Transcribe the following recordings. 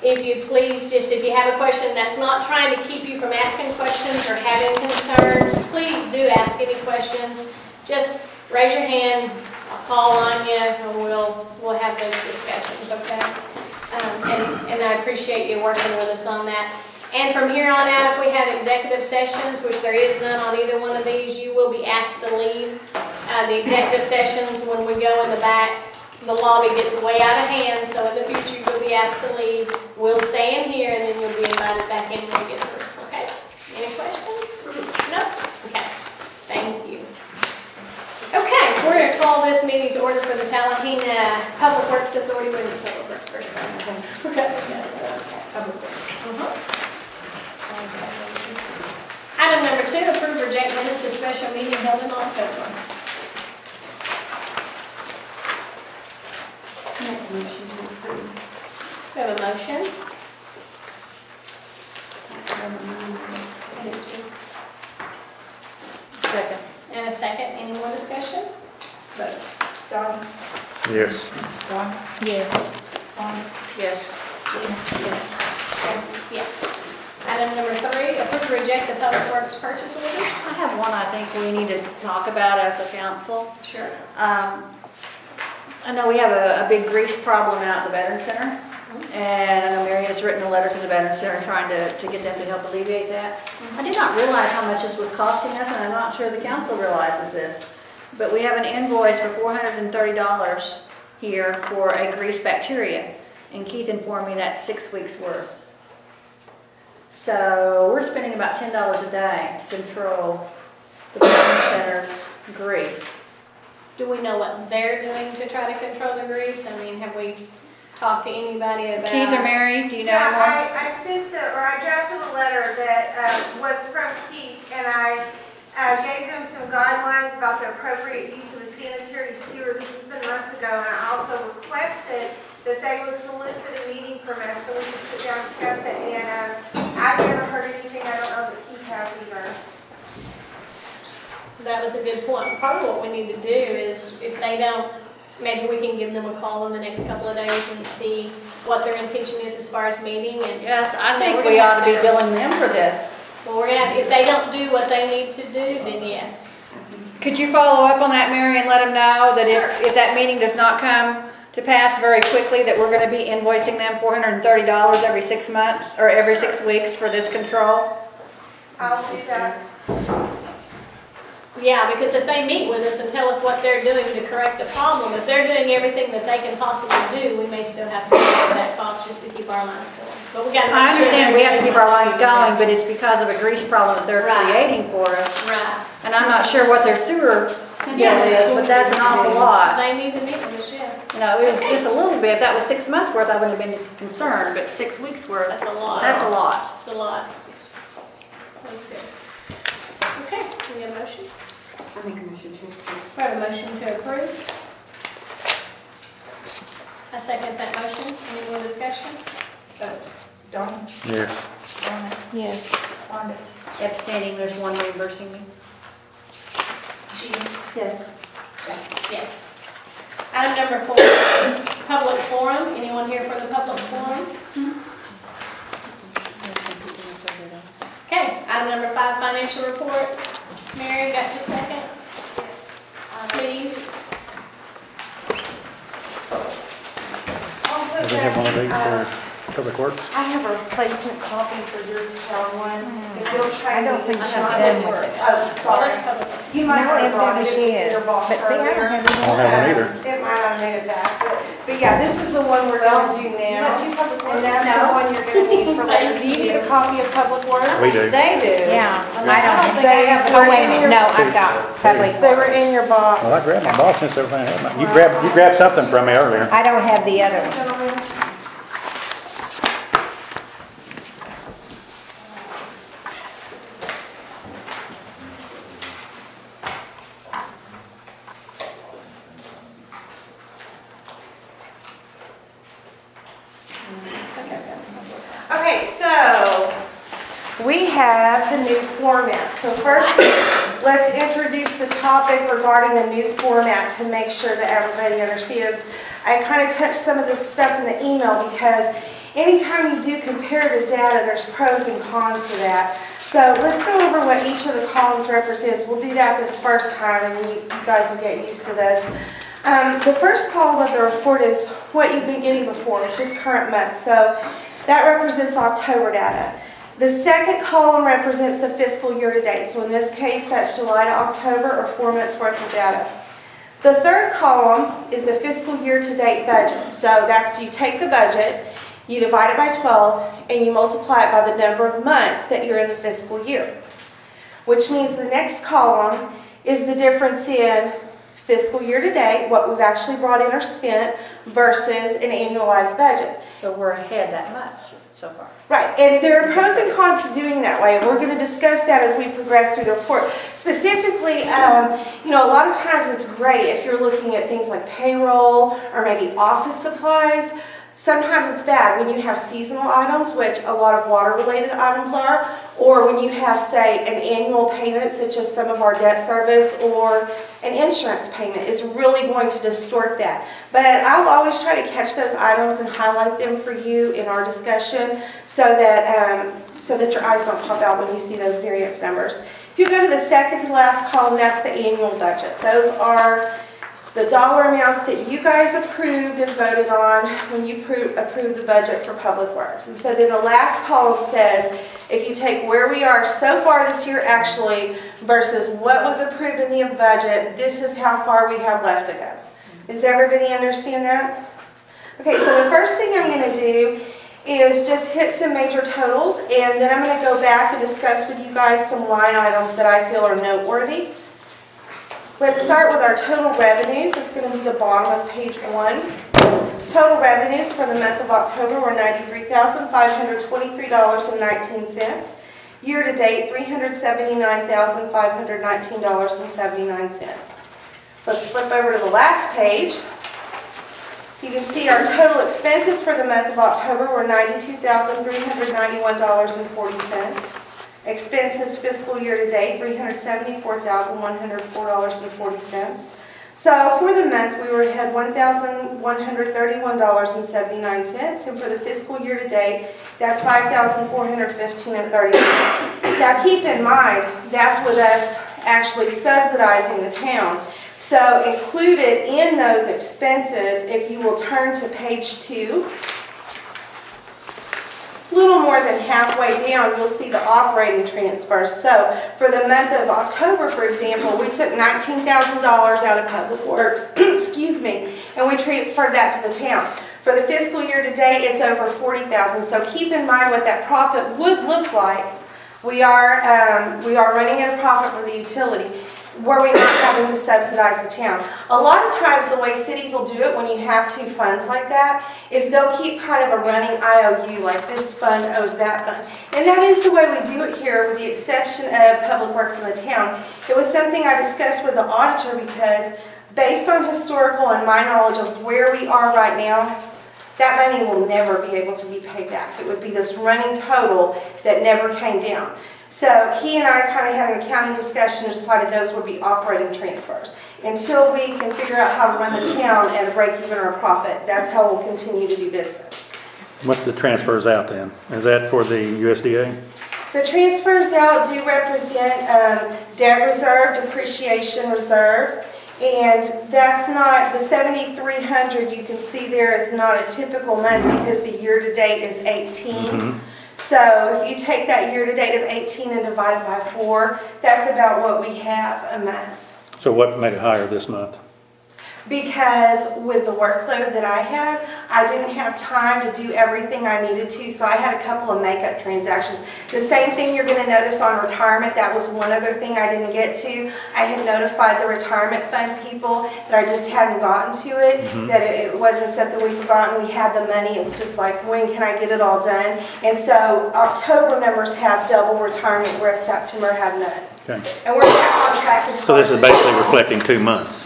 if you please, just if you have a question, that's not trying to keep you from asking questions or having concerns, please do ask any questions. Just raise your hand, I'll call on you, and we'll have those discussions, okay? And I appreciate you working with us on that. And from here on out, if we have executive sessions, which there is none on either one of these, you will be asked to leave. The executive sessions, when we go in the back, the lobby gets way out of hand, so in the future you'll be asked to leave. We'll stay in here, and then you'll be invited back in when we get through, okay? Any questions? No? Okay. Thank you. Okay, we're going to call this meeting to order for the Talihina Public Works Authority. We're in the Public Works first. Okay. Public Works. Item number 2, approve or reject minutes of special meeting held in October. Make a motion to approve. We have a motion. Second. And a second. Any more discussion? Vote. Don? Yes. Don? Yes. Don? Yes. Yes. Yes. Item number 3, approve or reject the Public Works purchase orders. I have one I think we need to talk about as a council. Sure. I know we have a big grease problem out at the Veterans Center, and I know Mary has written a letter to the Veterans Center trying to get them to help alleviate that. I did not realize how much this was costing us, and I'm not sure the council realizes this, but we have an invoice for $430 here for a grease bacteria, and Keith informed me that's 6 weeks worth. So we're spending about $10 a day to control the Veterans Center's grease. Do we know what they're doing to try to control the grease? I mean, have we talked to anybody about... Keith or Mary, do you know more? I sent I drafted a letter that was from Keith, and I gave them some guidelines about the appropriate use of a sanitary sewer. This has been months ago, and I also requested that they would solicit a meeting from us so we could sit down and discuss it, and I've never heard anything. I don't know if Keith has either. That was a good point. Part of what we need to do is, if they don't, maybe we can give them a call in the next couple of days and see what their intention is as far as meeting. And Yes, I think we ought to be billing them for this. well, we're gonna have, if they don't do what they need to do, then yes. Could you follow up on that, Mary, and let them know that if that meeting does not come to pass very quickly, that we're going to be invoicing them $430 every 6 months, or every 6 weeks for this control? I'll do that. Yeah, because if they meet with us and tell us what they're doing to correct the problem, if they're doing everything that they can possibly do, we may still have to pay for that cost just to keep our lines going. But we got to make I understand we have to keep our lines going, but but it's because of a grease problem that they're Right. creating for us. right. And I'm not sure what their sewer bill is, but that's an awful lot. They need to meet with us, yeah. You know, it was just a little bit. If that was 6 months worth, I wouldn't have been concerned, but 6 weeks worth, That's a lot. that's a lot. It's a lot. That's good. Okay, we have a motion? I make a motion to approve. We have a motion to approve. I second that motion. Any more discussion? Vote. Don? Yes. Don? Yes. Don? Abstaining, there's one reimbursing me. Yes. Yes. Item number 4, public forum. Anyone here for the public forums? Okay, item number 5, financial report. Mary, got your second? Please. Also, Do we have one of these for Public Works? I have a replacement copy for your town one. If you'll try. I don't think I she have did. it. Oh, Well, sorry. that's public. You might No, have brought it. evidently she It was in your is. box But see, I don't earlier. have I don't have one either. It might have made it back. But yeah, this is the one we're going to do now. And that's the one you're going to need for later. Do you need a copy of Public Works? We do. They do. Yeah, I don't don't think think I have Oh, one wait a minute, either. no, I've got public. They were in your box. Well, I grabbed my box and everything. You grabbed something from me earlier. I don't have the other one. Gentlemen. Okay, so we have the new format. So first, let's introduce the topic regarding the new format to make sure that everybody understands. I kind of touched some of this stuff in the email because anytime you do comparative data, there's pros and cons to that. So let's go over what each of the columns represents. We'll do that this first time, and you guys will get used to this. The first column of the report is what you've been getting before, which is current month. So that represents October data. The second column represents the fiscal year to date. So in this case, that's July to October, or 4 months worth of data. The third column is the fiscal year to date budget. So that's, you take the budget, you divide it by 12, and you multiply it by the number of months that you're in the fiscal year. Which means the next column is the difference in fiscal year to date, what we've actually brought in or spent, versus an annualized budget. So we're ahead that much so far. Right, and there are pros and cons to doing that way, and we're going to discuss that as we progress through the report. Specifically, you know, a lot of times it's great if you're looking at things like payroll or maybe office supplies. Sometimes it's bad when you have seasonal items, which a lot of water-related items are, or when you have, say, an annual payment, such as some of our debt service, or an insurance payment is really going to distort that. But I'll always try to catch those items and highlight them for you in our discussion so that your eyes don't pop out when you see those variance numbers. If you go to the second to last column, that's the annual budget. Those are the dollar amounts that you guys approved and voted on when you approved the budget for Public Works. And so then the last column says, if you take where we are so far this year actually versus what was approved in the budget, this is how far we have left to go. Does everybody understand that? Okay, so the first thing I'm going to do is just hit some major totals, and then I'm going to go back and discuss with you guys some line items that I feel are noteworthy. Let's start with our total revenues. It's going to be the bottom of page 1. Total revenues for the month of October were $93,523.19. Year to date, $379,519.79. Let's flip over to the last page. You can see our total expenses for the month of October were $92,391.40. Expenses fiscal year to date, $374,104.40. So for the month, we were ahead $1,131.79, and for the fiscal year to date, that's $5,415.30. Now keep in mind, that's with us actually subsidizing the town. So included in those expenses, if you will turn to page 2, a little more than halfway down, you'll see the operating transfers. So for the month of October, for example, we took $19,000 out of Public Works, excuse me, and we transferred that to the town. For the fiscal year to date, it's over $40,000. So keep in mind what that profit would look like. We are running at a profit for the utility. Were we not having to subsidize the town? A lot of times the way cities will do it when you have two funds like that is they'll keep kind of a running IOU, like this fund owes that fund. And that is the way we do it here, with the exception of Public Works in the town. It was something I discussed with the auditor because based on historical and my knowledge of where we are right now, that money will never be able to be paid back. It would be this running total that never came down. So he and I kind of had an accounting discussion and decided those would be operating transfers. Until we can figure out how to run the town at a break even or a profit, that's how we'll continue to do business. What's the transfers out then? Is that for the USDA? The transfers out do represent debt reserve, depreciation reserve, and that's not, the 7,300 you can see there is not a typical month because the year to date is 18. Mm-hmm. So if you take that year to date of 18 and divide it by 4, that's about what we have a month. So what made it higher this month? Because with the workload that I had, I didn't have time to do everything I needed to, so I had a couple of makeup transactions. The same thing you're going to notice on retirement, that was one other thing I didn't get to. I had notified the retirement fund people that I just hadn't gotten to it, that it wasn't something we forgot, and we had the money. It's just like, when can I get it all done? And so October numbers have double retirement, whereas September had none. Okay. And we're back on track as far So this is basically reflecting 2 months.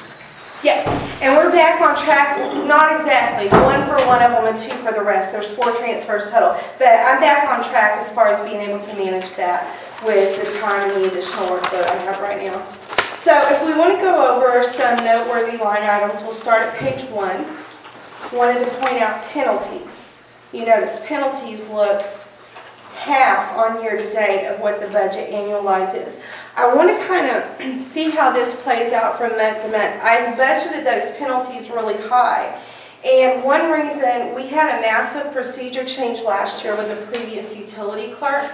Yes, and we're back on track, not exactly, 1 for one of them and 2 for the rest. There's 4 transfers total, but I'm back on track as far as being able to manage that with the time and the additional workload I have right now. So if we want to go over some noteworthy line items, we'll start at page 1. Wanted to point out penalties. you notice penalties looks half on year to date of what the budget annualized is. I want to kind of see how this plays out from month to month. I budgeted those penalties really high. And one reason, we had a massive procedure change last year with a previous utility clerk,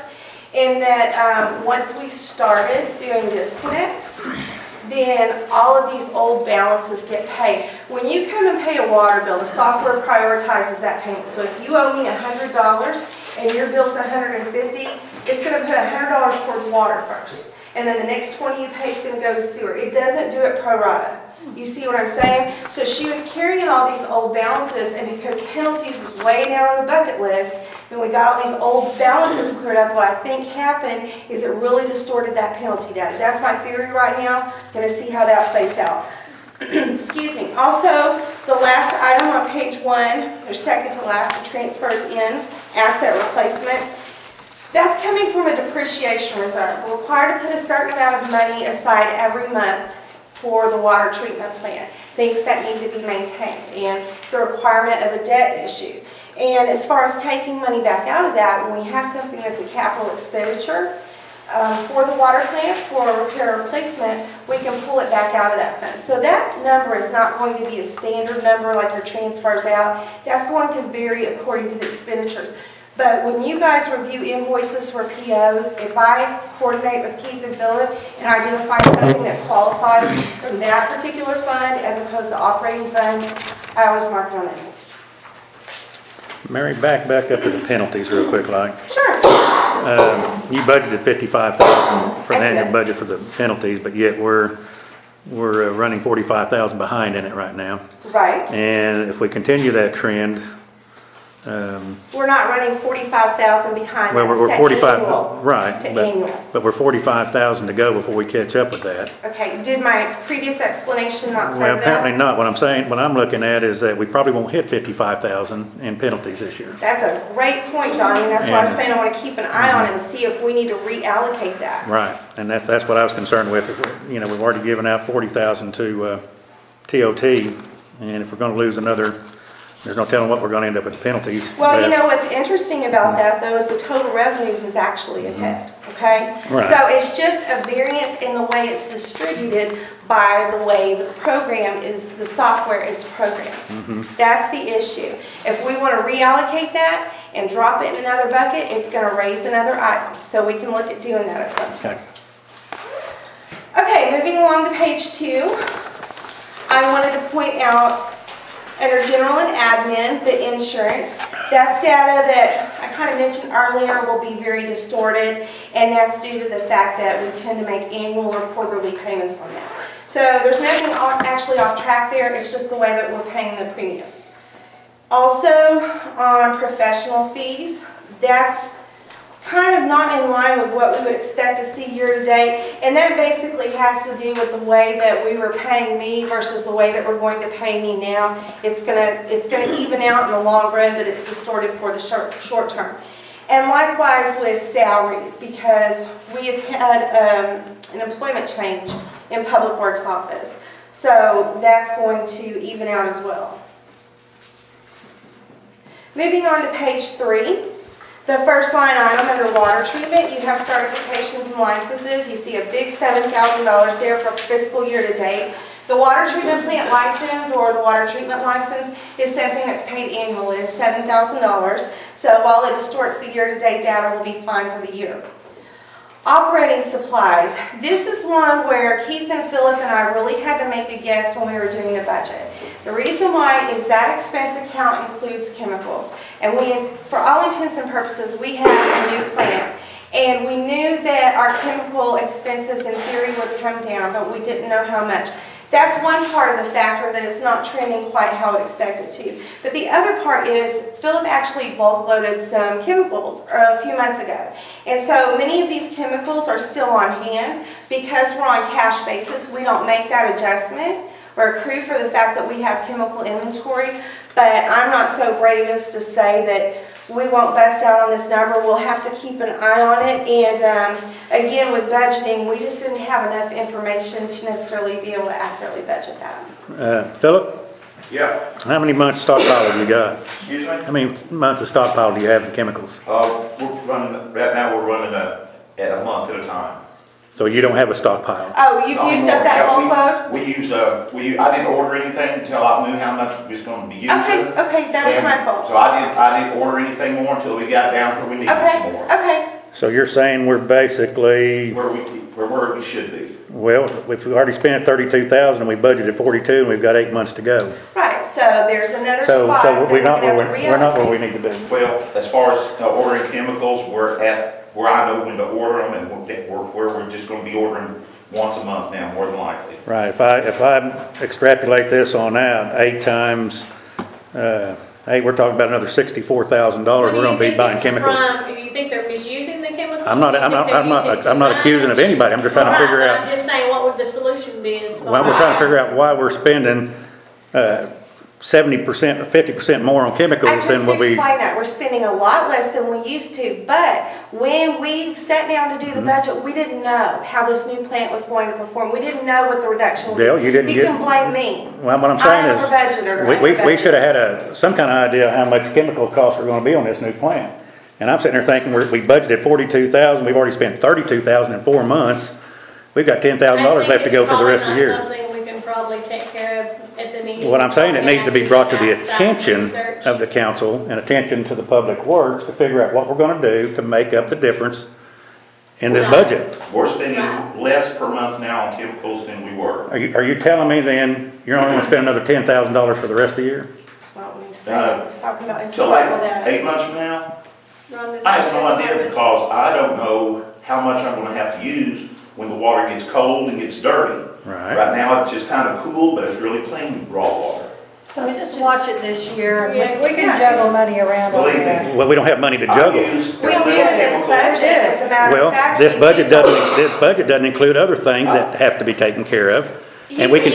in that once we started doing disconnects, then all of these old balances get paid. When you come and pay a water bill, the software prioritizes that payment. So if you owe me $100 and your bill's $150, it's going to put $100 towards water first. And then the next 20 you pay is going to go to sewer. It doesn't do it pro rata. You see what I'm saying? So she was carrying all these old balances, and because penalties is way down on the bucket list, and we got all these old balances cleared up, what I think happened is it really distorted that penalty data. That's my theory right now. I'm going to see how that plays out. Excuse me. Also, the last item on page 1, or second to last, the transfers in asset replacement. That's coming from a depreciation reserve. We're required to put a certain amount of money aside every month for the water treatment plant, things that need to be maintained, and it's a requirement of a debt issue. And as far as taking money back out of that, when we have something that's a capital expenditure for the water plant, for a repair or replacement, we can pull it back out of that fund. So that number is not going to be a standard number like your transfers out. That's going to vary according to the expenditures. But when you guys review invoices for POs, if I coordinate with Keith and Philip and identify something that qualifies from that particular fund as opposed to operating funds, I always mark it on that invoice. Mary, back up to the penalties real quick, like. Sure. You budgeted $55,000 for the I annual did. budget for the penalties, but yet we're running $45,000 behind in it right now. Right. And if we continue that trend, We're not running 45,000 behind. well, That's we're to 45, annual. right? To annual. But we're 45,000 to go before we catch up with that. Okay, did my previous explanation not say Well, that? apparently not. What I'm looking at is that we probably won't hit 55,000 in penalties this year. That's a great point, Donnie, and that's why I'm And- saying I want to keep an eye on it and see if we need to reallocate that. Right, and that's what I was concerned with. You know, we've already given out 40,000 to TOT, and if we're going to lose another, there's no telling what we're going to end up with the penalties. Well, you know what's interesting about that, though, is the total revenues is actually ahead, okay? Right. So it's just a variance in the way it's distributed by the way the program is, the software is programmed. That's the issue. If we want to reallocate that and drop it in another bucket, it's going to raise another item. So we can look at doing that at some point. Okay. Okay, moving along to page 2, I wanted to point out under general and admin, the insurance, that's data that I kind of mentioned earlier will be very distorted, and that's due to the fact that we tend to make annual or quarterly payments on that. So there's nothing actually off track there, it's just the way that we're paying the premiums. Also, on professional fees, that's kind of not in line with what we would expect to see year to date, and that basically has to do with the way that we were paying me versus the way that we're going to pay me now. It's gonna even out in the long run, but it's distorted for the short term. And likewise with salaries, because we have had an employment change in Public Works office, so that's going to even out as well. Moving on to page 3. The first line item under water treatment, you have certifications and licenses. You see a big $7,000 there for fiscal year to date. The water treatment plant license or the water treatment license is something that's paid annually. It's $7,000. So while it distorts the year-to-date data, will be fine for the year. Operating supplies. This is one where Keith and Philip and I really had to make a guess when we were doing the budget. The reason why is that expense account includes chemicals. And for all intents and purposes, we have a new plant. And we knew that our chemical expenses in theory would come down, but we didn't know how much. That's one part of the factor that it's not trending quite how it expected to. But the other part is Philip actually bulk loaded some chemicals a few months ago. And so many of these chemicals are still on hand. Because we're on cash basis, we don't make that adjustment or accrue for the fact that we have chemical inventory. But I'm not so brave as to say that we won't bust out on this number. We'll have to keep an eye on it. And again, with budgeting, we just didn't have enough information to necessarily be able to accurately budget that. Philip? Yeah, How many months stockpile have you got? excuse me? How many months of stockpile do you have in chemicals? Right now, we're running at a month at a time. So you don't have a stockpile? Oh, you've No used more. up that Yeah, bulk load? I didn't order anything until I knew how much was gonna be used. Okay, okay, that was And my fault. So I didn't order anything more until we got down where we needed Okay, some more. okay. So you're saying we're basically, Where we should be. well, if we already spent 32,000 and we budgeted 42 and we've got 8 months to go. Right, so there's another So spot that we're we're not gonna where have to we're not where reallocate. we need to be. Well, as far as ordering chemicals, we're at where I know when to order them and where we're just gonna be ordering once a month now, more than likely. Right, if I extrapolate this on out, 8 times, 8, we're talking about another $64,000 we're gonna be buying chemicals. Do you think they're misusing the chemicals? I'm not, Do you I'm think not, they're I'm not, using too I'm not accusing of much? anybody, I'm just trying to figure I'm out, just saying, what would the solution be as far why we're trying to figure as- out why we're spending, 70% or 50% more on I chemicals just than what we. explained that, we're spending a lot less than we used to, but when we sat down to do Mm-hmm. the budget, we didn't know how this new plant was going to perform. We didn't know what the reduction would be. Well, you didn't You get- can blame me. Well, what I'm I saying overbudgeted or is, we should have had some kind of idea how much chemical costs were gonna be on this new plant. And I'm sitting there thinking, we budgeted 42,000, we've already spent 32,000 in 4 months. We've got $10,000 left to go for the rest of the year. I think it's probably not something we can probably take care of at the meeting. What I'm saying, it needs to be brought to the Outside attention research. of the council and attention to the public works to figure out what we're gonna do to make up the difference in this budget. We're spending less per month now on chemicals than we were. Are you telling me then you're only gonna spend another $10,000 for the rest of the year? That's not what he's saying. He's talking about So historical data. 8 months from now, Run the- I have no idea because I don't know how much I'm gonna have to use when the water gets cold and gets dirty. Right. Right now, it's just kind of cool, but it's really clean raw water. So let's just watch it this year. Yeah, We can juggle money around over Believe there. me. Well, we don't have money to I juggle. use We do in little this chemical- budget, as a matter Well, of fact. this we budget keep- doesn't include other things that have to be taken care of. And we can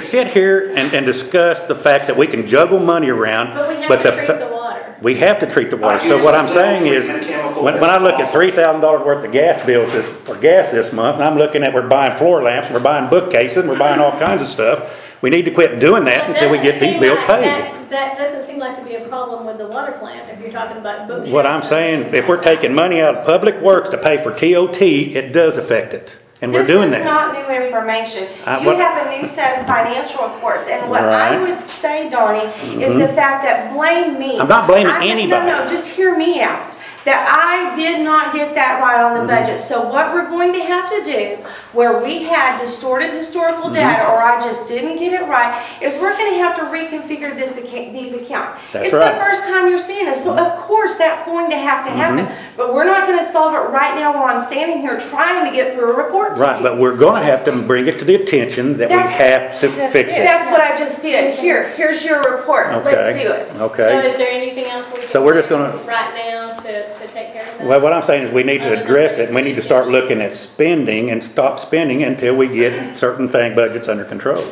sit here and discuss the facts that we can juggle money around. But we have but to the treat fa- the water. We have to treat the water. I So use what I'm a little saying is, treatment chemical when I look at $3,000 worth of gas bills or gas this month, and I'm looking at we're buying floor lamps, and we're buying bookcases, and we're buying all kinds of stuff, we need to quit doing that But until we get doesn't these seem bills like paid. That doesn't seem like to be a problem with the water plant, if you're talking about bookshelves. What I'm and saying, things if we're like that. taking money out of public works to pay for TOT, it does affect it. And we're doing This is that. not new information. You What- have a new set of financial reports, and what I Right. Mm-hmm. would say, Donnie, is the fact that blame me. I'm not blaming No, anybody. just hear me out. That I did not get that right on the Mm-hmm. budget. So what we're going to have to do, where we had distorted historical Mm-hmm. data, or I just didn't get it right, is we're going to have to reconfigure these accounts. That's It's right. Mm-hmm. the first time you're seeing this, so of course that's going to happen. But we're not going to solve it right now while I'm standing here trying to get through a report to Right, you. but we're gonna have to bring it to the attention that we That's- have to fix it. That's what I just did. Here's your report. Let's do it. So Okay. is there anything else we can So we're just do gonna- right now to take care of that? Well, what I'm saying is we need to address it, and we need to start looking at spending and stop spending until we get certain budgets under control.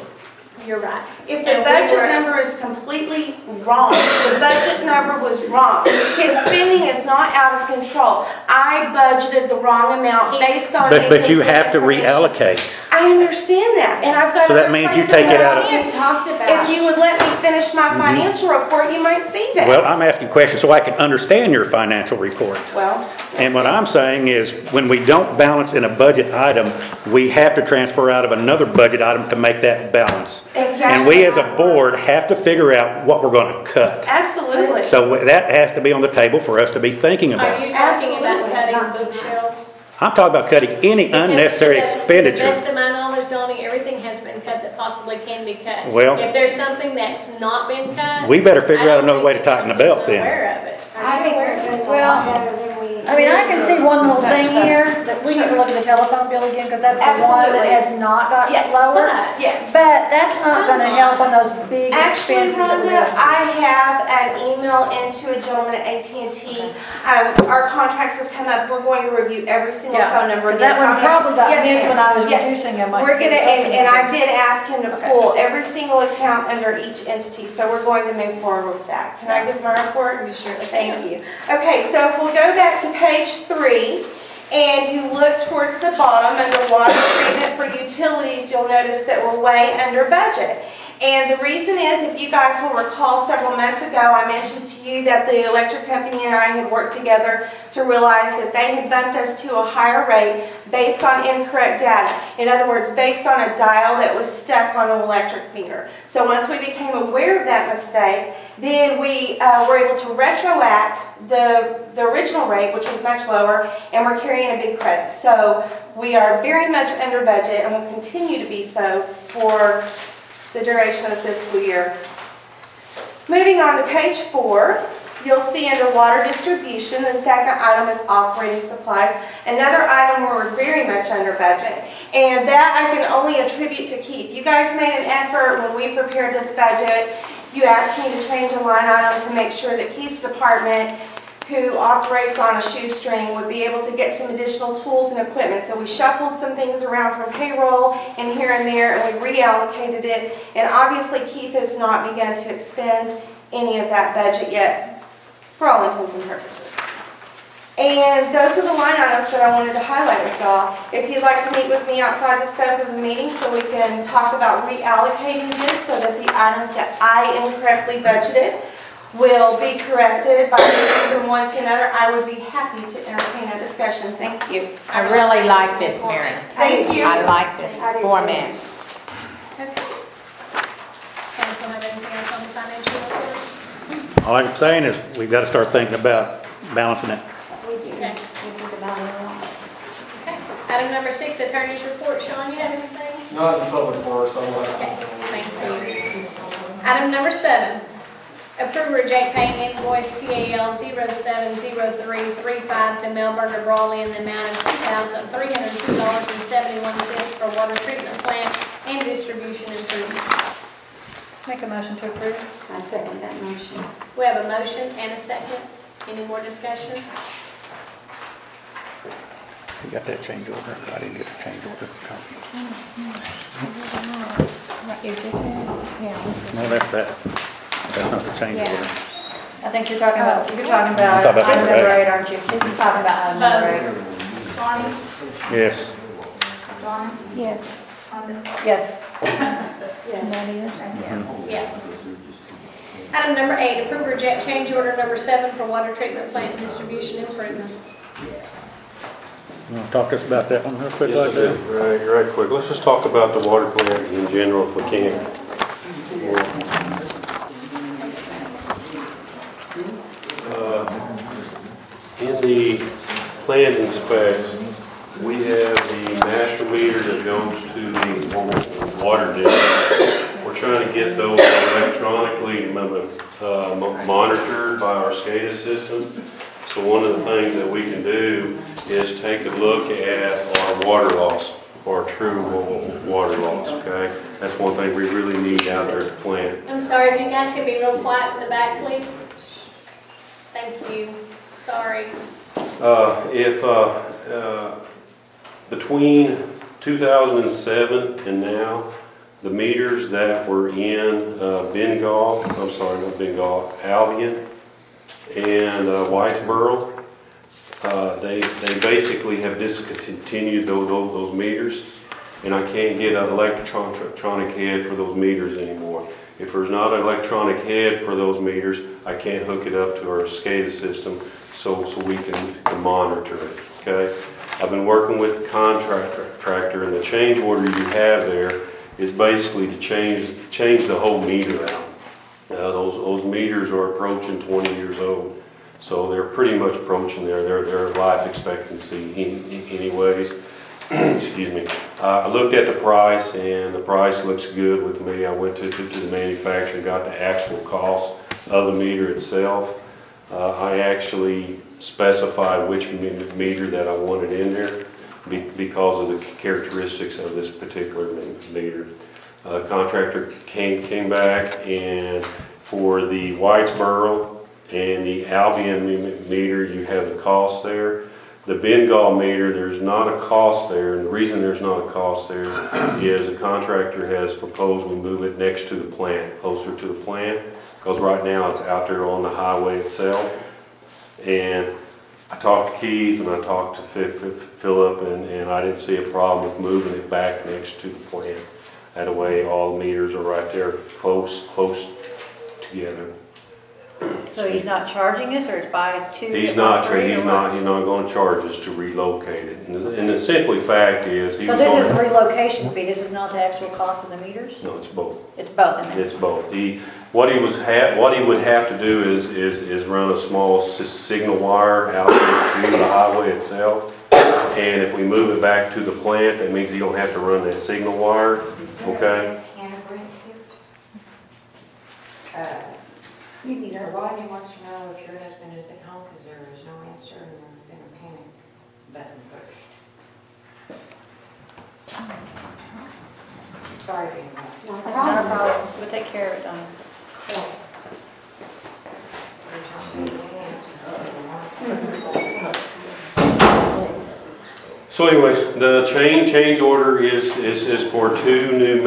You're right. If the And we budget were- number is completely wrong, the budget number was wrong. His spending is not out of control. I budgeted the wrong amount based on. But you incomplete have to information. reallocate. I understand that, and I've got. So that other means you places take it where out I of- can. We've talked about. If you would let me finish my financial report, you might see that. Well, I'm asking questions so I can understand your financial report. Well, And what I'm saying is, when we don't balance in a budget item, we have to transfer out of another budget item to make that balance. exactly. And we as a board have to figure out what we're gonna cut. Absolutely. So that has to be on the table for us to be thinking Are about. you talking about Absolutely. cutting bookshelves? I'm talking about cutting any unnecessary Because to the expenditure. best of my knowledge, Donnie, everything has been cut that possibly can be cut. Well- If there's something that's not been cut. We better figure I out don't another way to think tighten the council's belt then. aware of it. I think we're doing a lot better than we. I mean, I can see one little thing here, that we need to look at the telephone bill again, because that's the one that Absolutely. has not gotten Yes. lower. Yes. But that's not gonna help on those big Actually, expenses that we Rhonda, have. I have an email into a gentleman at AT&T. Our contracts have come up. We're going to review every single Yeah, phone number. 'cause that again. So one I'm gonna- probably got Yes, missed ma'am. when I was Yes. reducing them. We're gonna, and I did ask him to Okay. pull every single account under each entity, so we're going to move forward with that. Can I give my report? You sure can. Thank you. Okay, so if we'll go back to page 3, and you look towards the bottom under water treatment for utilities, you'll notice that we're way under budget. And the reason is, if you guys will recall, several months ago, I mentioned to you that the electric company and I had worked together to realize that they had bumped us to a higher rate based on incorrect data. In other words, based on a dial that was stuck on the electric meter. So once we became aware of that mistake, then we were able to retroact the original rate, which was much lower, and we're carrying a big credit. So we are very much under budget and will continue to be so for the duration of the fiscal year. Moving on to page 4, you'll see under water distribution, the second item is operating supplies. Another item where we're very much under budget. And that I can only attribute to Keith. You guys made an effort when we prepared this budget. You asked me to change a line item to make sure that Keith's department, who operates on a shoestring, would be able to get some additional tools and equipment. So we shuffled some things around from payroll and here and there, and we reallocated it. And obviously Keith has not begun to expend any of that budget yet, for all intents and purposes. And those are the line items that I wanted to highlight with y'all. If you'd like to meet with me outside the scope of the meeting so we can talk about reallocating this so that the items that I incorrectly budgeted will be corrected by moving from one to another, I would be happy to entertain a discussion. Thank you. I really like this, Mary. Thank you. I like this I do too. format. Okay. Council have anything else on the financial report? All I'm saying is, we've got to start thinking about balancing it. We do. Okay. We think about it a lot. Okay. Item number 6, attorney's report. Sean, you have anything? Not in public for us, Okay, otherwise. thank you. Item number 7, approve or reject paying invoice TAL 070335 to Melberger Brawley in the amount of $2,302.71 for water treatment plant and distribution improvements. Make a motion to approve. I second that motion. We have a motion and a second. Any more discussion? You got that change order? I didn't get the change order. Is this it? Yeah, this is. No, that's that. That's not the change Yeah. order. I think you're talking about I'm talking about item that. number 8, aren't you? This is talking about item number 8. Donnie? Yes. Donnie? Yes. Yes. Nadia? Yes. Item number 8, approve or reject change order number 7 for water treatment plant and distribution improvements. You want to talk to us about that one real quick Yes, like that? right quick. Let's just talk about the water plant in general if we can. In the plans and specs, we have the master meter that goes to the water district. We're trying to get those electronically monitored by our SCADA system. So one of the things that we can do is take a look at our water loss, our true water loss, okay? That's one thing we really need out there at the plant. I'm sorry, if you guys could be real quiet in the back, please. Thank you. Sorry. Between 2007 and now, the meters that were in Albion and Whitesboro, they basically have discontinued those meters, and I can't get an electronic head for those meters anymore. If there's not an electronic head for those meters, I can't hook it up to our SCADA system so we can monitor it, okay? I've been working with the contractor, and the change order you have there is basically to change the whole meter out. Those meters are approaching 20 years old, so they're pretty much approaching their life expectancy anyways. Excuse me. I looked at the price, and the price looks good with me. I went to the manufacturer and got the actual cost of the meter itself. I actually specified which meter that I wanted in there because of the characteristics of this particular meter. Contractor came back, and for the Whitesboro and the Albion meter, you have the cost there. The Bengal meter, there's not a cost there, and the reason there's not a cost there is the contractor has proposed we move it next to the plant, closer to the plant, because right now it's out there on the highway itself. And I talked to Keith and I talked to Philip, and I didn't see a problem with moving it back next to the plant. That way, all the meters are right there, close together. So he's not charging us, or it's by two? He's get not, one free, or what? he's not gonna charge us to relocate it. And the simple fact is, he So was this is the gonna, relocation fee, this is not the actual cost of the meters? no, it's both. It's both in there? It's both. What he would have to do is run a small signal wire out to the highway itself. And if we move it back to the plant, that means he don't have to run that signal wire, okay? You need her. Rodney wants to know if your husband is at home, because there is no answer, and then a panic button pushed. Sorry to interrupt. Not a It's not a problem. problem, we'll take care of it, Donna. So anyways, the change order is for 2 new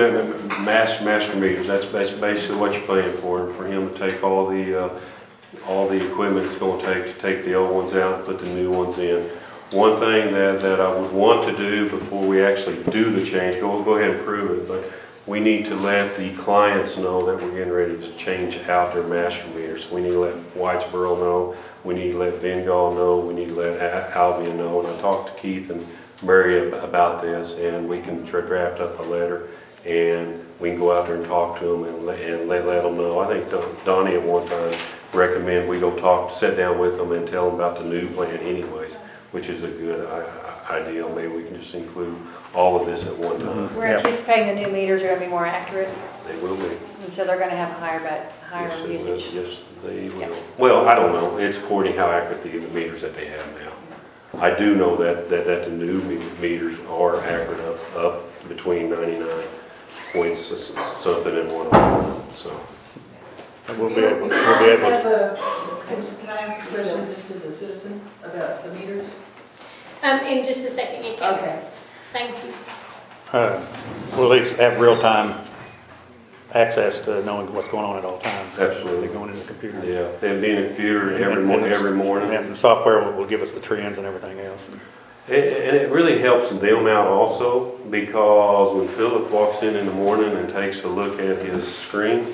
master meters. That's basically what you're paying for him to take all the equipment it's gonna take to take the old ones out and put the new ones in. One thing that I would want to do before we actually do the change, go ahead and prove it, but we need to let the clients know that we're getting ready to change out their master meters. We need to let Whitesboro know, we need to let Bengal know, we need to let Albion know. And I talked to Keith and Mary about this, and we can draft up a letter, and we can go out there and talk to them and let them know. I think Donnie at one time recommended we go sit down with them and tell them about the new plan anyways, which is a good idea. Maybe we can just include all of this at one time. We're anticipating the new meters are gonna be more accurate, They will be. and so they're gonna have a higher Yes, it will. usage. Yes, they will. Yeah. Well, I don't know. It's according to how accurate the meters that they have now. I do know that the new meters are accurate up between 99 points something and 100. So We'll be able to. Can I ask a question just as a citizen about the meters? In just a second, you can. Okay. Thank you. We'll at least have real-time access to knowing what's going on at all times. Absolutely. They're going in the computer. yeah, they'll be in a computer every morning. And the software will give us the trends and everything else. And it really helps them out also, because when Philip walks in the morning and takes a look at his screen,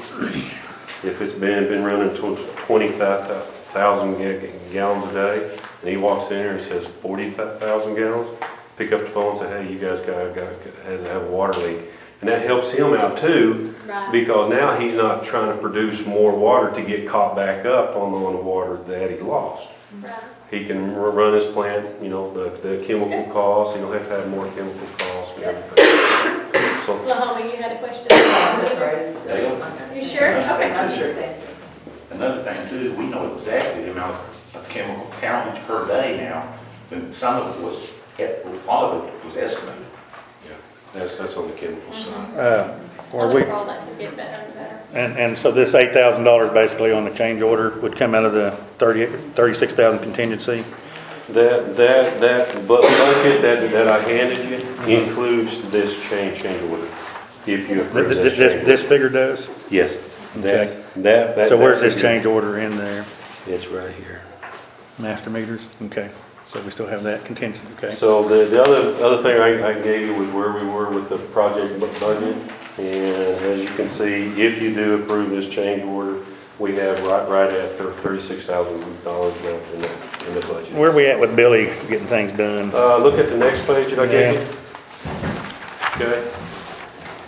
if it's been running 20,000 gallons a day, and he walks in here and says 40,000 gallons, pick up the phone and say, hey, you guys have a water leak. And that helps him out too, Right. because now he's not trying to produce more water to get caught back up on the water that he lost. Right. He can run his plant, you know, the chemical costs, you don't have to have more chemical costs and everything. So, Lahoma, you had a question? That's right. Dale? You sure? Okay. I'm sure, thank you. Another thing too, we know exactly the amount of chemical poundage per day now, and some of it was, a lot of it was estimated. that's on the chemical side. I Or look we, for all that to get better and better. and so this $8,000 basically on the change order would come out of the 36,000 contingency? That budget that I handed you includes this change order. If you approve this change This order. figure does? Yes. Okay. That. So where's this figure- change order in there? It's right here. Master meters? Okay. So we still have that contingency, okay? So the other thing I gave you was where we were with the project budget. And as you can see, if you do approve this change order, we have right at $36,000 left in the budget. Where are we at with Billy getting things done? Look at the next page that I gave you. Okay.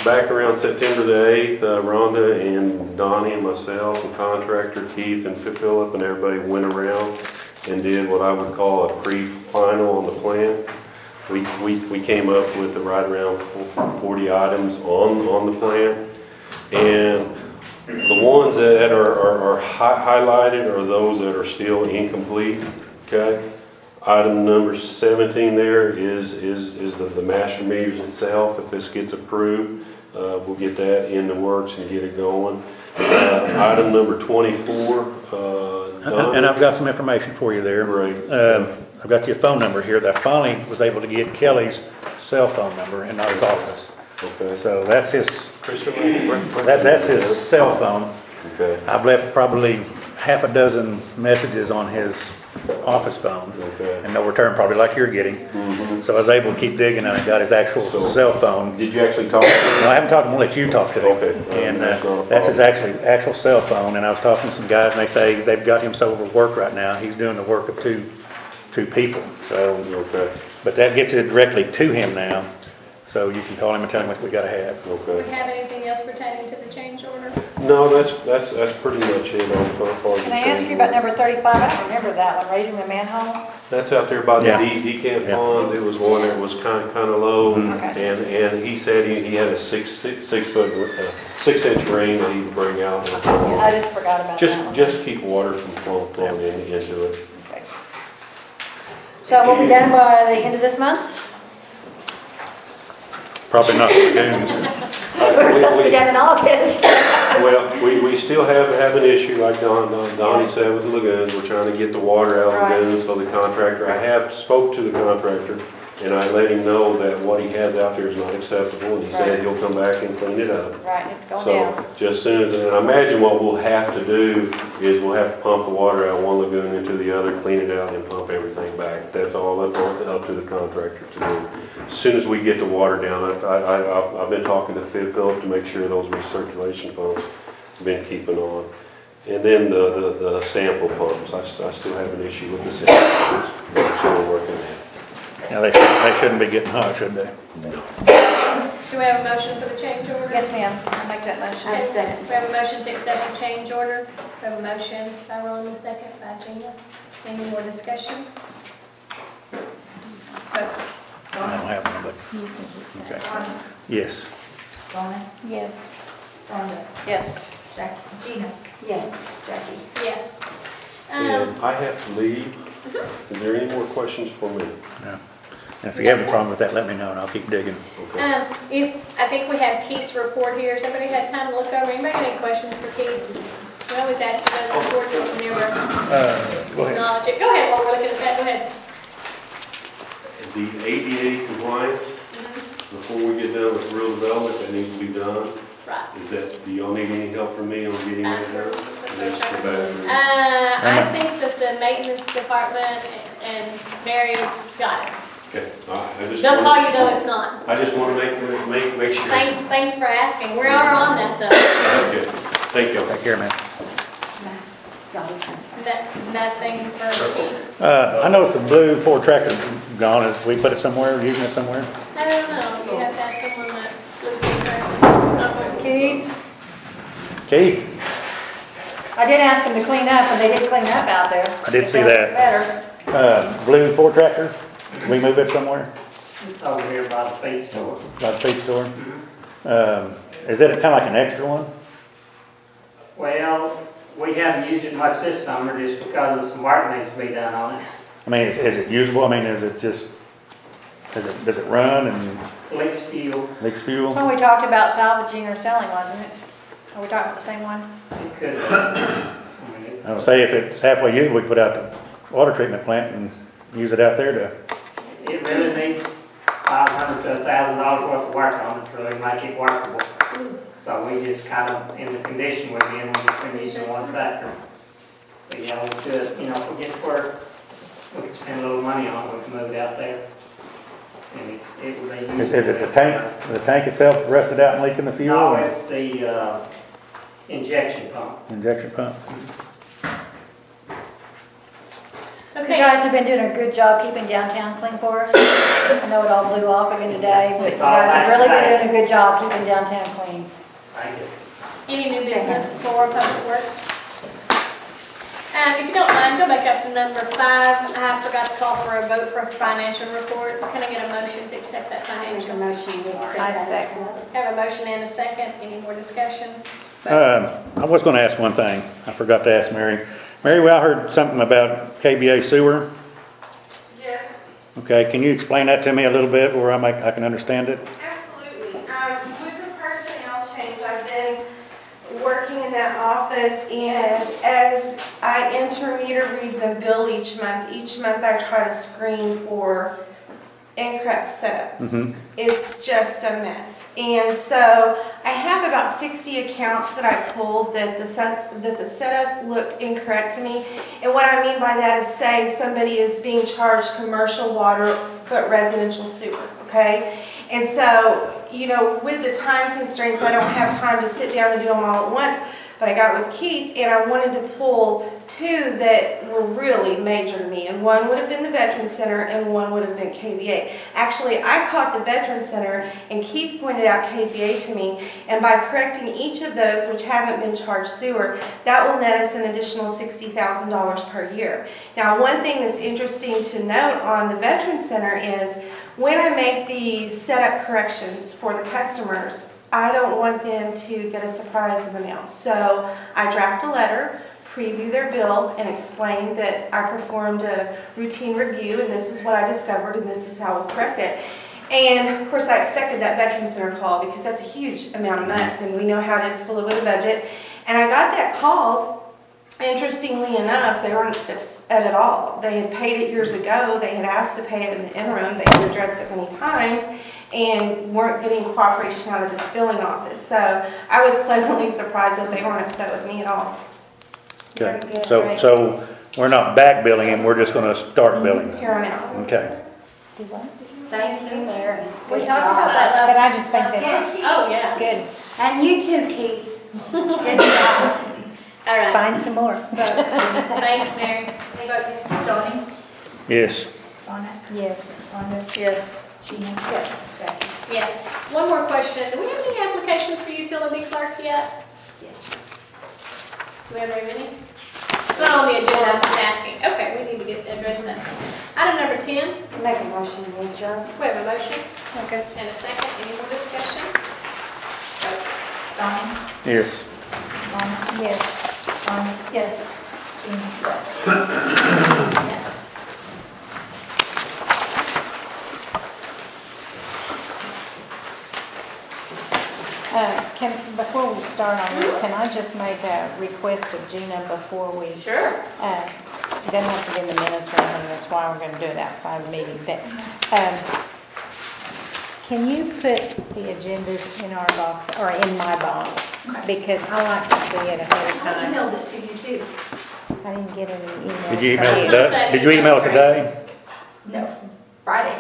Back around September the 8th, Rhonda and Donnie and myself and contractor Keith and Philip and everybody went around and did what I would call a pre-final on the plan. We came up with right around 40 items on the plan. And the ones that are highlighted are those that are still incomplete, okay? Item number 17 there is the master meters itself. If this gets approved, we'll get that in the works and get it going. Item number 24. And I've got some information for you there. Great. I've got your phone number here. That I finally was able to get Kelly's cell phone number in his office. Okay. So that's his, Christopher, that's his cell phone. Okay. I've left probably half a dozen messages on his office phone Okay. and no return, probably like you're getting. Mhm. So I was able to keep digging and I got his actual So- cell phone. Did you actually talk to him? No, I haven't talked to him, I'll let you talk to him. Okay. And That's not a that's his problem. actual cell phone, and I was talking to some guys, and they say they've got him so overworked right now, he's doing the work of two people, so, Okay, but that gets it directly to him now, so you can call him and tell him what we gotta have. Do okay. we have anything else pertaining to the change order? No, that's pretty much it on far as the Can I ask change you about order. number 35? I don't remember that one, raising the manhole. That's out there by the Yeah. decant Yeah. ponds. It was one that was kind of low. Okay. And he said he had a 6-inch ring that he would bring out. Yeah, I just forgot about that one. Just keep water from flowing into it. Okay. So we'll be done by the end of this month? Probably not for dunes. We're supposed to be done in August. Well, we still have an issue, like Donnie said with the lagoons. We're trying to get the water out of the Right. lagoons, so the contractor, I have spoke to the contractor, and I let him know that what he has out there is not acceptable, and he said Right. he'll come back and clean it up. Right, it's going So, down. just soon as, and I imagine what we'll have to do is we'll have to pump the water out of one lagoon into the other, clean it out, and pump everything back. That's all up to the contractor to do. As soon as we get the water down, I've been talking to Philip to make sure those recirculation pumps have been keeping on. And then the sample pumps, I still have an issue with the sample pumps, but I'm still working on it. Now, they shouldn't be getting hot, should they? Do we have a motion for the change order? Yes, ma'am, I'll make that motion. Okay. I second. We have a motion to accept the change order. We have a motion by Ron, a second by Gina. Any more discussion? Vote. I don't have one, but, okay. Yes. Donna, Yes. Rhonda, Yes. Jackie, Gina, Yes. Jackie. Yes. And I have to leave. Is there any more questions for me? No. And if you have a problem with that, let me know and I'll keep digging. Okay. I think we have Keith's report here. Has everybody had time to look over? Anybody got any questions for Keith? We always ask for those reports when you never Go ahead. acknowledge it. Go ahead, while we're looking at that, go ahead. The ADA compliance, before we get done with real development, that needs to be done. Right. Is that, do y'all need any help from me on getting that done? Next to the bathroom. I think that the maintenance department and Mary's got it. Okay, I just They'll call want, you though if not. I just want to make sure. Thanks for asking. We are on that though. Okay, thank you. Take care, man. Nothing for Keith. I noticed the blue Ford tractor gone. Is we put it somewhere, using it somewhere? I don't know. You have to have someone that looks interested. Keith, Keith? I did ask them to clean up, and they did clean up out there. I did see It felt that. Better. Blue Ford tractor? We move it somewhere? It's over here by the feed store. By the feed store? Is it kind of like an extra one? Well, we haven't used it much this summer just because of some work needs to be done on it. I mean, is it usable? I mean, is it just, does it run and Leaks fuel, leaks fuel? That's when we talked about salvaging or selling, wasn't it? Are we talking about the same one? it could, I mean, it's, I would say if it's halfway used, we put out the water treatment plant and use it out there to, it really needs $500 to $1,000 worth of work on it to really make it workable. So we just kind of, in the condition we're in, we've just been using one tractor. But yeah, we could, if we get to work, we could spend a little money on it, we can move it out there. And it would be used. is it the tank itself rusted out and leaking the fuel? No, or it's the injection pump. Injection pump? You Okay. guys have been doing a good job keeping downtown clean for us. I know it all blew off again today, but you It's all guys have back really today. been doing a good job keeping downtown clean. Thank you. Any new business for Public Works? If you don't mind, go back up to number 5. I forgot to call for a vote for a financial report. Can I get a motion to accept that Make a financial? motion to accept I that. second. Have a motion and a second. Any more discussion? I was gonna ask one thing. I forgot to ask Mary. Mary, well, I heard something about KBA sewer. Yes. Okay, can you explain that to me a little bit where I can understand it? Absolutely. With the personnel change, I've been working in that office, and as I enter meter reads and bill each month I try to screen for incorrect setups. Mhm. It's just a mess. And so I have about 60 accounts that I pulled that the setup looked incorrect to me. And what I mean by that is, say somebody is being charged commercial water but residential sewer, okay? And so, you know, with the time constraints, I don't have time to sit down and do them all at once. But I got with Keith and I wanted to pull two that were really major to me. And one would have been the Veterans Center and one would have been KVA. Actually, I caught the Veterans Center and Keith pointed out KVA to me. And by correcting each of those, which haven't been charged sewer, that will net us an additional $60,000 per year. Now, one thing that's interesting to note on the Veterans Center is when I make these setup corrections for the customers, I don't want them to get a surprise in the mail. So I draft a letter, preview their bill, and explain that I performed a routine review and this is what I discovered and this is how we'll correct it. And of course I expected that Veterans Center call because that's a huge amount of money and we know how it is to live with a budget. And I got that call. Interestingly enough, they weren't upset at all. They had paid it years ago. They had asked to pay it in the interim. They had addressed it many times and weren't getting cooperation out of this billing office. So I was pleasantly surprised that they weren't upset with me at all. Okay, Very good, so, great. so we're not back billing him, we're just gonna start billing. Here on out. Okay. Thank you, Mary. We Good talked about job. that But I just think that's Oh, yeah. good. And you too, Keith. Good job. All right. Find some more. Thanks, Mary. Donnie? Yes. Donna? Yes. Rhonda? Yes. Gina? Yes. Jackie? Yes. One more question. Do we have any applications for utility clerk yet? Yes. Do we have very many? It's not on the agenda, I'm just asking. Okay, we need to address that. Item number 10, Make a motion to adjourn. we have a motion Okay. and a second. Any more discussion? Vote. Donnie? Yes. Rhonda? Yes. Rhonda? Yes. Gina? Yes. Yes. Before we start on this, can I just make a request of Gina before we? Sure. It doesn't have to be in the minutes or anything, that's why we're gonna do it outside the meeting, but, can you put the agendas in our box, or in my box? Because I like to see it ahead of I time. emailed it to you too. I didn't get any emails. Did you email from it you. today? Did you email it today? No, Friday.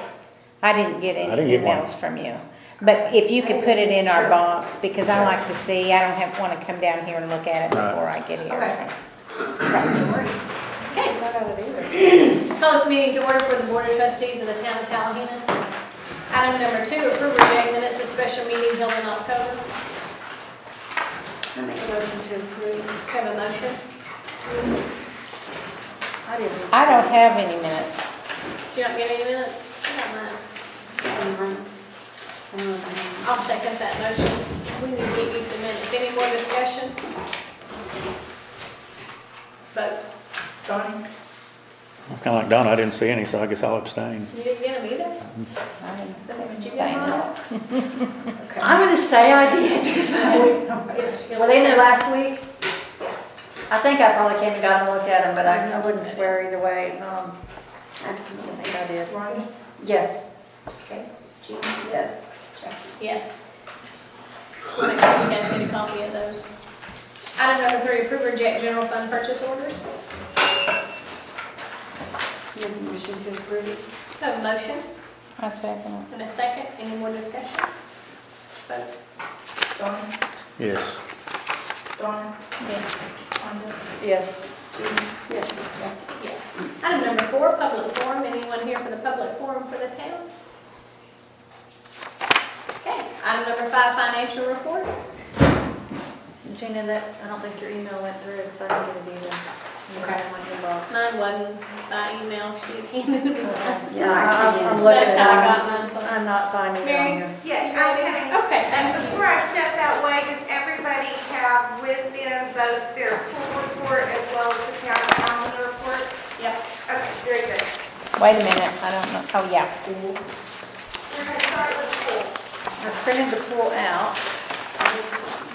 I didn't get I any didn't get one. emails from you. But if you could put it in our box, because I like to see, I don't want to come down here and look at it Right. before I get here. Okay. No worries. Okay. Call this meeting to order for the Board of Trustees of the Town of Talihina. Item number 2, approve or reject minutes of special meeting held in October. I make a motion to approve. Have a motion? I don't have any minutes. Do you not get any minutes? I got mine. I'll second that motion. We need to get you some minutes. Any more discussion? Vote. Donnie? I'm kinda like Donna, I didn't see any, so I guess I'll abstain. You didn't get them either? I didn't Did you stay get in mine? Okay. I'm gonna say I did because were they in there last week? I think I probably came and got them and looked at them, but I wouldn't swear either way. I think I did. Rhonda? Yes. Okay. Gina? Yes. Jackie? Yes. We'll make sure you guys get a copy of those. Item number 3, approve or reject general fund purchase orders. Make a motion to approve. Have a motion I second it. and a second. Any more discussion? Vote. Donnie? Yes. Donna? Yes. Rhonda? Yes. Gina? Yes. Jackie? Yes. Item number 4, public forum. Anyone here for the public forum for the town? Okay. Item number 5, financial report. Gina, I don't think your email went through because I didn't get it either. Okay. In my inbox. Mine wasn't by email. She handed me mine. Yeah, I can't. I'm looking That's at how I it. got mine, so. I'm not finding it on Mary? here. Yes, okay. Okay. And before I step that way, does everybody have with them both their pool report as well as the town calendar report? Yep. Okay, very good. Wait a minute, I don't know, oh, yeah. We're gonna start with pool. I printed the pool out.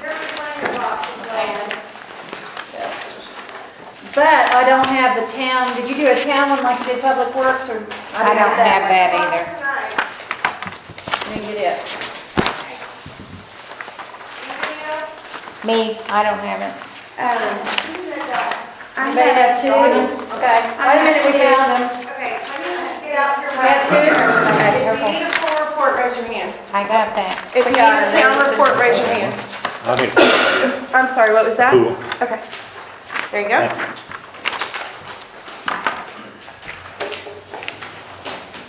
There's one in your box as well. But I don't have the town, did you do a town one like you did Public Works or? I don't have that either. Box tonight. didn't get it. Anybody else? Me, I don't have it. I Anybody have two? Okay, wait a minute, we have got them. Okay, let me just get out here. We have two? Okay, If you okay. need a full report, raise your hand. I got that. If you need a town report, raise your hand. I mean, I'm sorry, what was that? cool. Okay. There you go. Thank you.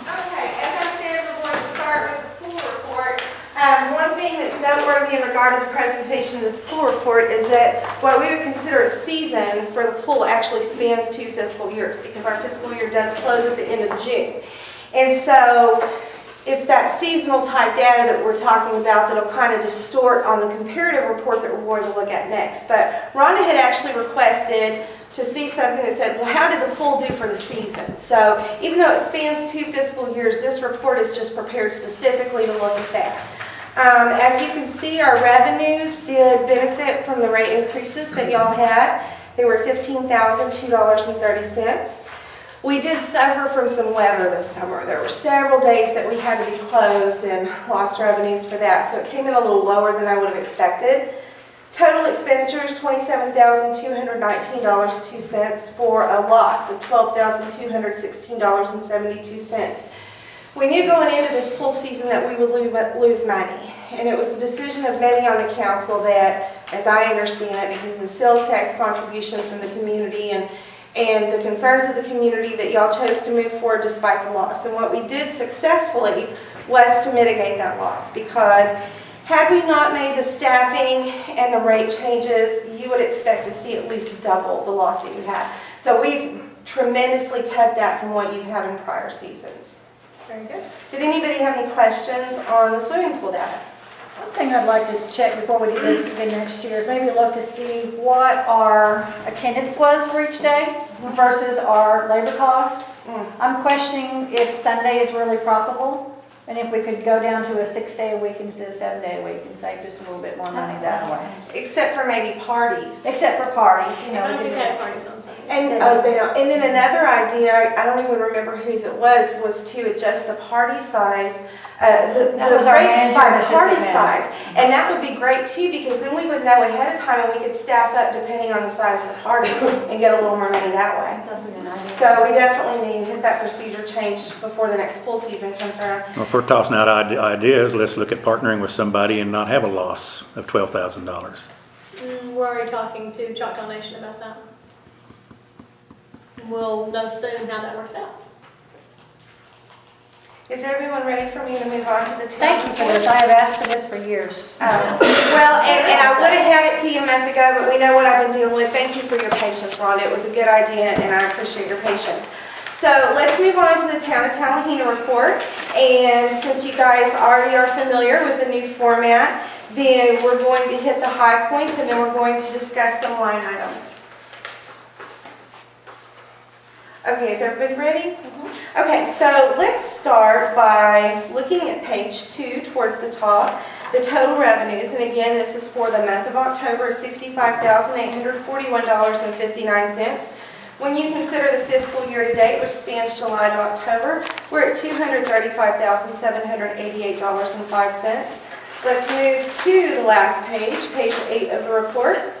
Okay, as I said, we're going to start with the pool report. One thing that's noteworthy in regard to the presentation of this pool report is that what we would consider a season for the pool actually spans 2 fiscal years, because our fiscal year does close at the end of June. And so it's that seasonal type data that we're talking about that'll kind of distort on the comparative report that we're going to look at next. But Rhonda had actually requested to see something that said, well, how did the pool do for the season? So even though it spans 2 fiscal years, this report is just prepared specifically to look at that. As you can see, our revenues did benefit from the rate increases that y'all had. They were $15,002.30. We did suffer from some weather this summer. There were several days that we had to be closed and lost revenues for that, so it came in a little lower than I would have expected. Total expenditures, $27,219.02 for a loss of $12,216.72. We knew going into this pool season that we would lose money, and it was the decision of many on the council that, as I understand it, because of the sales tax contribution from the community and the concerns of the community, that y'all chose to move forward despite the loss. And what we did successfully was to mitigate that loss, because had we not made the staffing and the rate changes, you would expect to see at least double the loss that you had. So we've tremendously cut that from what you've had in prior seasons. Very good. Did anybody have any questions on the swimming pool data? One thing I'd like to check before we do this again next year is maybe look to see what our attendance was for each day versus our labor cost. I'm questioning if Sunday is really profitable, and if we could go down to a 6-day a week instead of 7-day a week and save just a little bit more money that way. Except for maybe parties. Except for parties, you know. I we don't could- think that party's on Sunday. And they don't. And then another idea, I don't even remember whose it was to adjust the party size, the That was our rate manager by and party assistant size. And that would be great too, because then we would know ahead of time and we could staff up depending on the size of the party and get a little more money that way. So we definitely need to hit that procedure change before the next pool season comes around. Well, if we're tossing out ideas, let's look at partnering with somebody and not have a loss of $12,000. We're already talking to Choctaw Nation about that. We'll know soon how that works out. Is everyone ready for me to move on to the town? Thank you for this. I have asked for this for years. Well, and I would have had it to you a month ago, but we know what I've been dealing with. Thank you for your patience, Ron. It was a good idea, and I appreciate your patience. So let's move on to the Town of Talihina report. And since you guys already are familiar with the new format, then we're going to hit the high points, and then we're going to discuss some line items. Okay, is everybody ready? Okay, so let's start by looking at page 2 towards the top, the total revenues. And again, this is for the month of October, $65,841.59. When you consider the fiscal year to date, which spans July to October, we're at $235,788.05. Let's move to the last page, page 8 of the report.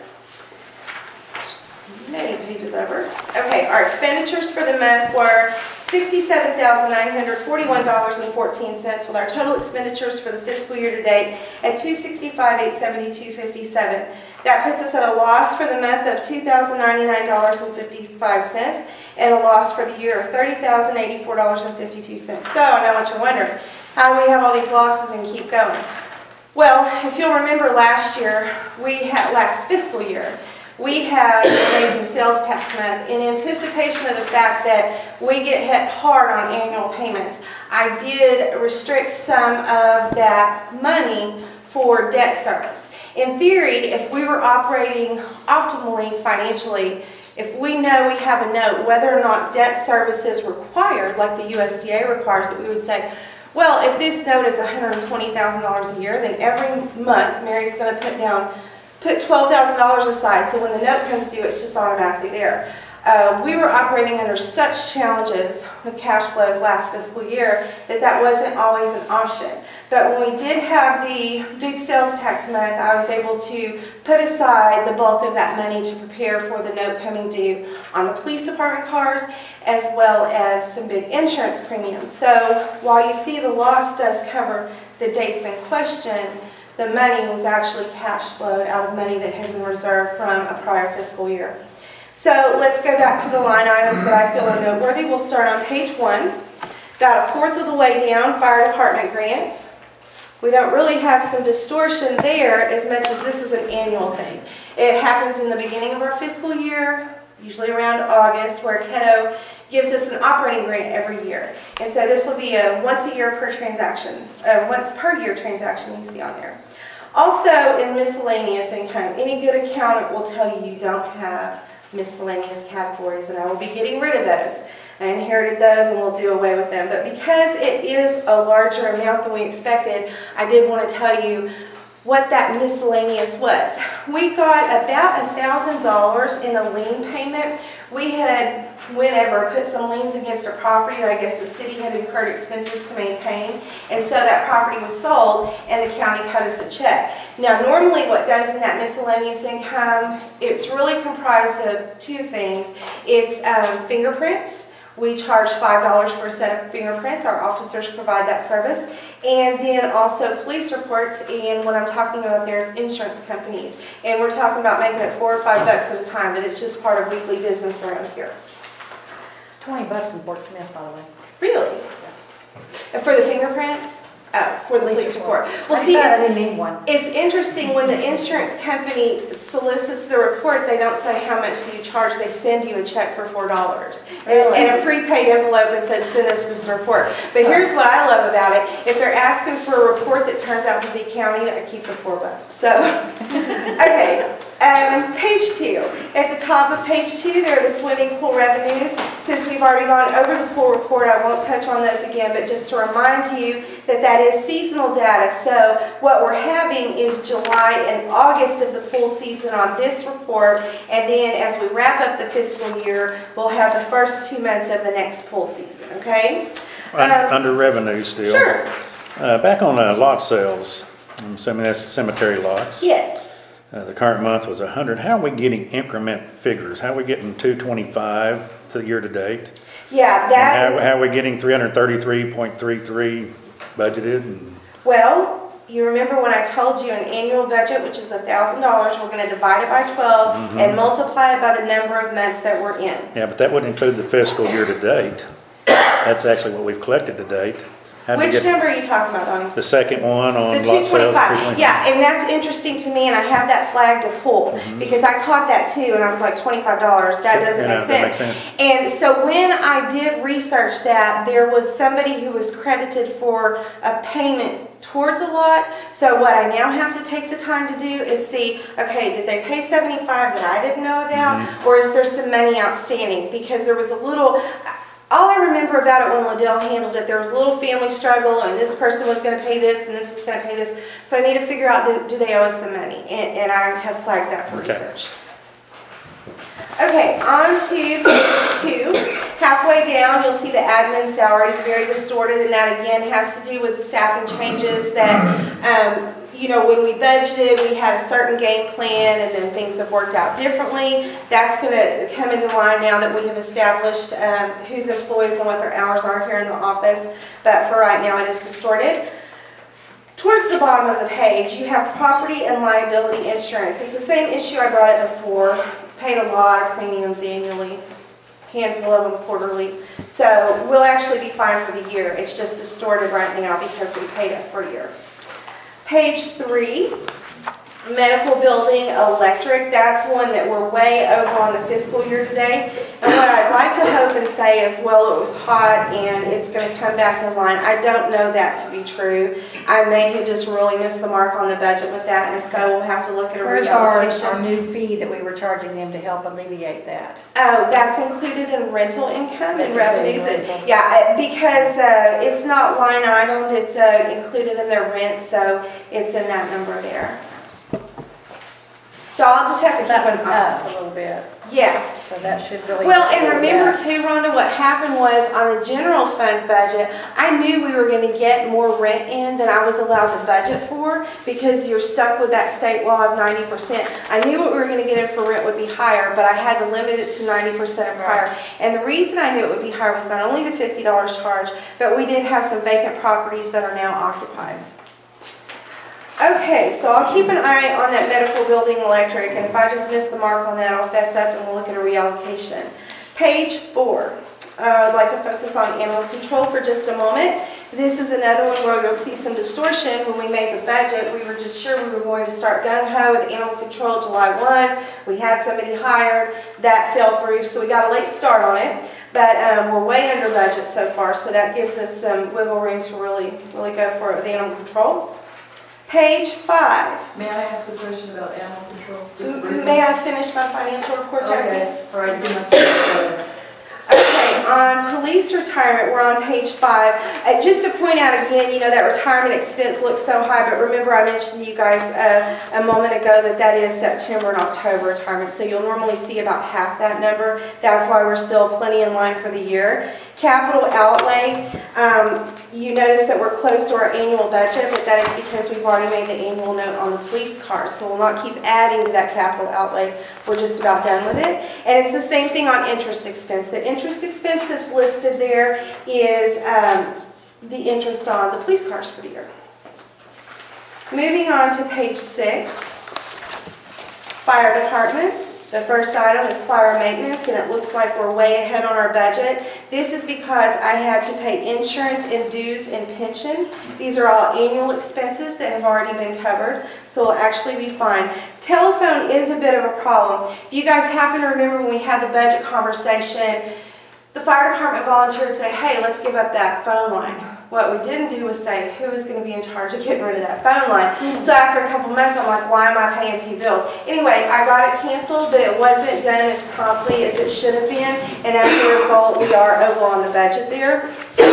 Many pages over. Okay, our expenditures for the month were $67,941.14, with our total expenditures for the fiscal year to date at $265,872.57. That puts us at a loss for the month of $2,099.55 and a loss for the year of $30,084.52. So I know what you're wondering. How do we have all these losses and keep going? Well, if you'll remember last fiscal year, we had an amazing sales tax month. In anticipation of the fact that we get hit hard on annual payments, I did restrict some of that money for debt service. In theory, if we were operating optimally financially, if we know we have a note, whether or not debt service is required, like the USDA requires, that we would say, well, if this note is $120,000 a year, then every month Mary's going to put $12,000 aside, so when the note comes due, it's just automatically there. We were operating under such challenges with cash flows last fiscal year that wasn't always an option. But when we did have the big sales tax month, I was able to put aside the bulk of that money to prepare for the note coming due on the police department cars, as well as some big insurance premiums. So while you see the loss does cover the dates in question, the money was actually cash flowed out of money that had been reserved from a prior fiscal year. So let's go back to the line items that I feel are noteworthy. We'll start on page 1. About a fourth of the way down, fire department grants. We don't really have some distortion there as much as this is an annual thing. It happens in the beginning of our fiscal year, usually around August, where Keto gives us an operating grant every year. And so this will be a once a year per transaction, once per year transaction you see on there. Also in miscellaneous income, any good accountant will tell you you don't have miscellaneous categories, and I will be getting rid of those. I inherited those and we'll do away with them. But because it is a larger amount than we expected, I did want to tell you what that miscellaneous was. We got about $1,000 in a lien payment. We had put some liens against a property, or I guess the city had incurred expenses to maintain, and so that property was sold and the county cut us a check. Now normally what goes in that miscellaneous income, it's really comprised of two things. It's fingerprints. We charge $5 for a set of fingerprints. Our officers provide that service. And then also police reports, and what I'm talking about there is insurance companies. And we're talking about making it $4 or $5 at a time, but it's just part of weekly business around here. It's $20 in Fort Smith, by the way. Really? And for the fingerprints? Oh, for the police report. Well, I see, thought I didn't need one. it's interesting when the insurance company solicits the report, they don't say how much do you charge, they send you a check for $4 Really? and a prepaid envelope and says send us this report. But here's what I love about it. If they're asking for a report that turns out to be county, I keep the $4. So, okay. Page 2. At the top of page 2, there are the swimming pool revenues. Since we've already gone over the pool report, I won't touch on those again, but just to remind you that that is seasonal data. So what we're having is July and August of the pool season on this report, and then as we wrap up the fiscal year, we'll have the first 2 months of the next pool season, okay? Under revenue still. Sure. Back on lot sales, I'm assuming that's cemetery lots. Yes. The current month was 100. How are we getting increment figures? How are we getting 225 to year to date? Yeah, And how are we getting 333.33 budgeted? And well, you remember when I told you an annual budget, which is $1,000, we're going to divide it by 12 and multiply it by the number of months that we're in. yeah, but that wouldn't include the fiscal year to date. That's actually what we've collected to date. How did we Which get number are you talking about, Donnie? the second one on The lot sales? 225. Yeah, and that's interesting to me, and I have that flag to pull because I caught that too, and I was like, $25. That doesn't Yeah, make that makes sense. sense. And so when I did research that, there was somebody who was credited for a payment towards a lot. So what I now have to take the time to do is see, okay, did they pay 75 that I didn't know about, or is there some money outstanding? Because there was a little. All I remember about it when Liddell handled it, there was a little family struggle, and this person was going to pay this, and this was going to pay this. So I need to figure out, do they owe us the money? And I have flagged that for research. Okay, on to page 2. Halfway down, you'll see the admin salary is very distorted, and that again has to do with the staffing changes that, you know, when we budgeted, we had a certain game plan, and then things have worked out differently. That's going to come into line now that we have established whose employees and what their hours are here in the office, but for right now it is distorted. Towards the bottom of the page, you have property and liability insurance. It's the same issue I brought up before. Paid a lot of premiums annually, handful of them quarterly. So we'll actually be fine for the year. It's just distorted right now because we paid it for a year. Page 3, medical building, electric. That's one that we're way over on the fiscal year today. And what I'd like to hope and say is, well, it was hot and it's going to come back in line. I don't know that to be true. I may have just really missed the mark on the budget with that, and so we'll have to look at a Where's reallocation. our new fee that we were charging them to help alleviate that? Oh, that's included in rental income and That's revenues. included in rental. Yeah, because it's not line itemed, it's included in their rent, so it's in that number there. So I'll just have to keep That an was eye. up a little bit. Yeah. So that should really. Well, and remember Yeah. too, Rhonda, what happened was on the general fund budget, I knew we were gonna get more rent in than I was allowed to budget for because you're stuck with that state law of 90%. I knew what we were gonna get in for rent would be higher, but I had to limit it to 90% or higher. And the reason I knew it would be higher was not only the $50 charge, but we did have some vacant properties that are now occupied. Okay, so I'll keep an eye on that medical building electric, and if I just miss the mark on that, I'll fess up and we'll look at a reallocation. Page 4, I'd like to focus on animal control for just a moment. This is another one where you'll see some distortion. When we made the budget, we were just sure we were going to start gung-ho with animal control July 1. We had somebody hired, that fell through, so we got a late start on it. But we're way under budget so far, so that gives us some wiggle room to really go for it with animal control. Page 5. May I ask a question about animal control? Just briefly? May I finish my financial report, Jackie? Okay, all right, do my Okay, on police retirement, we're on page 5. Just to point out again, you know, that retirement expense looks so high, but remember I mentioned to you guys a moment ago that is September and October retirement, so you'll normally see about half that number. That's why we're still plenty in line for the year. Capital outlay, you notice that we're close to our annual budget, but that is because we've already made the annual note on the police cars, so we'll not keep adding to that capital outlay. We're just about done with it. And it's the same thing on interest expense. The interest expense that's listed there is the interest on the police cars for the year. Moving on to page 6, fire department. The first item is fire maintenance, and it looks like we're way ahead on our budget. This is because I had to pay insurance and dues and pension. These are all annual expenses that have already been covered, so we'll actually be fine. Telephone is a bit of a problem. If you guys happen to remember when we had the budget conversation, the fire department volunteered to say, hey, let's give up that phone line. What we didn't do was say who was going to be in charge of getting rid of that phone line. So after a couple months, I'm like, why am I paying 2 bills? Anyway, I got it canceled, but it wasn't done as promptly as it should have been, and as a result, we are over on the budget there.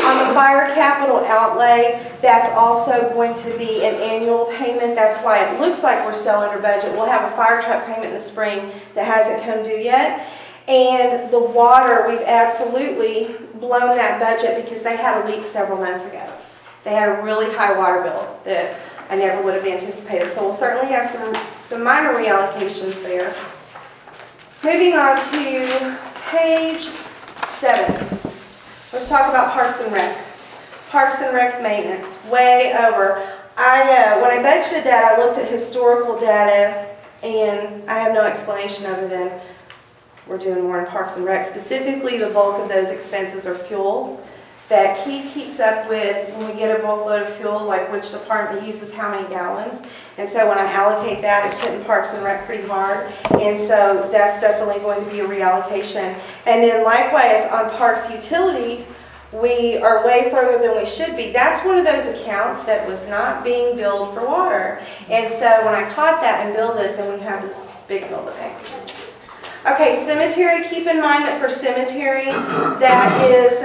On the fire capital outlay, that's also going to be an annual payment. That's why it looks like we're still under budget. We'll have a fire truck payment in the spring that hasn't come due yet. And the water, we've absolutely blown that budget because they had a leak several months ago. They had a really high water bill that I never would have anticipated. So we'll certainly have some minor reallocations there. Moving on to page 7. Let's talk about Parks and Rec. Parks and Rec maintenance, way over. When I budgeted that, I looked at historical data, and I have no explanation other than we're doing more in Parks and Rec. Specifically, the bulk of those expenses are fuel. That Keith keeps up with when we get a bulk load of fuel, like which department uses how many gallons. And so when I allocate that, it's hitting Parks and Rec pretty hard. And so that's definitely going to be a reallocation. And then likewise on Parks Utility, we are way further than we should be. That's one of those accounts that was not being billed for water. And so when I caught that and billed it, then we have this big bill to pay. Okay, cemetery, keep in mind that for cemetery, that is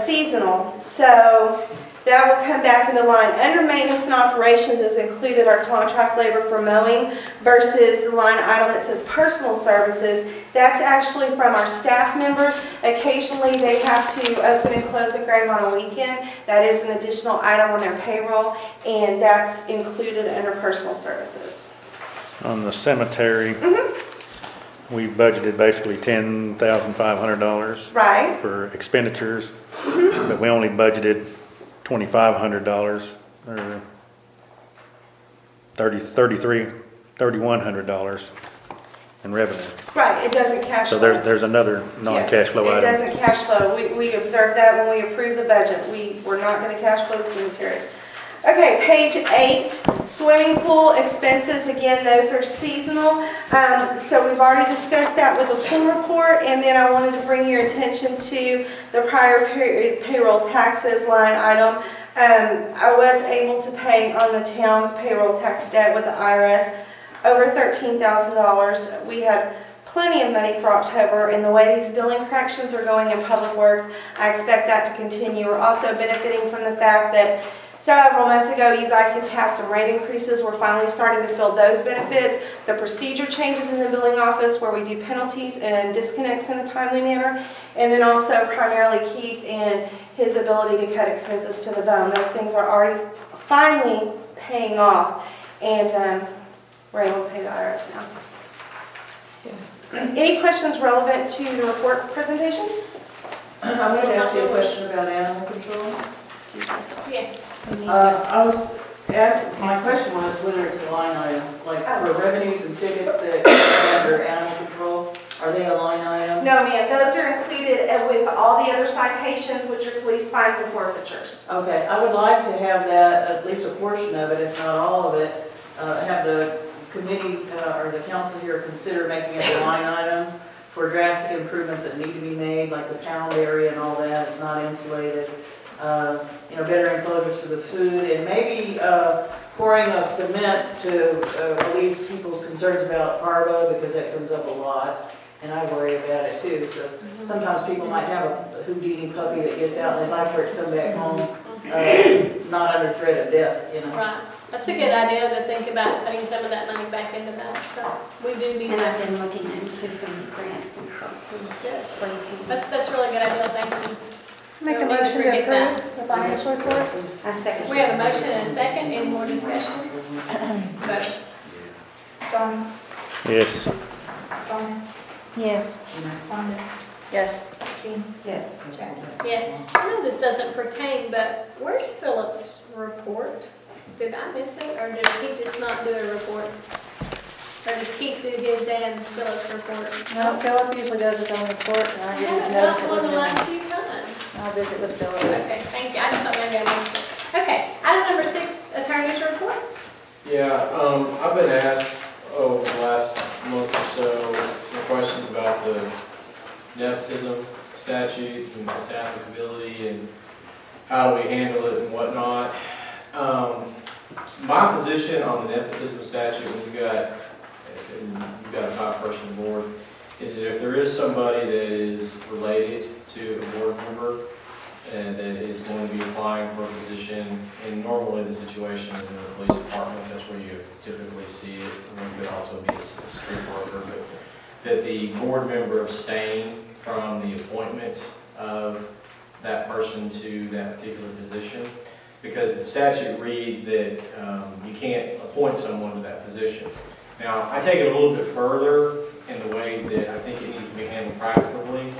seasonal. So that will come back into line. Under maintenance and operations is included our contract labor for mowing versus the line item that says personal services. That's actually from our staff members. Occasionally they have to open and close a grave on a weekend. That is an additional item on their payroll, and that's included under personal services. On the cemetery, we budgeted basically $10,500 Right. for expenditures, but we only budgeted $2,500 or $3,100 in revenue. Right, it doesn't cash So flow. there's another non-cash flow Yes, item. it doesn't cash flow. We observed that when we approved the budget. We're not going to cash flow the cemetery. Okay, page 8, swimming pool expenses. Again, those are seasonal. So we've already discussed that with the pool report, and then I wanted to bring your attention to the prior period payroll taxes line item. I was able to pay on the town's payroll tax debt with the IRS over $13,000. We had plenty of money for October, and the way these billing corrections are going in Public Works, I expect that to continue. We're also benefiting from the fact that several months ago, you guys had passed some rate increases. We're finally starting to feel those benefits. The procedure changes in the billing office where we do penalties and disconnects in a timely manner. And then also primarily Keith and his ability to cut expenses to the bone. Those things are already finally paying off. And we're able to pay the IRS now. Any questions relevant to the report presentation? I'm going to ask you a question about animal control. Excuse myself. Yes. My question was whether it's a line item, like for revenues and tickets that come under animal control, are they a line item? No, ma'am. Those are included with all the other citations, which are police fines and forfeitures. Okay, I would like to have that, at least a portion of it, if not all of it, have the committee or the council here consider making it a line item for drastic improvements that need to be made, like the pound area and all that. It's not insulated. Better enclosures for the food, and maybe pouring of cement to relieve people's concerns about parvo, because that comes up a lot, and I worry about it too. So sometimes people might have a Houdini puppy that gets out and they'd like for it to come back home, not under threat of death, Right. That's a good idea to think about putting some of that money back into that stuff. We do need And that. I've been looking into some grants and stuff too. Good. Where you can- That's a really good idea, thank you. Make a Don't need to motion to forget that. approve the financial report. I second. We have a motion and a second. Any more discussion? Vote. Don, Yes. Don, Yes. Wanda. Yes. Jean. Yes. Jack. Yes. I know this doesn't pertain, but where's Philip's report? Did I miss it, or did he just not do a report? Or does Keith do his and Philip's report? No, Philip usually does his own report, and I I didn't haven't notice done it one was the in last there. few times. I'll visit with Philip. Okay, thank you. I just thought maybe I missed it. Okay, item number 6, attorney's report. Yeah, I've been asked over the last month or so some questions about the nepotism statute and its applicability and how do we handle it and whatnot. My position on the nepotism statute, when you've got a 5-person board, is that if there is somebody that is related to a board member and that is going to be applying for a position, and normally the situation is in the police department, that's where you typically see it, and it could also be a street worker, but that the board member abstain from the appointment of that person to that particular position, because the statute reads that you can't appoint someone to that position. Now, I take it a little bit further in the way that I think it needs to be handled practically,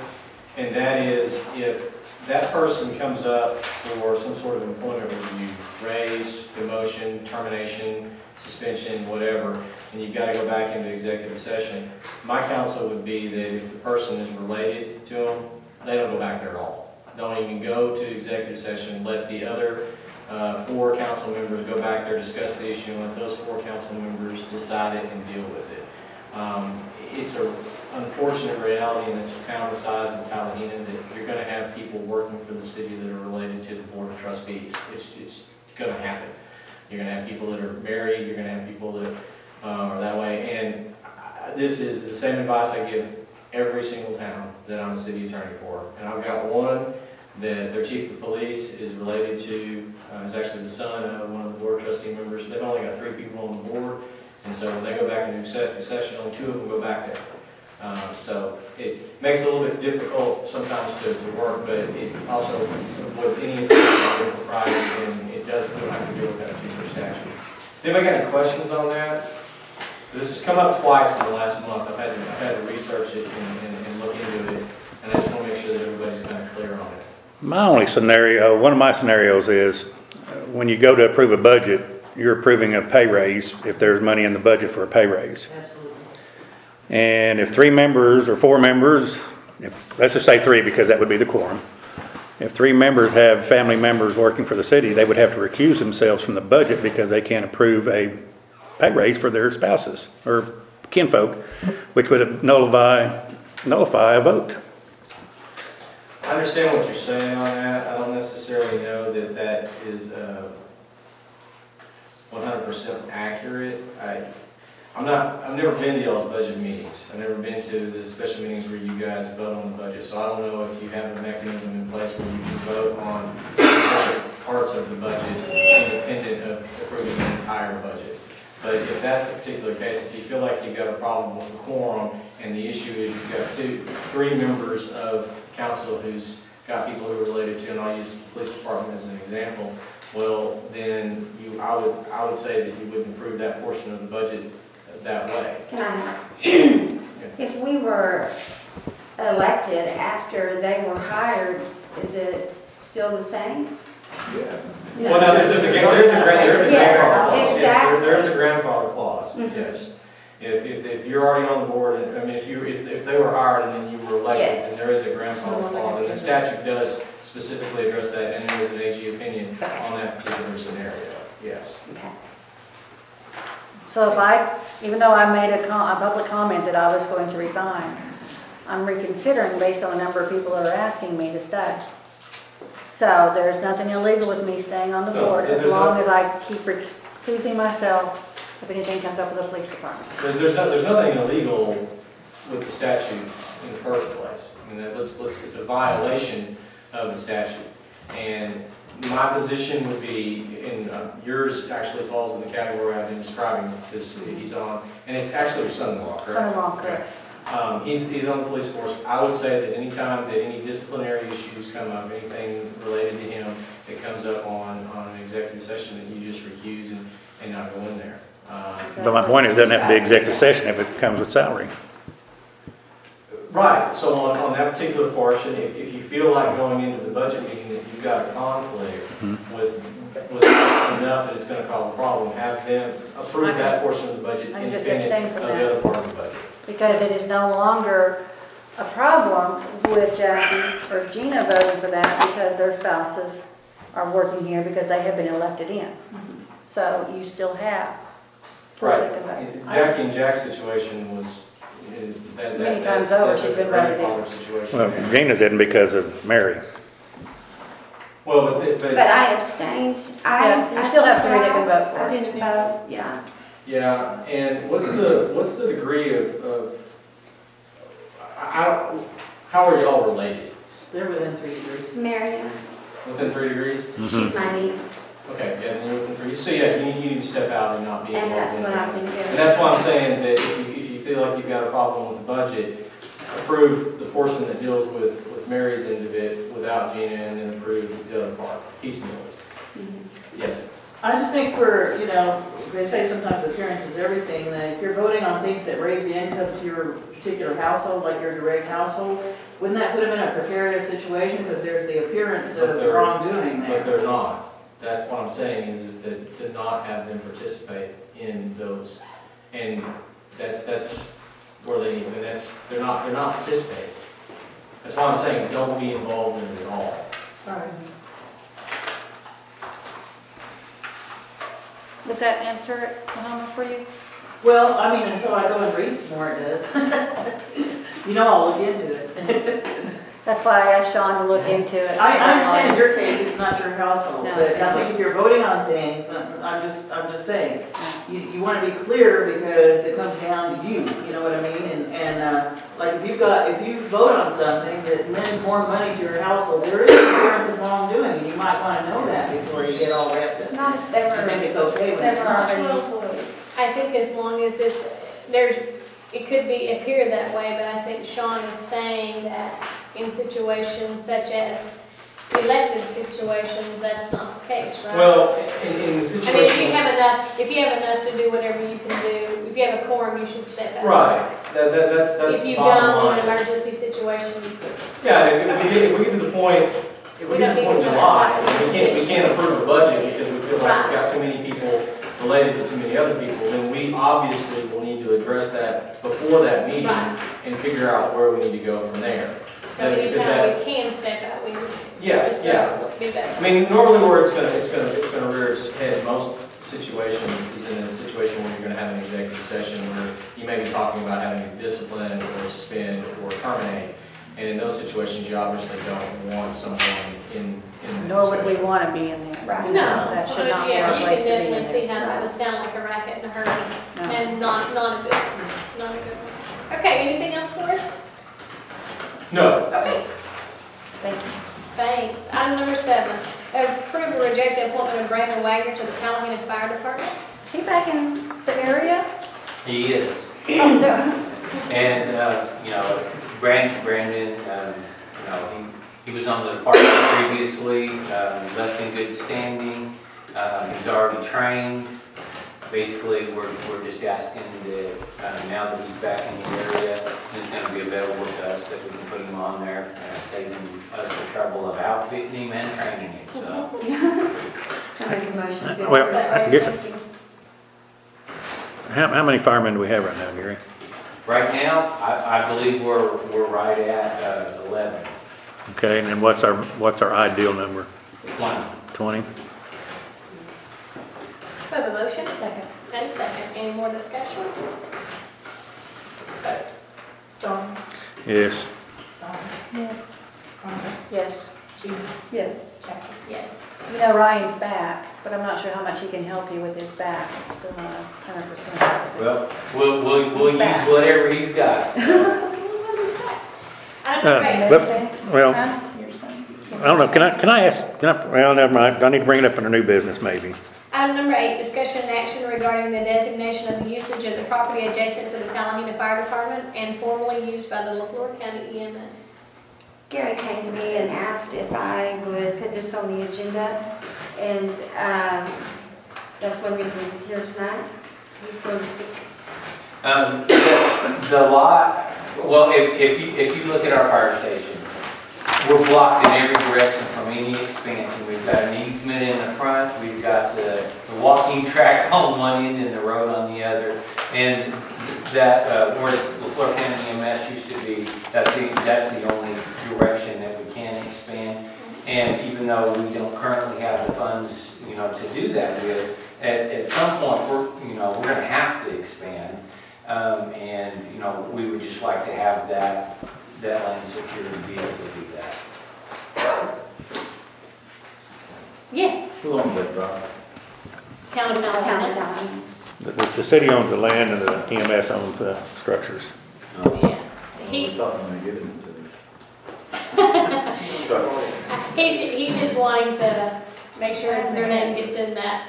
and that is if that person comes up for some sort of employment review, raise, demotion, termination, suspension, whatever, and you've got to go back into executive session, my counsel would be that if the person is related to them, they don't go back there at all. Don't even go to executive session. Let the other 4 council members go back there, discuss the issue, and let those 4 council members decide it and deal with it. It's an unfortunate reality in this town the size of Talihina that you're going to have people working for the city that are related to the board of trustees. It's going to happen. You're going to have people that are married. You're going to have people that are that way. And this is the same advice I give every single town that I'm a city attorney for. And I've got one that their chief of police is related to, is actually the son of one of the board trustee members. They've only got 3 people on the board, and so when they go back into executive session, only 2 of them go back there. So it makes it a little bit difficult sometimes to work, but it also avoids any impropriety, and it doesn't, we don't have to deal with that particular statute. Does anybody got any questions on that? This has come up twice in the last month. I've had to research it and look into it, and I just want to make sure that everybody's kind of clear on it. My only scenario, one of my scenarios is when you go to approve a budget, you're approving a pay raise if there's money in the budget for a pay raise. Absolutely. And if 3 members or 4 members, let's just say 3 because that would be the quorum. If 3 members have family members working for the city, they would have to recuse themselves from the budget because they can't approve a pay raise for their spouses or kinfolk, which would nullify a vote. I understand what you're saying on that. I don't necessarily know that that is 100% accurate. I've never been to y'all's budget meetings. I've never been to the special meetings where you guys vote on the budget, so I don't know if you have a mechanism in place where you can vote on specific parts parts of the budget independent of approving the entire budget. But if that's the particular case, if you feel like you've got a problem with the quorum, and the issue is you've got three members of council who's got people who are related to, and I'll use the police department as an example, well, then I would say that you wouldn't approve that portion of the budget that way. Can I? If we were elected after they were hired, is it still the same? Well, no, there's a grandfather clause. Yes, Yes, exactly. there is a grandfather clause, Mhm. yes. If you're already on the board, I mean, if they were hired and then you were elected, Yes. then there is a grandfather clause. And the statute does specifically address that, and there is an AG opinion Okay. on that particular scenario, yes. Okay. So even though I made a public comment that I was going to resign, I'm reconsidering based on the number of people that are asking me to stay. So there's nothing illegal with me staying on the No, board as there's long no- as I keep recusing myself if anything comes up with the police department. There's nothing illegal with the statute in the first place. I mean, it's a violation of the statute. And my position would be, and yours actually falls in the category I've been describing this, he's on, and it's actually your son-in-law, correct? Son-in-law, correct. He's on the police force. I would say that any time that any disciplinary issues come up, anything related to him that comes up on an executive session, that you just recuse and not go in there. But my point is, it doesn't have to be executive session if it comes with salary. Right, so on that particular portion, if you feel like going into the budget meeting that you've got a conflict with enough that it's gonna cause a problem, have them approve that portion of the budget I can just independent abstain of from the that. other part of the budget. Because it is no longer a problem with Jackie or Gina voting for that because their spouses are working here because they have been elected in. So you still have. Right, that can vote. Jackie and Jack's situation was, Many times over, that's she's a been voted in. grandfather situation. Well, there. Gina's didn't because of Mary. Well, But I abstained. Yeah, you still have three that can vote for I it. didn't vote, yeah. yeah, and what's the degree of how are y'all related? They're within 3 degrees. Marion, Within 3 degrees? she's my niece, Okay, yeah, then you're within 3. So yeah, you need to step out and not be and involved that's in what it. I've been doing. And that's why I'm saying that if you feel like you've got a problem with the budget, approve the portion that deals with Mary's end of it without Gina, and then approve the other part, piecemeal. Yes. I just think they say sometimes appearance is everything, that if you're voting on things that raise the income to your particular household, like your direct household, wouldn't that put them in a precarious situation because there's the appearance of wrongdoing But there? they're not. That's what I'm saying is that to not have them participate in those, and that's where they need, and they're not participating. That's why I'm saying don't be involved in it at all. Does that answer it, Muhammad, for you? Well, I mean, until I go and read some more, it does. I'll look into it. That's why I asked Sean to look into it. I understand in your case, it's not your household, No, but it's I not. think if you're voting on things, I'm just saying, you want to be clear because it comes down to you know what I mean? And like if you vote on something that lends more money to your household, there is an appearance of wrongdoing, and you might want to know that before you get all wrapped up. Not if they I think were, it's okay when they it's were not. already Well, employed. I think as long as it could appear that way, but I think Sean is saying that in situations such as elected situations, that's not the case, right? Well, in the I situation. mean, if you have enough to do whatever you can do, if you have a quorum, you should step out. Right, that's If the you bottom don't, in line. an emergency situation, you could. Yeah, if we get to the point, if we get to the point in July, we can't approve a budget because we feel like we've got too many people related to too many other people, then we obviously will need to address that before that meeting Right. and figure out where we need to go from there. So anytime we can step out, we would. Yeah, just yeah. do that. I mean, normally where it's gonna rear its head in most situations is in a situation where you're gonna have an executive session where you may be talking about having to discipline or suspend or terminate. And in those situations, you obviously don't want someone in that Nor would we space. want to be in there. Right. No, That should not be yeah, our you place can to be in definitely see there. how that would sound like a racket in a hurry, No. and not a good one. Okay, anything else for us? No. Okay, Thank you. thanks. Item number 7, Approve or reject the appointment of Brandon Wagner to the Talihina Fire Department. Is he back in the area? He is. Oh, no. And, you know, Brandon, you know, he was on the department previously, left in good standing. He's already trained. Basically, we're just asking that, now that he's back in the area, he's gonna be available to us, that we can put him on there, saving us the trouble of outfitting him and training him, so. I make a motion to Well, approve. how many firemen do we have right now, Gary? Right now, I believe we're right at 11. Okay, and then what's our ideal number? 20. 20? We have a motion? Second. And a second. Any more discussion? Vote. Dawn, Yes. yes. Uh-huh. Yes. Yes. Jackie. Yes. You know, Ryan's back, but I'm not sure how much he can help you with his back. It's still not 100%. Well, we'll use whatever he's got. So. Item number 8. Well, Huh? Your son. I don't know, can I ask, well, never mind, I need to bring it up under new business maybe. Item number 8, discussion and action regarding the designation of the usage of the property adjacent to the Talihina Fire Department and formerly used by the LaFleur County EMS. Gary came to me and asked if I would put this on the agenda, and that's one reason he's here tonight. He's going to speak. The lot, well, if you look at our fire station, we're blocked in every direction from any expansion. We've got an easement in the front, we've got the walking track on one end and the road on the other. And that, where LaFleur County EMS used to be, that's the only direction that we can expand. And even though we don't currently have the funds, you know, to do that with, at some point, we're gonna have to expand. And, you know, we would just like to have that land secure to be able to do that. Yes. Who owns that property? Town of Town Talihina. time. The city owns the land and the EMS owns the structures. Yeah. We thought when they get into He's just wanting to make sure their name gets in that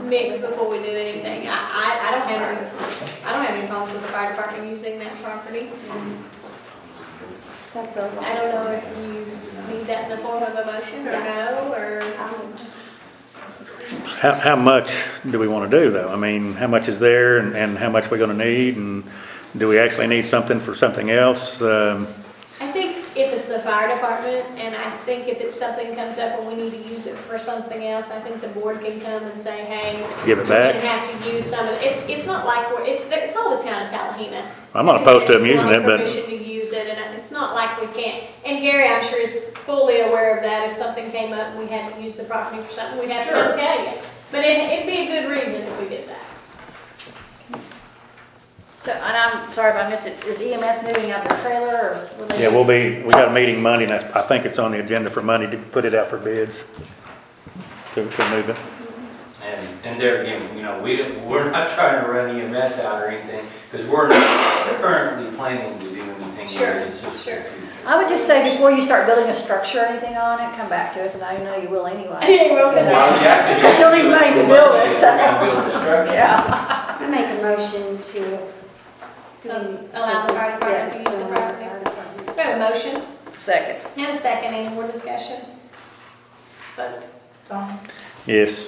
mix before we do anything. I don't have any problems with the fire department using that property. That's so I don't know if you need that in the form of a motion or no, or. How much do we want to do though? I mean, how much is there and how much we're going to need, and do we actually need something for something else? I think if it's the fire department, and I think if it's something comes up and we need to use it for something else, I think the board can come and say, hey. Give it back? We're gonna have to use some of it. It's not like it's all the town of Talihina. I'm not opposed to them using it, but Permission to use it, and it's not like we can't. And Gary, I'm sure, is fully aware of that. If something came up and we had to use the property for something, we'd have to come tell you. But it'd be a good reason if we did that. So, and I'm sorry if I missed it, is EMS moving out their trailer, or? will they yeah, just- we got a meeting Monday, and I think it's on the agenda for Monday to put it out for bids to move it. And there again, you know, we're not trying to run EMS out or anything, because we're not currently planning to do anything. Sure, It's just sure. the future. I would just say before you start building a structure or anything on it, come back to us, and I know you will anyway. Yeah, well, Well, you have to Because you'll need money to build it, If so. we're gonna build the structure. Yeah. I make a motion to. Allow the fire department to use the property. We have a motion Second. and a second. Any more discussion? Vote. Dawn, Yes.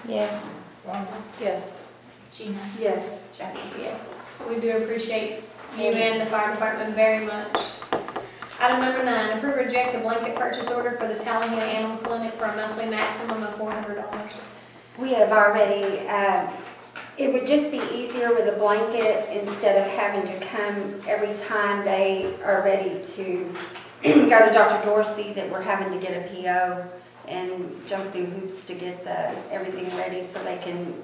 yes. Rhonda, Yes. Gina, Yes. Jackie. Yes, we do appreciate you and the fire department very much. Item number 9, approve or reject the blanket purchase order for the Talihina Animal Clinic for a monthly maximum of $400. We have already, it would just be easier with a blanket instead of having to come every time they are ready to go to Dr. Dorsey, that we're having to get a PO and jump through hoops to get everything ready so they can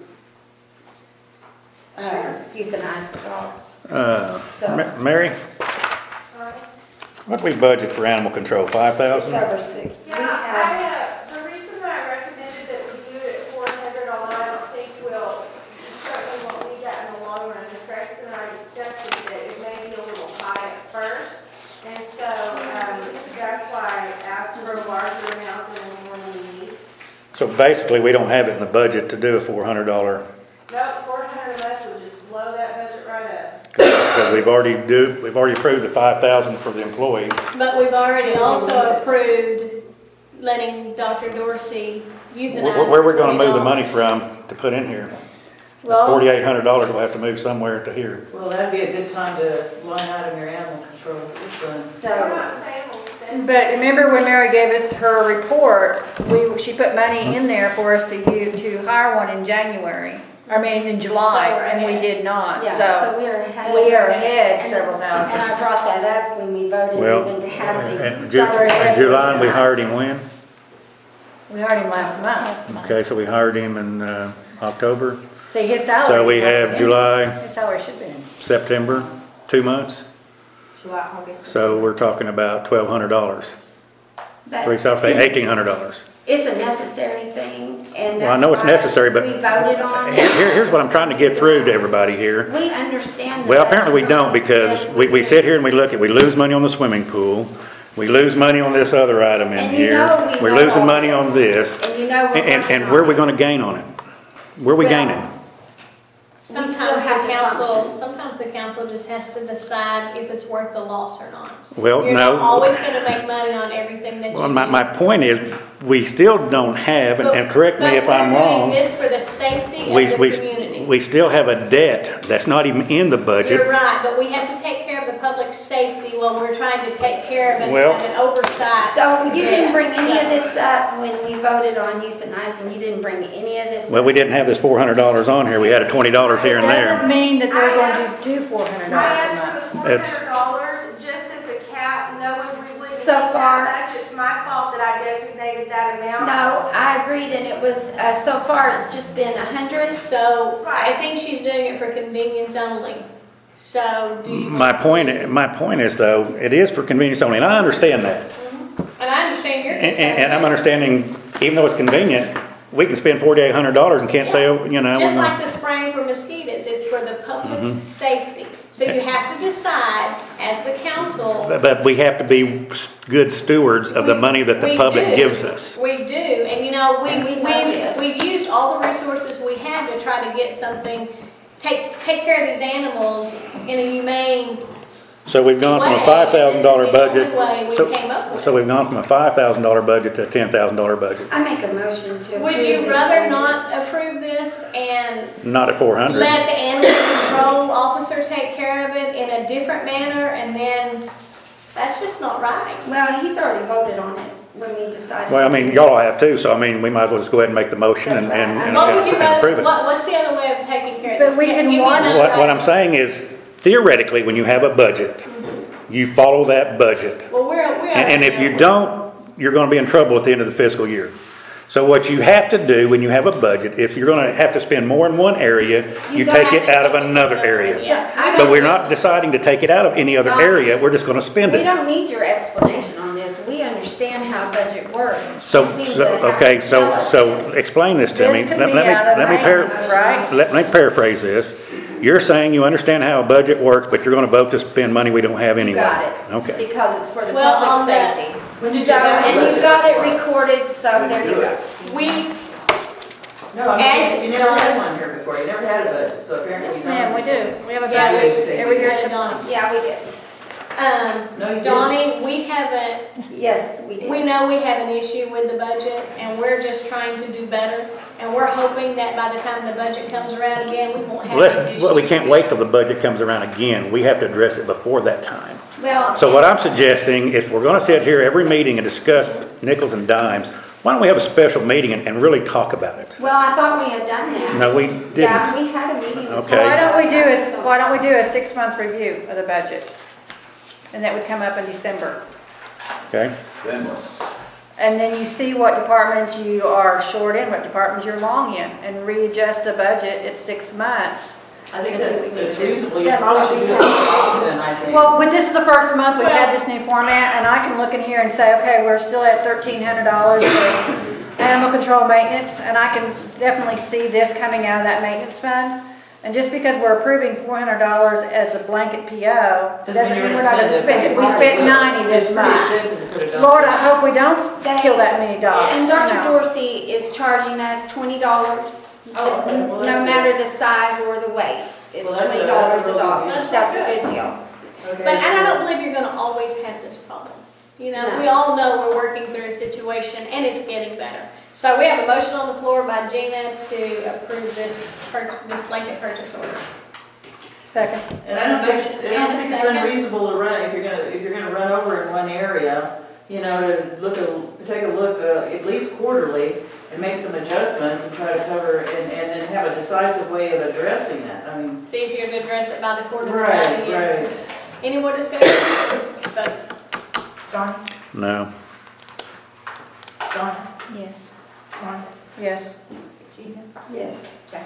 euthanize the dogs. Mary, what do we budget for animal control, It's 5,000? over 6. We Yeah, have, the reason that I recommended that we do it at 400, although I don't think we'll, certainly won't need that in the long run, as Gregson and I discussed it, that it may be a little high at first. And so, that's why I asked for a larger So basically, we don't have it in the budget to do a $400, No, 400 a month would just blow that budget right up. because we've already approved the 5,000 for the employee. But we've already also approved letting Dr. Dorsey euthanize. Where we're gonna move the $20. money from to put in here? Well- $4,800 we'll have to move somewhere to here. Well, that'd be a good time to line item your animal control. Which one? We're So, not saying we'll spend. But remember when Mary gave us her report, she put money in there for us to hire one in January. I mean, in July, So we're and we ahead. did not, yeah, so so we're ahead. we are ahead And- several And thousand. I brought that up when we voted Well, even to have the. in July, and we hired him when? We hired him last month. Okay, so we hired him in October. See, his salary. So we have July, His salary should be in. September, 2 months. July, August. So we're talking about $1,200. But $1,800. it's a necessary thing, and Well, I that's know it's why necessary, but we voted on it. here's what I'm trying to get through to everybody here. We understand. the Well, apparently we budget. don't, because Yes, we do. sit here and we look at, we lose money on the swimming pool, we lose money on this other item in And you here, know we we're know losing all money this. on this, And you know we're working and where are we on it. gonna gain on it? Where are we Well, gaining? Sometimes have the to council, function. sometimes the council just has to decide if it's worth the loss or not. Well, You're not no. always gonna make money on everything that you do. Well, my point is, we still don't have, and correct me if I'm But we're doing wrong, this for the safety of we, the we, community. we still have a debt that's not even in the You're budget. right, but we have to take care of the public safety while we're trying to take care of Well- an oversight. So you didn't bring any of So- this up when we voted on euthanizing, you didn't bring any of this? Well, we didn't have this $400 on here, we had a $20 here and Doesn't there. mean that they're going to do $400 I a asked month. for the $400 just as a cap, knowing we wouldn't So need far- that much. It's my fault that I designated that amount. No, I agreed, and it was, so far, it's just been 100. So I think she's doing it for convenience only. So do you? My point is though, it is for convenience only, and I understand that. And I understand your concern. And I'm understanding, even though it's convenient, we can spend $4,800 and can't say, oh, you know. Just we're like gonna- the spraying for mosquitoes, it's for the public's Mm-hmm. safety. So you have to decide as the council. But we have to be good stewards of the money that the We public do. gives us. We do, and you know, And we know this. we've used all the resources we have to try to get something, take care of these animals in a humane. So we've gone from a way. $5,000 budget. This is the only way we so- came up with So we've gone from a $5,000 budget to a $10,000 budget, I make a motion to approve Would you this rather budget. not approve this and not at 400. let the animal control officer take care of it in a different manner, and then, that's just not right. Well, he's already voted on it when we decided. Well, I to mean, do y'all have too, so I mean, we might as well just go ahead and make the motion and What would you approve rather, it. what's the other way of taking care of But this? we can Give me watch- another What I'm idea. saying is, theoretically, when you have a budget, you follow that budget. Well, we're. And if you don't, you're gonna be in trouble at the end of the fiscal year. So what you have to do when you have a budget, if you're gonna have to spend more in one area, you don't take have it to out of take it another from area. Yes. But we're not deciding to take it out of any other No. area, we're just gonna spend We it. don't need your explanation on this. We understand how budget works. So, You seem to have okay, to tell us so this. explain this to me. This could be out of maintenance, right? Let me paraphrase this. You're saying you understand how a budget works, but you're gonna vote to spend money we don't have You anyway. got it. Okay. Because it's for the Well, on public that- safety. When you So, do that and you've budget- got it recorded, so there you go. We, No, I As- mean, you never had one here before, you never had a budget, so apparently. Yes, you ma'am, don't. we do. We have a Yeah, budget we- every year. had Donnie. Yeah, we did. No, you didn't. Donnie, we haven't, Yes, we did. we know we have an issue with the budget, and we're just trying to do better. And we're hoping that by the time the budget comes around again, we won't have this issue. Well, we can't wait till the budget comes around again. We have to address it before that time. Well, So what I'm suggesting, if we're gonna sit here every meeting and discuss nickels and dimes, why don't we have a special meeting and really talk about it? well, I thought we had done that. No, we didn't. Yeah, we had a meeting. with Okay. Why don't we do a, So- why don't we do a 6-month review of the budget? And that would come up in December. Okay? Then what? And then you see what departments you are short in, what departments you're long in, and readjust the budget at 6 months. I think Let's see that's what we can that's do. reasonable, you That's probably what should we do it have. often, I think. Well, but this is the first month we've had this new format, and I can look in here and say, okay, we're still at $1,300 for animal control maintenance, and I can definitely see this coming out of that maintenance fund. And just because we're approving $400 as a blanket PO, doesn't mean we're not gonna spend it. We spent 90 this month. Lord, I hope we don't kill that many dogs. And Dr. No. Dorsey is charging us $20, no matter the size or the weight. It's Well, that's a- $20 that's a a really dog. good deal. That's a good deal. Okay, But I so- don't believe you're gonna always have this problem. You know, No. we all know we're working through a situation and it's getting better. So we have a motion on the floor by Gina to approve this blanket purchase order. Second. And I don't think Motion it's, and a second. unreasonable to run, if you're gonna run over in one area, you know, to take a look, at least quarterly, and make some adjustments and try to cover, and then have a decisive way of addressing that, I mean. It's easier to address it by the quarter than by Right, the year. right. Any more discussion? Vote. Don? No. Don? Yes. Don? Yes. Yes.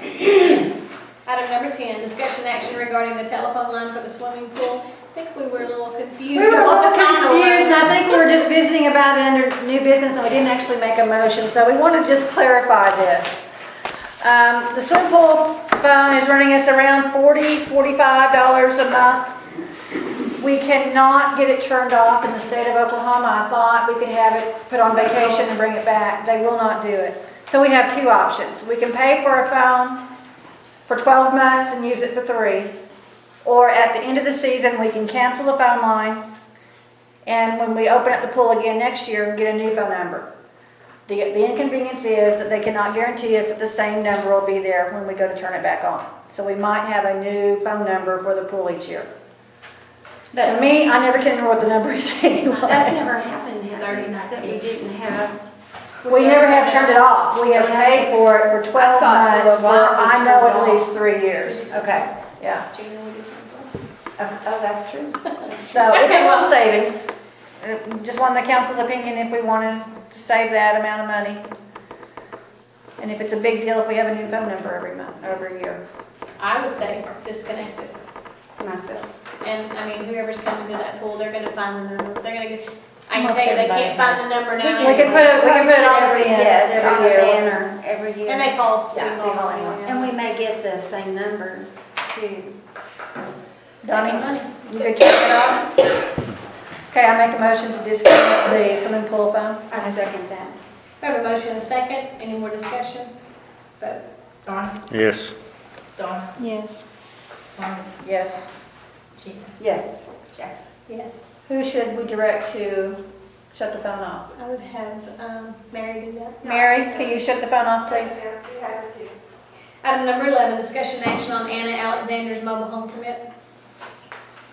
Yes. Item number 10, discussion action regarding the telephone line for the swimming pool. I think we were a little confused. We were a on what little the final confused, and I was. think we were just visiting about it under new business, and we didn't actually make a motion, so we want to just clarify this. The swimming pool phone is running us around $45 a month. We cannot get it turned off in the state of Oklahoma. I thought we could have it put on vacation and bring it back. They will not do it. So we have two options. We can pay for a phone for 12 months and use it for 3. Or at the end of the season, we can cancel the phone line, and when we open up the pool again next year, get a new phone number. The inconvenience is that they cannot guarantee us that the same number will be there when we go to turn it back on. So we might have a new phone number for the pool each year. To me, I never can remember what the number is anyway. That's never happened, Heather, that we didn't have. We never have turned it off. We have paid for it for 12 I thought for a months for, while we I turned know, it at off. least 3 years. Okay, yeah. Gina, we just went for it. Oh, that's true. So it's a little savings. Just wanted the council's opinion if we wanted to save that amount of money. And if it's a big deal if we have a new phone number every month, every year. I would say disconnect it. Myself. And, I mean, whoever's coming to that pool, they're gonna find the number. They're gonna get, I can Almost tell you, they everybody can't find has. the number now. We can put it on the fence Yes, every on the year. banner, every year. And they call City Yeah. Hall anyway. And we may get the same number too. Saving money. You could check it off. Okay, I make a motion to disconnect the swimming pool phone. I second that. We have a motion and a second. Any more discussion? Vote. Don? Yes. Don? Yes. Don? Yes. Gina? Yes. Yes. Who should we direct to shut the phone off? I would have Mary do that. Mary, can you shut the phone off, please? We have it too. Item number 11, discussion action on Anna Alexander's mobile home permit.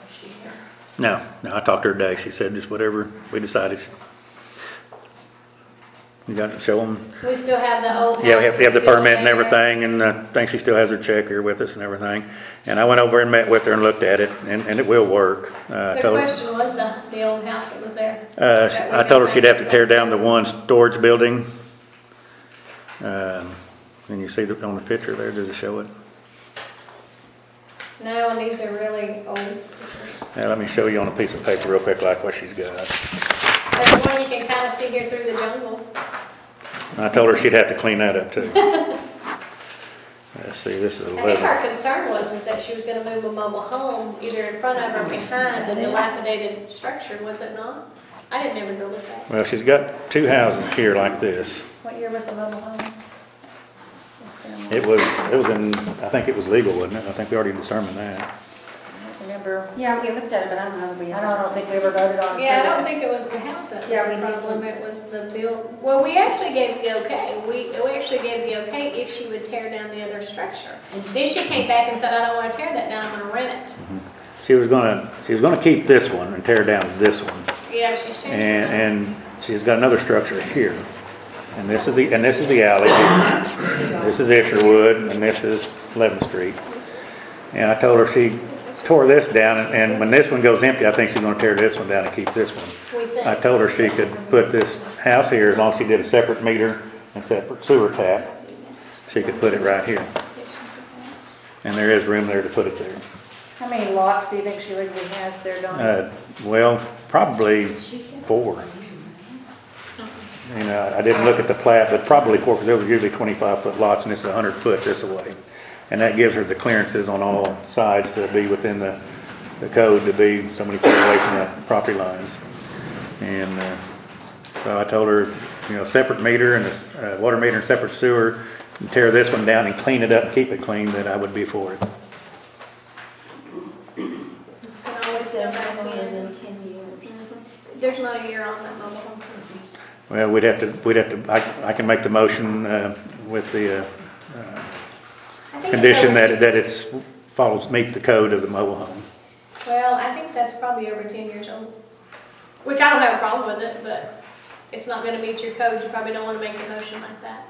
Is she here? No, I talked to her today. She said just whatever we decided. You got to show them. We still have the old house. Yeah, we have the that's still permit and there. everything, and I think she still has her check here with us and everything. And I went over and met with her and looked at it, and it will work. The Told her- question was the old house that was there. I told her she'd have to tear down the one storage building. And you see on the picture there, does it show it? No, and these are really old pictures. Now, let me show you on a piece of paper real quick like what she's got. There's one you can kind of see here through the jungle. I told her she'd have to clean that up too. Let's see, this is I think 11. our concern was that she was gonna move a mobile home either in front of or behind a dilapidated structure, was it not? I didn't ever go look at it. Well, she's got 2 houses here like this. What year was the mobile home? It was in, I think it was legal, wasn't it? I think we already determined that. I don't remember. Yeah, we looked at it, but I don't know if we. I don't think we ever voted on it. Yeah, I don't think it was the house that was Yeah, the we did. problem, it was the bill. Well, we actually gave the okay. We actually gave the okay if she would tear down the other structure. Then she came back and said, I don't wanna tear that down, I'm gonna rent it. She was gonna keep this one and tear down this one. Yeah, she's changed it. And she's got another structure here. And this is the alley here. This is Isherwood, and this is 11th Street. And I told her she tore this down, and when this one goes empty, I think she's gonna tear this one down and keep this one. We think. I told her she could put this house here, as long as she did a separate meter and separate sewer tap, she could put it right here. And there is room there to put it there. How many lots do you think she legally has there, Don? Well, probably 4. You know, I didn't look at the plat, but probably 4, because there was usually 25-foot lots, and this is 100 foot this way. And that gives her the clearances on all sides to be within the code, to be so many feet away from the property lines. And so I told her, you know, separate meter and a water meter and separate sewer, and tear this one down and clean it up and keep it clean, that I would be for it. Can always go back More in. than 10 years. There's not a year on that mobile home. Well, we'd have to, I can make the motion with the I think it's condition over- that it's meets the code of the mobile home. Well, I think that's probably over 10 years old, which I don't have a problem with it, but it's not gonna meet your code. You probably don't wanna make a motion like that.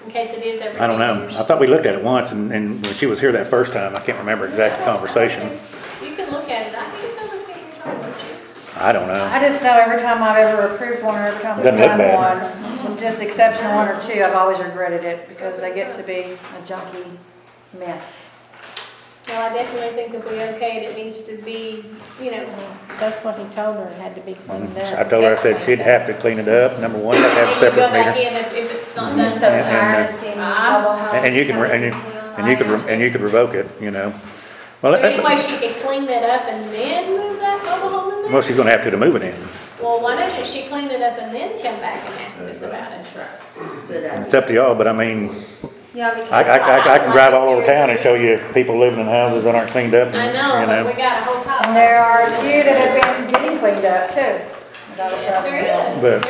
In case it is over 10 years. I don't know. I thought we looked at it once, and when she was here that first time, I can't remember exact conversation. You can look at it. I think it's over 10 years old, don't you? I don't know. I just know every time I've ever approved one, or every time we've Doesn't look done bad. one, with just exception of one or two, I've always regretted it because they get to be a junky mess. Well, I definitely think if we okay it, it needs to be, you know, That's what he told her, it had to be cleaned up. I told her, I said she'd have to clean it up. Number one, have to have a and you go separate back meter. in if it's not I'm done. so tired of seeing these mobile homes. And you can, coming and to you, town. and you could revoke it, you know. Is Well, there any way she could clean that up and then move that mobile home in there? well, she's gonna have to move it in. Well, why doesn't she clean it up and then come back and ask us about it? It's up to y'all, but I mean, Yeah, because I can drive all over town and show you people living in houses that aren't cleaned up. I and, know, you but we got a whole pile. And there are a few that have been getting cleaned up too. Yes, there is. But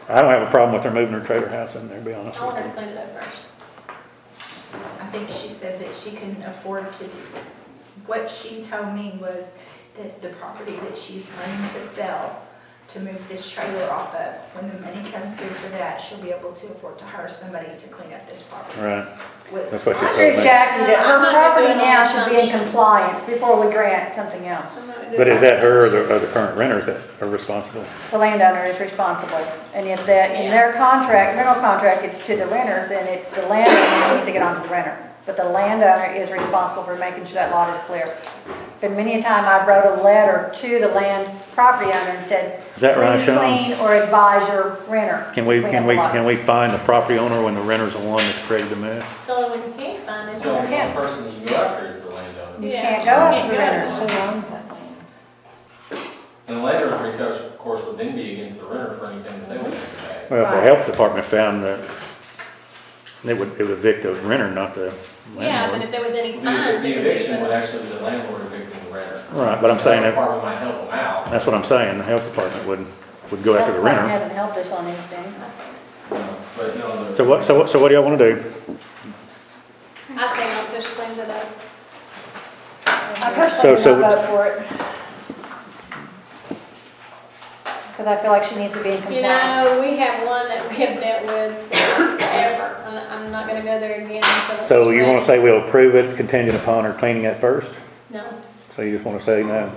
I don't have a problem with her moving her trailer house in there, to be honest I with want you. her to clean it up first. I think she said that she couldn't afford to do. What she told me was that the property that she's planning to sell to move this trailer off of, when the money comes through for that, she'll be able to afford to hire somebody to clean up this property. Right, With- that's what she I told agree, me. Jackie, that I'm her not property gonna do it on now should be in assumption. compliance before we grant something else. I'm not gonna do But it. is that her or the current renters that are responsible? The landowner is responsible. And if that, in their contract, rental contract, it's to the renters, then it's the landowner who needs to get onto the renter. But the landowner is responsible for making sure that lot is clear. But many a time I wrote a letter to the land property owner and said, Is that right, please Sean? clean or advise your renter. Can we, to clean can up we, the lot." can we find the property owner when the renter's the one that's created the mess? It's the only one you can't find it. So the only person that you go after is the landowner. You Yeah, can't you go up can't to the go. renters. Who owns that land? And the landowner's recourse, of course, would then be against the renter for anything that they would have to pay. Well, if the health department found that, it would evict the renter, not the Yeah, but landlord. if there was any The fines. the it would be eviction for would the- actually be the landlord evicting the renter. Right, but I'm saying The that, department might help them out. that's what I'm saying, the health department would go after the Health department renter. hasn't helped us on anything. But no, the. So what do y'all wanna do? I say no, just cleans it up. I personally So- would not vote for it. Because I feel like she needs to be in You compliance. know, we have one that we have dealt with forever. I'm not gonna go there again until it's. So you wanna ready. say we'll approve it contingent upon her cleaning it first? No, So you just wanna say no?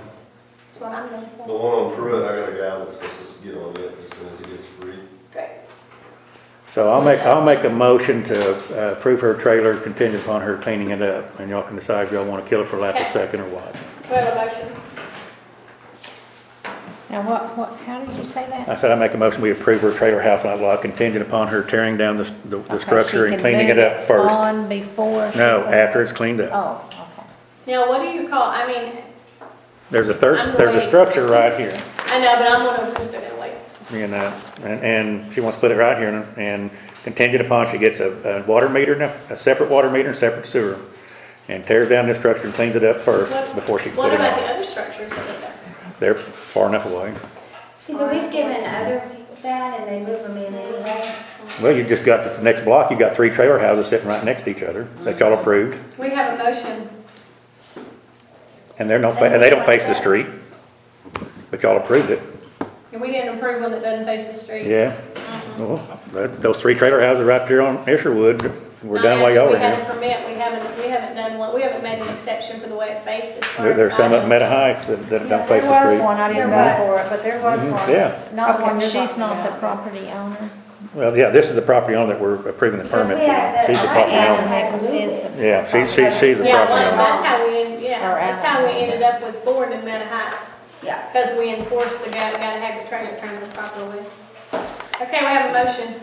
that's what I'm gonna say. The one on Pruitt, I got a guy that's supposed to get on it as soon as he gets free. Great. So I'll make a motion to approve her trailer contingent upon her cleaning it up, and y'all can decide if y'all wanna kill it for lack of Okay. second or what. We have a motion. Now, how did you say that? I said I make a motion, we approve her trailer house lot contingent upon her tearing down the Okay, structure she and can cleaning move it up first. On before? she No, can- after it's cleaned up. Oh, okay. Now, what do you call, I mean, There's a I'm there's a waiting. structure right here, I know, but I'm still gonna wait. you know, and she wants to put it right here, and contingent upon she gets a water meter, and a separate water meter and separate sewer, and tears down this structure and cleans it up first What- before she can What put it about on. the other structures that are there? They're far enough away. See, but we've given other people that and they move them in anyway. Well, you just got the next block, you got 3 trailer houses sitting right next to each other that y'all approved, We have a motion. and they don't face the street, but y'all approved it. And we didn't approve one that doesn't face the street. Yeah, Mhm. well, those 3 trailer houses right there on Isherwood were Not done while after y'all were We had here. a permit, we haven't done one, we haven't made an exception for the way it faced as far as. There's some I up know. Meta Heights that Yeah, don't there face the was street. one, I didn't There vote for it, but there was Mhm, one. yeah. Not the one Okay, you're she's talking not the about. property owner. Well, yeah, this is the property owner that we're approving the Because permit we had for. She's the that, property I owner. had to move Is it. the- Yeah, she's the Yeah, property well, owner. that's how Or that's out. how we ended up with Ford in Meta Heights. Yeah. Because we enforced the guy, gotta have the trailer turned the proper way. Okay, we have a motion.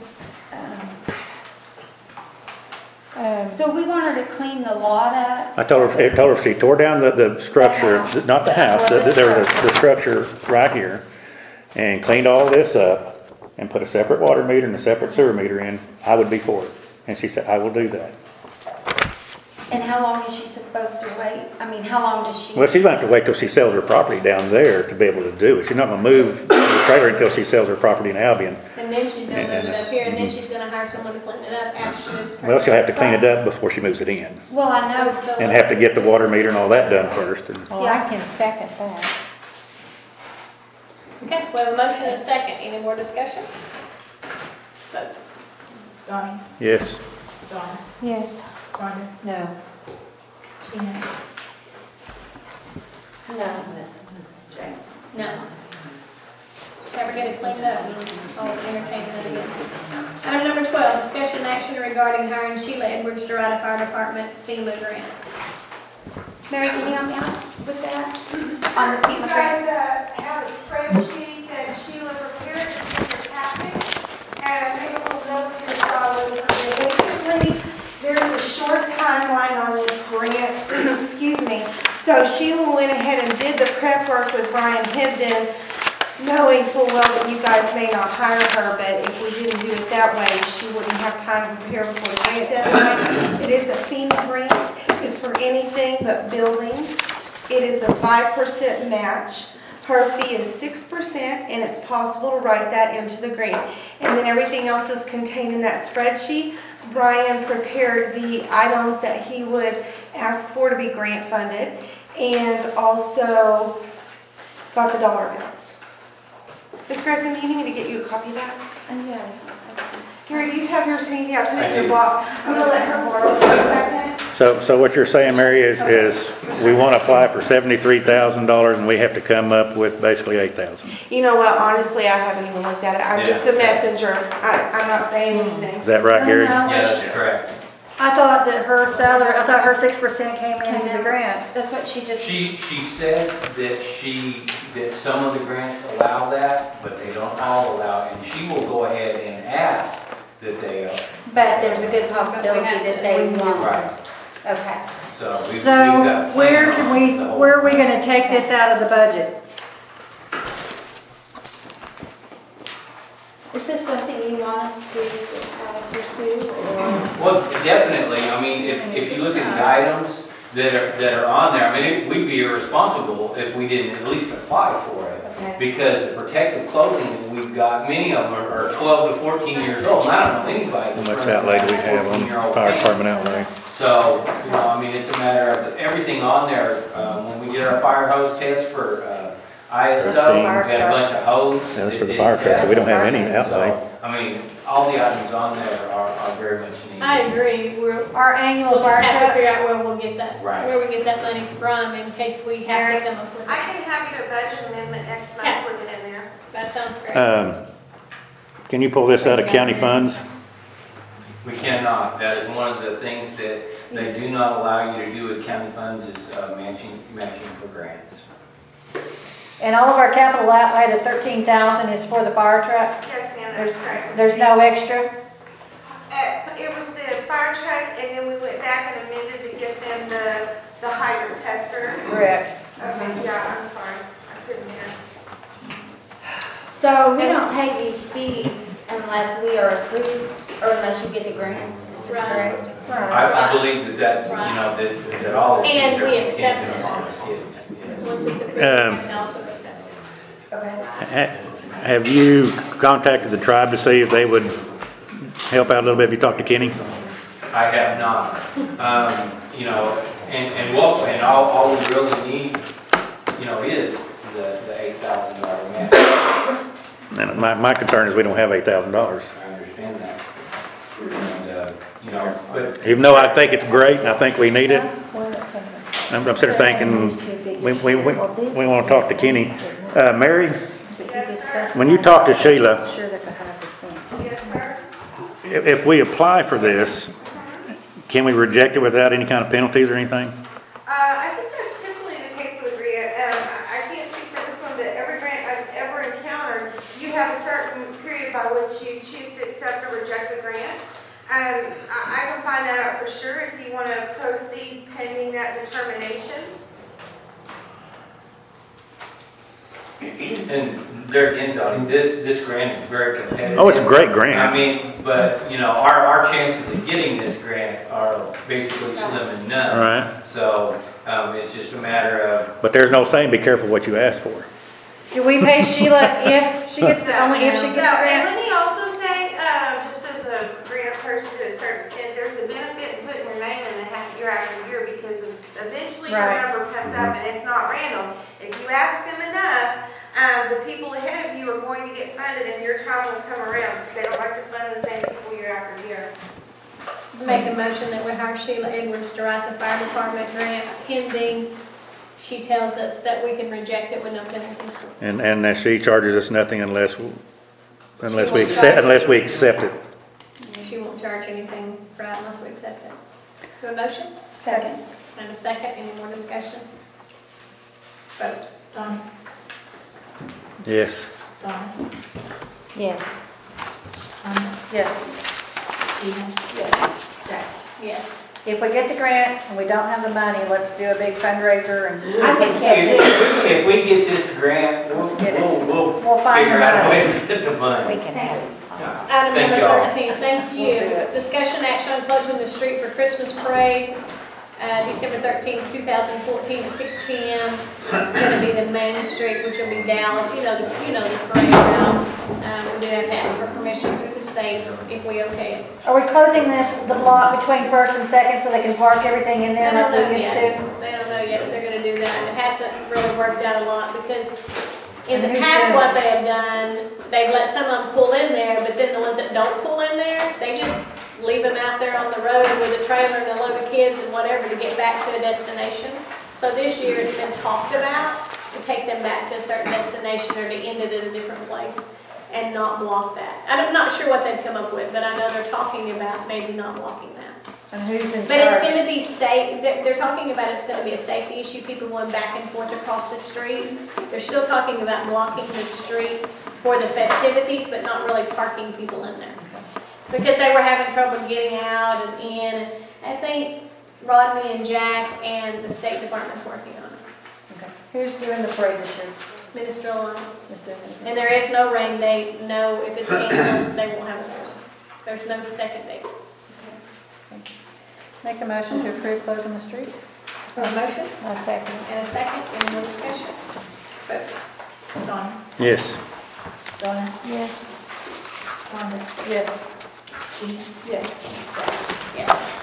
So we want her to clean the lot up? I told her if she tore down the structure, house. not the house, there was the structure right here, and cleaned all this up, and put a separate water meter and a separate sewer meter in, I would be for it. And she said, I will do that. And how long is she supposed to wait? I mean, how long does she? Well, she's gonna have to wait till she sells her property down there to be able to do it. She's not gonna move the trailer until she sells her property in Albion. And then she's gonna move it up here, and then she's gonna hire someone to clean it up after she moves it. Well, she'll have to clean it up before she moves it in, Well, I know. and have to get the water meter and all that done first. And Well, I can second that. Okay, we have a motion and a second. Any more discussion? Vote. Donnie, yes, Donna, Yes. Rhonda, No. Tina, No. Jay. No. Just have her get it cleaned up. I'll entertain that again. Item number 12, discussion and action regarding hiring Sheila Edwards to write a fire department FEMA grant. Mary, can you help me out with that? On the You FEMA grant? guys have a spreadsheet that Sheila prepared in your packet, and I made a little note here so I wasn't forgetting. Basically, there's a short timeline on this grant, excuse me. So Sheila went ahead and did the prep work with Brian Hibden, knowing full well that you guys may not hire her, but if we didn't do it that way, she wouldn't have time to prepare before the grant deadline. It is a FEMA grant. It's for anything but buildings. It is a 5% match. Her fee is 6%, and it's possible to write that into the grant. And then everything else is contained in that spreadsheet. Brian prepared the items that he would ask for to be grant funded, and also got the dollar amounts. Ms. Gregson, do you need me to get you a copy of that? Yeah. Here, you have yours handy, I put it in I your do. box. I'm gonna let her borrow it for a second. so what you're saying, Mary, is we wanna apply for $73,000 and we have to come up with basically 8,000. You know what, honestly, I haven't even looked at it. I'm just the messenger. I'm not saying anything. Is that right, Gary? No, Yeah, that's correct. I thought that her salary, I thought her 6% came into the grant. That's what she just. She said that some of the grants allow that, but they don't all allow it, and she will go ahead and ask that they, But there's a good possibility that they won't. right, Okay. so we've So got. where plans can on we, the whole- where are we gonna take this out of the budget? Is this something you want us to pursue, or? Well, definitely, I mean, if you look at the items that are on there, I mean, we'd be irresponsible if we didn't at least apply for it. Okay. Because the protective clothing that we've got, many of them are 12 to 14 years old, and I don't know anybody. How much outlay do we have on fire department outlay? So, you know, I mean, it's a matter of everything on there. When we did our fire hose test for ISO, we had a bunch of hose. Yeah, that's for the fire truck, so we don't have any outlay. So, I mean, all the items on there are very much needed. I agree. Our annual We'll just fire have to truck? figure out where we'll get that, Right. where we get that money from in case we have to come up with I it. can have you a budget amendment next month, put it in there. That sounds great. Can you pull this out of county funds? We cannot. That is one of the things that they do not allow you to do with county funds is matching for grants. And all of our capital outlay, the 13,000 is for the fire truck? Yes, ma'am, that's correct. There's no extra? It was the fire truck, and then we went back and amended to get them the hydrant tester. Correct. Okay, yeah, I'm sorry, I couldn't hear. So we don't pay these fees unless we are approved, or unless you get the grant, is this Right. correct? I believe that that's, you know, that all of these And are we accept contingent it. upon us getting it, yes. Once it's approved, we can also accept it. Okay. Have you contacted the tribe to see if they would help out a little bit? Have you talked to Kenny? I have not. You know, and all we really need, you know, is the $8,000 match. And my concern is we don't have $8,000. I understand that. And, you know, but Even though I think it's great and I think we need it, I'm sitting there thinking, we want to talk to Kenny. Mary, when you talk to Sheila, Sure, that's 100%. Yes, sir. if we apply for this, can we reject it without any kind of penalties or anything? I think that's typically the case with a grant. I can't speak for this one, but every grant I've ever encountered, you have a certain period by which you choose to accept or reject the grant. I can find that out for sure if you want to proceed pending that determination. And there again, Donnie, this grant is very competitive. Oh, it's a great grant. I mean, but, you know, our chances of getting this grant are basically slim and none. All right. So, it's just a matter of, But there's no saying, be careful what you ask for. Do we pay Sheila if she gets the, only if she gets the No, and grant? let me also say, just as a grant person to a certain extent, there's a benefit in putting your name in the hat year after year because eventually your Right. number comes up and it's not random. If you ask them enough, the people ahead of you are going to get funded and your time will come around because they don't like to fund the same people year after year. Make a motion that we hire Sheila Edwards to write the fire department grant pending she tells us that we can reject it with no penalty. And that she charges us nothing unless we won't accept it. And she won't charge anything for it unless we accept it. Do a motion? Second. And a second, any more discussion? Vote. Donnie? Yes. Donnie? Yes. Yes. Stephen? Yes. Jack? Yes. If we get the grant and we don't have the money, let's do a big fundraiser and I think so too. if we get this grant, we'll We'll find figure the out a money. way to get the money. We can have it. Item Thank number y'all. 13, thank you. We'll do it. Discussion action on closing the street for Christmas parade, December 13, 2014 at 6 p.m. It's going to be the Main Street, which will be Dallas. You know the parade route. We do have to ask for permission through the state if we okay it. Are we closing the lot between First and Second so they can park everything in there They don't like know we used yet. to? They don't know yet if they're going to do that. And it hasn't really worked out a lot because in And the who's past doing what they have done, they've let some of them pull in there, but then the ones that don't pull in there, they just leave them out there on the road with a trailer and a load of kids and whatever to get back to a destination. So this year it's been talked about to take them back to a certain destination or to end it at a different place and not block that. I'm not sure what they've come up with, but I know they're talking about maybe not blocking that. And who's in charge? But it's going to be safe, they're talking about it's going to be a safety issue, people going back and forth across the street. They're still talking about blocking the street for the festivities, but not really parking people in there. Because they were having trouble getting out and in. I think Rodney and Jack and the State Department's working on it. Okay. Who's doing the parade this year? Ministerial Alliance. Who's doing it? And there is no rain date, no, if it's canceled, they won't have a rain. There's no second date. Make a motion to approve closing the street? A motion I'll second. and a second, any more discussion? Vote. Donnie? Yes. Donna? Yes. Rhonda? Yes. Stephen? Yes. Yes.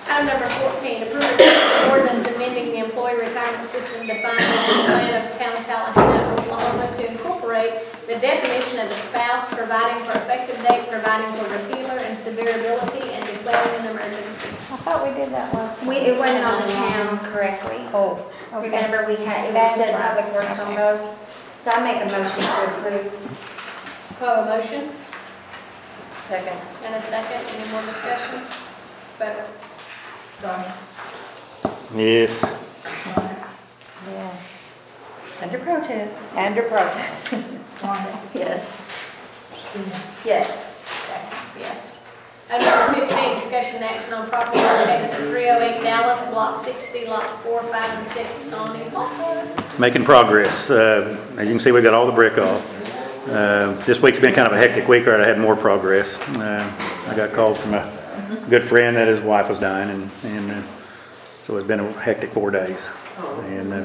Item number 14, approve an ordinance amending the employee retirement system defined in the plan of Town of Talihina, Oklahoma to incorporate the definition of a spouse, providing for effective date, providing for repealer and severability, and declaring an emergency. I thought we did that last time. It wasn't on the town correctly. Oh, okay. Remember, it That was is said right. public works on Okay. both. So I make a motion to approve. Oh, a motion Second. and a second, any more discussion? Vote. Donnie? Yes. Rhonda? Yeah. Under protest. Under protest. Rhonda? Yes. Stephen? Yes. Yes. Item number 15, discussion and action on property located at 308 Dallas, block 60, lots 4, 5, and 6. Donnie? Making progress. As you can see, we got all the brick off. This week's been kind of a hectic week, or I had more progress. I got called from a good friend that his wife was dying, and so it's been a hectic 4 days. And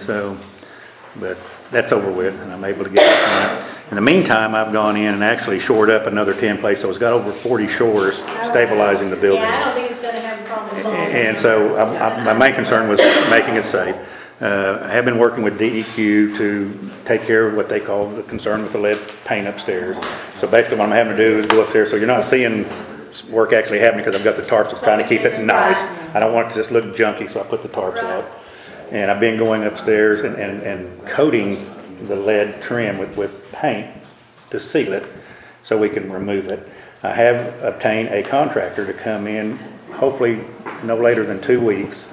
but that's over with, and I'm able to get it done. In the meantime, I've gone in and actually shored up another 10 places, so it's got over 40 shores stabilizing the building. Yeah, I don't think it's going to have a problem. And so my main concern was making it safe. I have been working with DEQ to take care of what they call the concern with the lead paint upstairs. So basically what I'm having to do is go up there, so you're not seeing work actually happening because I've got the tarps up trying to keep it nice. I don't want it to just look junky, so I put the tarps up. And I've been going upstairs and coating the lead trim with paint to seal it so we can remove it. I have obtained a contractor to come in, hopefully no later than 2 weeks,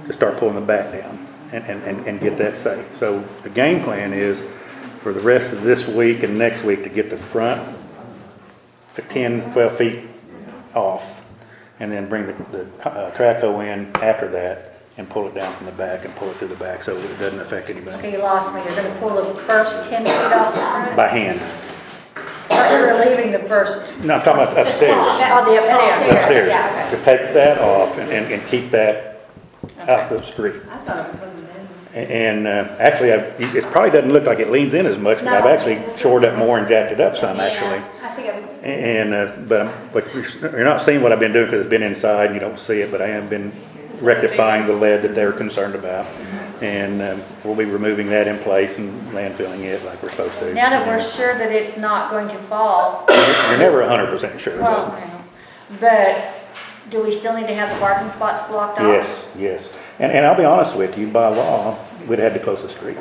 to start pulling the back down and get that safe. So the game plan is for the rest of this week and next week to get the front 10, 12 feet off and then bring the track hoe in after that and pull it down from the back and pull it through the back so it doesn't affect anybody. Okay, you lost me. You're gonna pull the first 10 feet off the front? By hand. But you were leaving the first. No, I'm talking about upstairs. Oh, the upstairs. Upstairs. Yeah, To take that off and keep that off the street. I thought it was looking good. And actually, it probably doesn't look like it leans in as much, because I've No. actually shored up more and jacked it up some, actually. I think it looks good. And, but you're not seeing what I've been doing because it's been inside and you don't see it, but I have been rectifying the lead that they're concerned about. And we'll be removing that in place and landfilling it like we're supposed to. Now that we're sure that it's not going to fall, You're never 100% sure. well, but do we still need to have the parking spots blocked off? Yes, yes. And I'll be honest with you, by law, we'd have to close the street.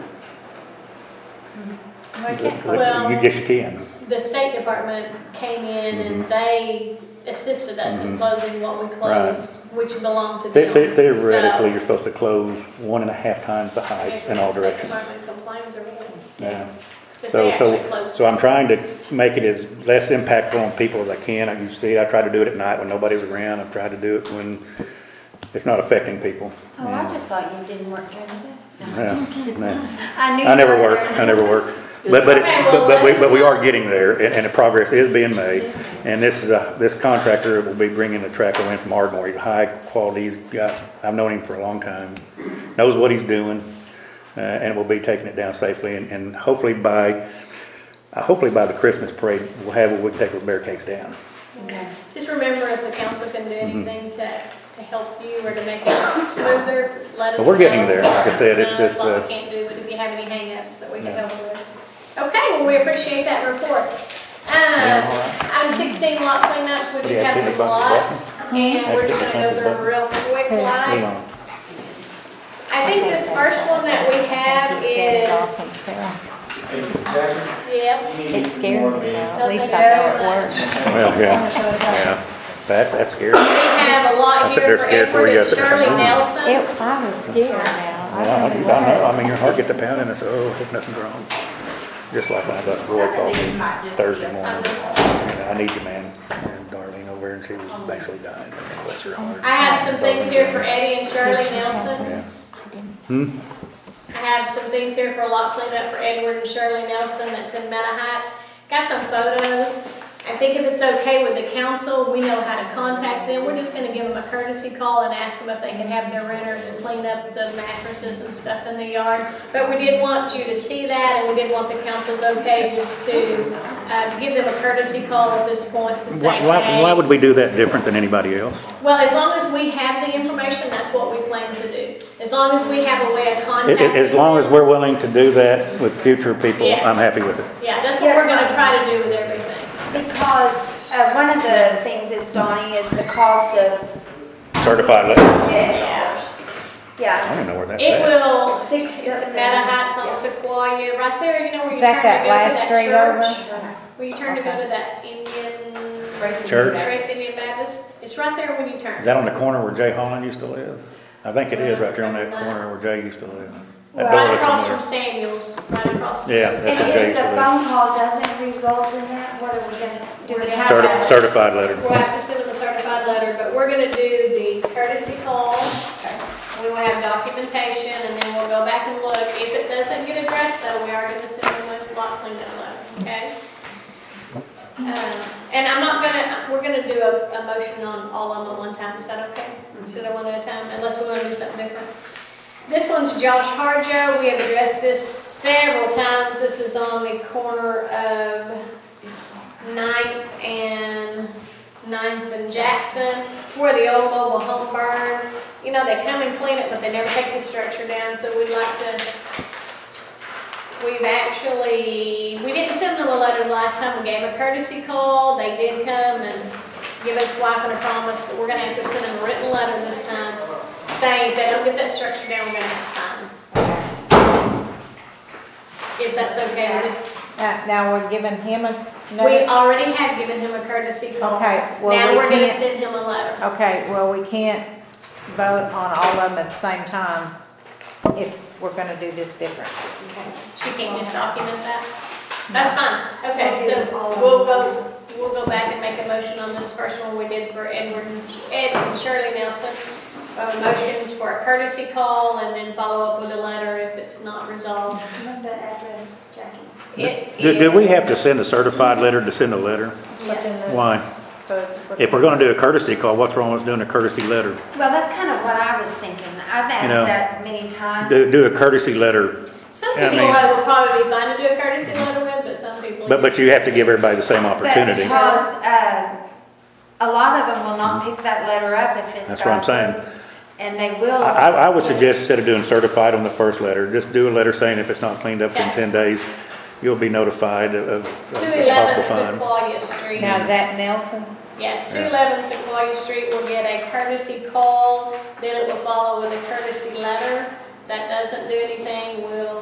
Well, You guess you can. the State Department came in and they assisted us in closing what we Right. closed, which belonged to them. Theoretically, you're supposed to close 1.5 times the height in all directions. State Department complains or what? Yeah. 'Cause they actually So closed. I'm trying to make it as less impactful on people as I can. You see, I try to do it at night when nobody's around. I've tried to do it when it's not affecting people. Oh, I just thought you didn't work during the day. No, Yeah, I'm just kidding. no. I knew I you never weren't work, there. I never work. But we are getting there, and the progress is being made. And this contractor will be bringing the track in from Ardmore. He's a high quality, I've known him for a long time, knows what he's doing, and we'll be taking it down safely. And hopefully by the Christmas parade, we can take those barricades down. Okay. Just remember, if the council can do anything to help you or to make it smoother, let us know. But we're getting there. Like I said, it's just, I can't do it if you have any hangups that we can help with. Okay, well, we appreciate that report. Item 16, lot cleanups, we do Yeah, have some $50 lots, and we're just gonna go through them real quick, like. I think this first one that we have is, yep. It's scary now, at least I know it works. Well, yeah. That's scary. We have a lot I sit here there for scared for Edward you. and Shirley Nelson. I was scared now. Yeah, I know. I mean, your heart gets to pounding, and I say, oh, I hope nothing's wrong. Just like when I got Roy called me Thursday morning. I need you, man. And Darlene over, and she was basically dying. Bless her heart. I have some things here for Eddie and Shirley Nelson. Yeah. I have some things here for a lot cleanup for Edward and Shirley Nelson that's in Meta Heights. Got some photos. I think if it's okay with the council, we know how to contact them. We're just gonna give them a courtesy call and ask them if they can have their renters clean up the mattresses and stuff in the yard. But we did want you to see that, and we did want the council's okay just to give them a courtesy call at this point to say, hey. Why would we do that different than anybody else? Well, as long as we have the information, that's what we plan to do. As long as we have a way of contacting As long as them. we're willing to do that with future people, Yes. I'm happy with it. Yeah, that's what we're gonna try to do with everything. Because one of the things is, Donnie, is the cost of. Certified letter. Yeah. I Yeah. don't know where that's It at. will, Six it's something. Meta Heights on Sequoia, right there, you know where you Is turn that to that go to last that street church? over? Where you turn to go to that Indian, Church? Grace Indian Baptist? It's right there when you turn. Is that on the corner where Jay Holland used to live? I think it is right there on that corner where Jay used to live. That door Right looks across from familiar. Samuel's, right across. Yeah, that's And where Jay if used the to live. phone call doesn't result in that, what are we gonna, do we have? Certi- Certified letter. We'll have to send them a certified letter, but we're gonna do the courtesy call. We will have documentation, and then we'll go back and look. If it doesn't get addressed, though, we are gonna send them a lot cleanup letter, okay? And I'm not gonna, we're gonna do a motion on all of them at one time. Is that okay? Instead of one at a time, unless we wanna do something different. This one's Josh Harjo. We have addressed this several times. This is on the corner of 9th and Jackson. It's where the old mobile home burned. You know, they come and clean it, but they never take the structure down, so we'd like to, we didn't send them a letter the last time. We gave them a courtesy call. They did come and give us wipe and a promise, but we're gonna have to send them a written letter this time saying if they don't get that structure down, we're gonna have to fine them. If that's okay with it. Now we're giving him a We notice? already have given him a courtesy call. Okay, well, Now we we're gonna can't- send him a letter. Okay, well, we can't vote on all of them at the same time if we're gonna do this different. She can't just document that? That's fine. Okay, so we'll go, we'll go back and make a motion on this first one we did for Ed and Shirley Nelson. A motion for a courtesy call and then follow up with a letter if it's not resolved. What's that address, Jackie? Do we have to send a certified letter to send a letter? Yes. Why? If we're gonna do a courtesy call, what's wrong with doing a courtesy letter? Well, that's kind of what I was thinking. I've asked that many times. Do a courtesy letter. Some people will probably be fine to do a courtesy letter with, but some people. But you have to give everybody the same opportunity. Because a lot of them will not pick that letter up if it's. That's what I'm saying. And they will. I would suggest instead of doing certified on the first letter, just do a letter saying if it's not cleaned up in 10 days, you'll be notified of the 211 fine. Sequoia Street. Now, is that Nelson? Yes, 211 Sequoia Street will get a courtesy call, then it will follow with a courtesy letter. That doesn't do anything, we'll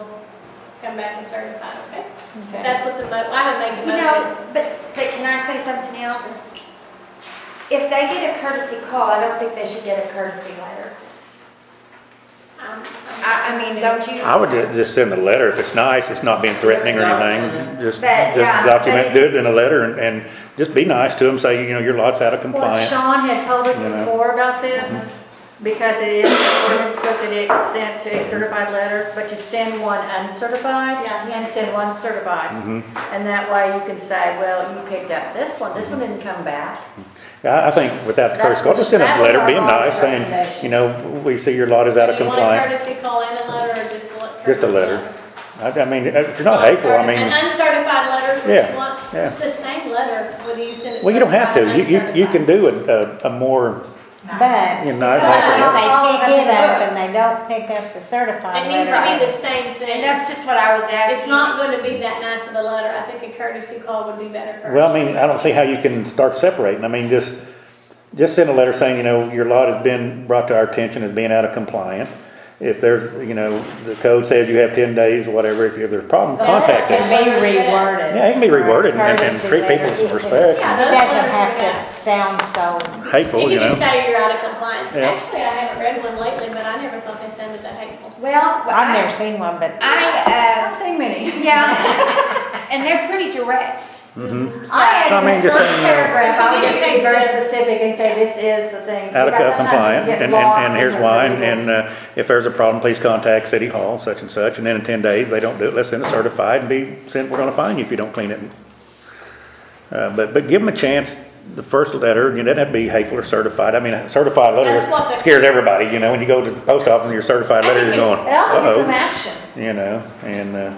come back and certify, okay? That's what I would make a motion. But can I say something else? If they get a courtesy call, I don't think they should get a courtesy letter. I mean, don't you? I would just send a letter. If it's nice, it's not being threatening or anything, just document, do it in a letter and just be nice to them, say, you know, your lot's out of Well, compliance. Sean had told us You know. before about this, because it is in the ordinance book that it's sent to a certified letter, but you send one uncertified and send one certified. And that way you can say, well, you picked up this one didn't come back. I think without the courtesy call, just send a letter being nice, saying, you know, we see your lot is out of Do you want a compliance. courtesy call and a letter, or just a Just a letter. I mean, if you're not hateful, I mean. An uncertified letter is what Yeah, you want? yeah. It's the same letter, whether you send it Well, you don't have to. certified or You can do a more, But you know, if they pick it up and they don't pick up the certified It needs to letter. be the same thing. And that's just what I was asking. It's not going to be that nice of a letter. I think a courtesy call would be better first. well, I mean, I don't see how you can start separating. I mean, just send a letter saying, you know, your lot has been brought to our attention as being out of compliance. If there's, you know, the code says you have 10 days, whatever, if there's a problem, contact It us. can be reworded. Yeah, it can be reworded and Courtesy treat people letter. with some respect. Yeah, It those doesn't letters have we got. to sound so, Hateful, You you can just know. say you're out of compliance. Yeah. Actually, I haven't read one lately, but I never thought they sounded that hateful. Well, I've never seen one, but I've seen many. Yeah, and they're pretty direct. I I mean, had this just first saying, paragraph, I would just be very specific and say this is the thing. Out of Because sometimes compliance, you get and lost here's in the why, legals. and if there's a problem, please contact City Hall, such and such, and then in 10 days, they don't do it, let's send it certified and we're gonna fine you if you don't clean it. But give them a chance, the first letter, you know, it doesn't have to be hateful or certified, I mean, a certified That's what letter the- scares everybody, you know, when you go to the post office and your certified letter, you're going, It also gets some uh-oh, action. you know, and,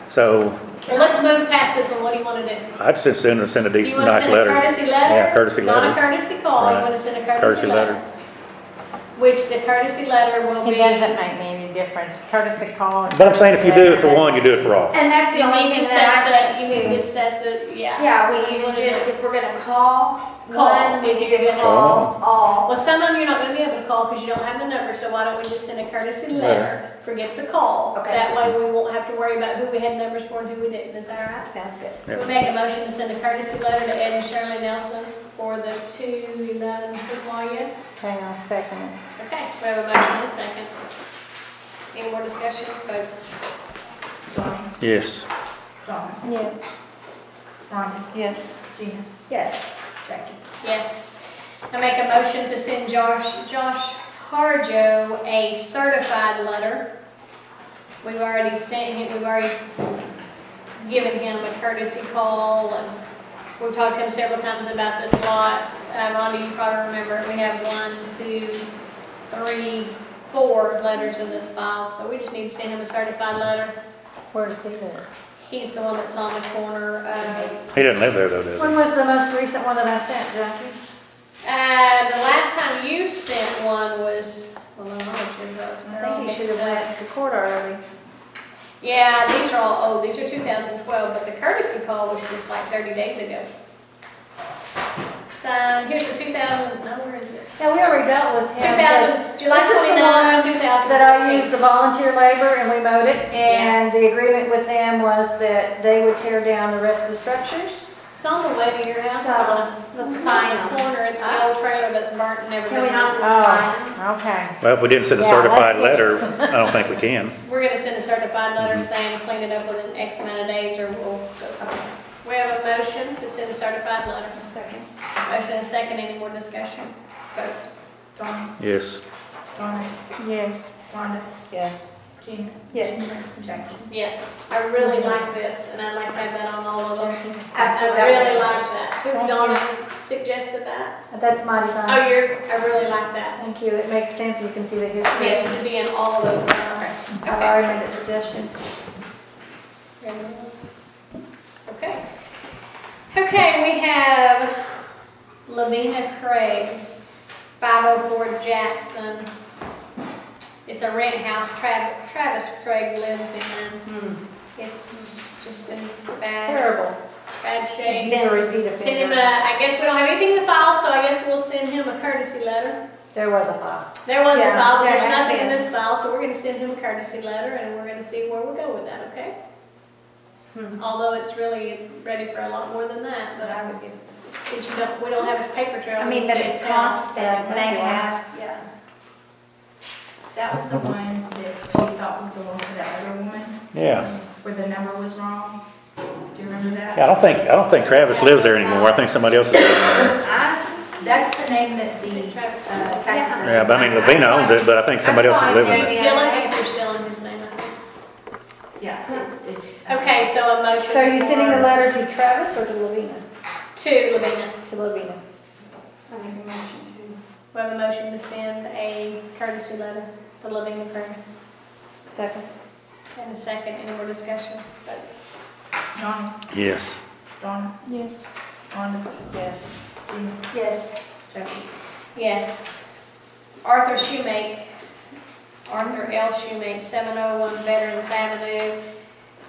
so, Well, let's move past this one. What do you want to do? I'd just send a You decent, want to nice send a letter. courtesy letter? Yeah, courtesy Not a letter. courtesy call. You Right. want to send a Courtesy courtesy letter. letter. Which the courtesy letter will be. it doesn't make me any difference. Courtesy call. and But I'm saying if you do it for courtesy one, you do it for all. And that's the You only need to thing set that I the, think you need too. to set the, yeah. Yeah, we What do you need to wanna just, do? if we're gonna call Call, one, we if need you're to gonna call all. Well, some of them you're not gonna be able to call because you don't have the number, so why don't we just send a courtesy letter? Forget the call. Okay. That way we won't have to worry about who we had numbers for and who we didn't. Is that all right? Sounds good. Yeah. So we make a motion to send a courtesy letter to Ed and Shirley Nelson for the 211 Sequoia. Okay, I'll second it. Okay, we have a motion and a second. Any more discussion? Vote. Donnie, Yes. Donna, Yes. Rhonda, Yes. Gina, Yes. Jackie. Yes. I make a motion to send Josh Harjo a certified letter. We've already sent him, we've already given him a courtesy call, and we've talked to him several times about this lot. Rhonda, you probably remember, we have 1, 2, 3, 4 letters in this file, so we just need to send him a certified letter. Where's he live? He's the one that's on the corner of, He doesn't live there though, does When he? was the most recent one that I sent, Jackie? the last time you sent one was, well, I don't know what yours was. They're all I think you mixed should have up. went to court already. Yeah, these are all old. These are 2012, but the courtesy call was just like 30 days ago. Signed, here's the 2000, no, where is it? Yeah, we already dealt with him. 2000, July This is the 29, one 2014. that I used the volunteer labor and we mowed it, and the agreement with them was that they would tear down the rest of the structures. It's on the way to your house. So, It's let's on find the them. corner. It's the old trailer that's burnt and never Can we been not used. just find them? Oh, okay. Well, if we didn't send a Yeah, certified let's get it. letter, I don't think we can. We're gonna send a certified letter saying clean it up within X amount of days or we'll go. We We have a motion to send a certified letter. Second. Motion and a second, any more discussion? Vote. Donnie? Yes. Donna? Yes. Rhonda? Yes. Gina? Yes. Jackie? Yes, I really like this, and I'd like to have that on all of them. I Absolutely. really like that. Thank Donna suggested that. That's my design. Oh, I really like that. Thank you. It makes sense. You can see the history. Yes, to be in all of those towns. I've already made a suggestion. Okay. Okay, we have Lavina Craig, 504 Jackson. It's a rent house Travis Craig lives in. It's just in Terrible. bad shape. He's been a repeat Send him offender. I guess we don't have anything in the file, so I guess we'll send him a courtesy letter. There was a file. There was a Yeah, file, but there there's has nothing in been. this file, so we're gonna send him a courtesy letter, and we're gonna see where we go with that, okay? Although it's really ready for a lot more than that, but I would give, since we don't have a paper trail. I mean, we but can't it's tell. constant, they have, Yeah. That was the one that we thought would go over the other one, Yeah. where the number was wrong. Do you remember that? Yeah, I don't think Travis lives there anymore. I think somebody else is living there. That's the name that the Travis. tax assessor. Yeah, but I mean, Lavina owns it, but I think somebody else is living there. Utilities are still in his name, I think. Yeah, it's. Okay, so a motion. So are you sending the for- letter to Travis or to Lavina? To Lavina. To Lavina. I make a motion to. We have a motion to send a courtesy letter to Lavina Craig. Second. And a second, any more discussion? Vote. Donnie? Yes. Donna? Yes. Rhonda? Yes. Gina? Yes. Jackie? Yes. Arthur Shoemake, Arthur L. Shoemake, 701 Veterans Avenue,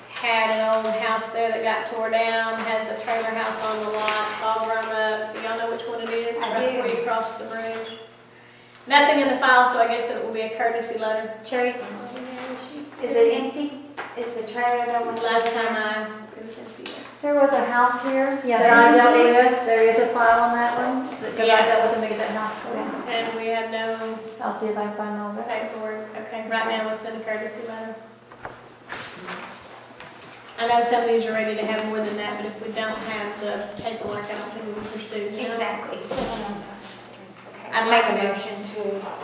had an old house there that got tore down, has a trailer house on the lot, it's all grown up. Do y'all know which one it is? I Right do. before you cross the bridge. Nothing in the file, so I guess it will be a courtesy letter. Cherry's, is it empty? Is the trailer no one's? Last time it was empty, yes. There was a house here Yeah, that I there dealt used to be. with. There is a file on that one, because I Yeah. dealt with them to get that house put in. And we have no I'll see if I can find all that. paperwork. Okay, right now we'll send a courtesy letter. I know some of these are ready to have more than that, but if we don't have the paperwork, I don't think we will pursue. Exactly. I'd Make like a to. motion to.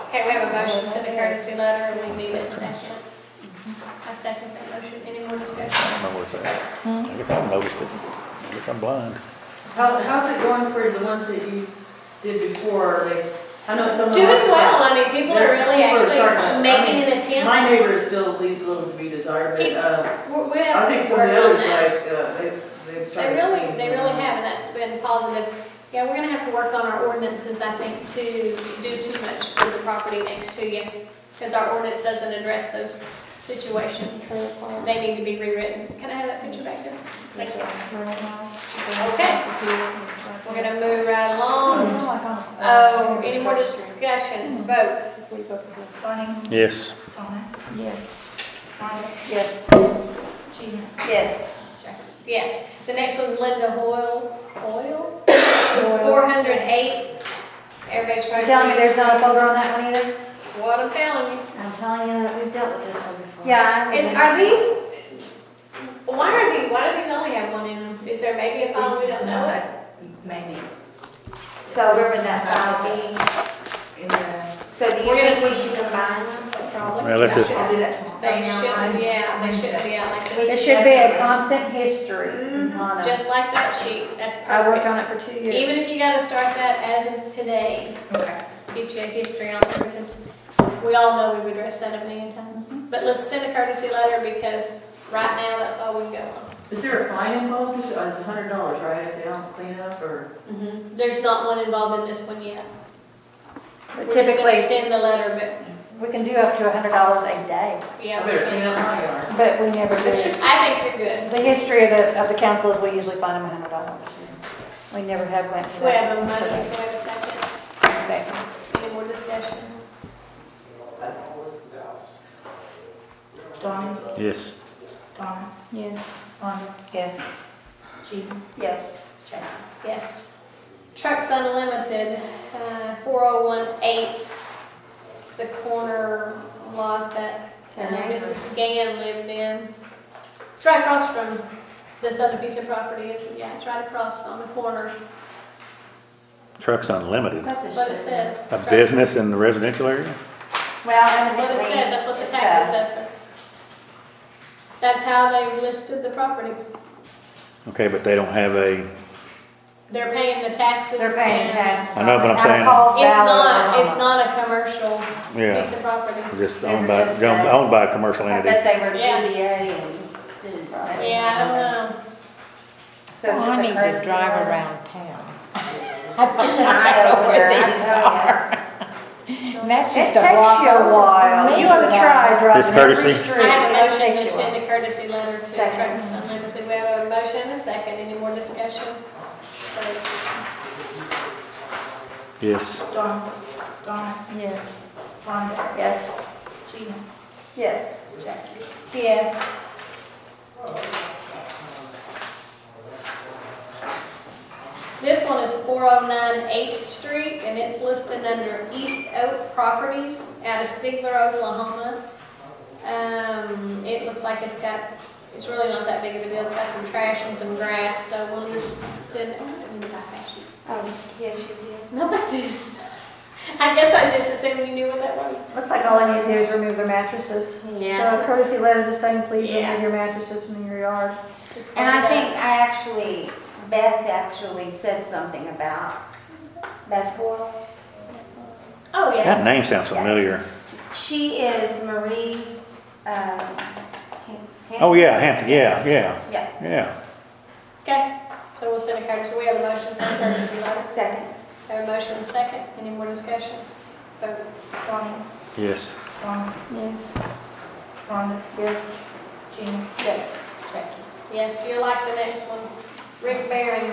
Okay, we have a motion to send a courtesy letter, and we need a second. I second that motion. Any more I discussion? don't know where it's at. I guess I haven't noticed it. I guess I'm blind. How's it going for the ones that you did before? I know some of them. Doing well. I mean, people are really actually making an attempt. My neighbor still leaves a little to be desired, but, We I have think to some work of the on others, that. they've started. cleaning They really them up. have, and that's been positive. Yeah, we're gonna have to work on our ordinances, I think, to do too much to the property next to you, because our ordinance doesn't address those situations. They need to be rewritten. Can I have that picture back there? Thank you. Okay, we're gonna move right along. Oh, any more discussion? Vote. Donnie? Yes. Donna? Yes. Rhonda? Yes. Gina? Yes. Jackie? Yes. The next one's Linda Hoyle. 408. Everybody's You're probably. telling me there's not a folder on that one either? That's what I'm telling you. I'm telling you that we've dealt with this one before. Yeah. Are these, why do these only have one in them? Is there maybe a file we don't know? Maybe. So where would that file be? In the. So do you We're gonna think we should combine them? Probably. Well, let's just, I'll do that tomorrow. They should, yeah, they should be out like It this. should be a constant history Mhm, on it. just like that sheet, that's I worked on perfect. it for 2 years. Even if you gotta start that as of today, Okay. get you a history on there, because we all know we've addressed that a million times. But let's send a courtesy letter, because right now, that's all we can go on. Is there a fine involved? It's $100, right, if they don't clean up, or? There's not one involved in this one yet. But We're just gonna typically, send the letter, but, we can do up to $100 a day, yeah. I better clean up my yard. but we never do. I think you're good. The history of the council is we usually fine them $100. We never have went to that. We have a motion, can we have a second? Second. Any more discussion? Donnie? yes. Donna? Yes. Rhonda? Yes. Gina? Yes. Jackie? Yes. Trucks Unlimited, 4018. It's the corner lot that Mrs. Gann lived in. It's right across from This other piece of property, yeah, it's right across on the corner. Trucks Unlimited. That's That's what it says. A business in the residential area? Well, That's what it evidently. says, that's what the it's, tax assessor. That's how they listed the property. Okay, but they don't have a, They're paying the taxes. They're paying and taxes. I know, but I'm Out of saying- Paul's It's Valley, not Oklahoma. a commercial yeah, piece of property. just They owned were by, just, owned by a commercial I entity. bet they were Yeah. DBA and didn't buy it. Yeah, I don't know. So Well, I it's need a to courtesy drive letter. around town. It's an eye opener, I tell you. And that's It just a takes block you a over while. from me. You ought to try This driving every courtesy? street. I have a It motion takes to you a send while. a courtesy letter to Second. Trucks Unlimited. We have a motion and a second. Any more discussion? Yes. Donna, Yes. Rhonda, Yes. Gina, Yes. Jackie. Yes. This one is 409 8th Street, and it's listed under East Oak Properties out of Stigler, Oklahoma. It looks like it's really not that big of a deal. It's got some trash and some grass, so we'll just send it. Yes, you did. No, I didn't. I guess I was just assuming you knew what that was. Looks like all I need to do is remove their mattresses. Yeah. So a courtesy letter to saying, please Yeah. remove your mattresses from your yard. Just And I find think Beth actually said something about Beth Boyle. Oh, yeah. That name sounds familiar. She is Marie, Oh, yeah, Hampton, yeah. Yeah, Okay, so we'll send a courtesy. We have a motion for a courtesy letter. second. Have a motion and a second. Any more discussion? Vote. Donnie, Yes. Donna, Yes. Rhonda, Yes. Gina, Yes. Jackie. Yes, you're like the next one. Rick Barron.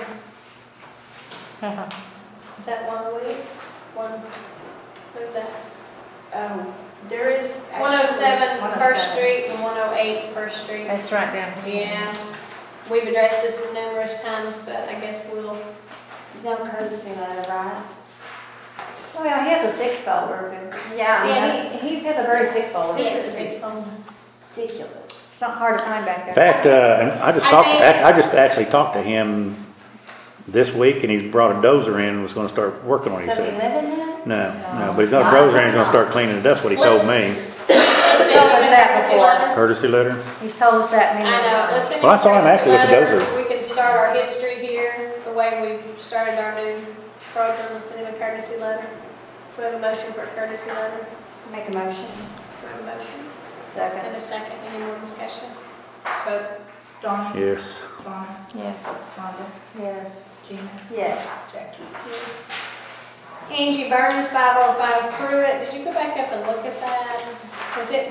Is that one of the one? What is that? There is actually. 107 First 107. Street and 108 First Street. That's right down here. Yeah, we've addressed this numerous times, but I guess we'll, No courtesy letter, right? Oh, yeah, he has a thick folder. Yeah, Yes. He's had a very thick folder. yes, It's big phone. ridiculous. not hard to find back In there. fact, and I just actually talked to him this week, and he's brought a dozer in and was gonna start working on it, he Does he said. live in that? No, but he's got a dozer in, he's gonna start cleaning it up, what he told me. Let's told us that courtesy before. letter. Courtesy letter? He's told us that many I know, times. let's send Well, I him saw him a courtesy actually with the letter. dozer. We can start our history here, the way we started our new program, we'll send him a courtesy letter. So we have a motion for a courtesy letter. Make a motion. We have a motion Second. and a second. Any more discussion? Vote. Donna, Yes. Donna, Yes. Rhonda, Yes. Gina, Yes. Jackie. Yes. Angie Burns, 505 Pruitt. Did you go back up and look at that? Because it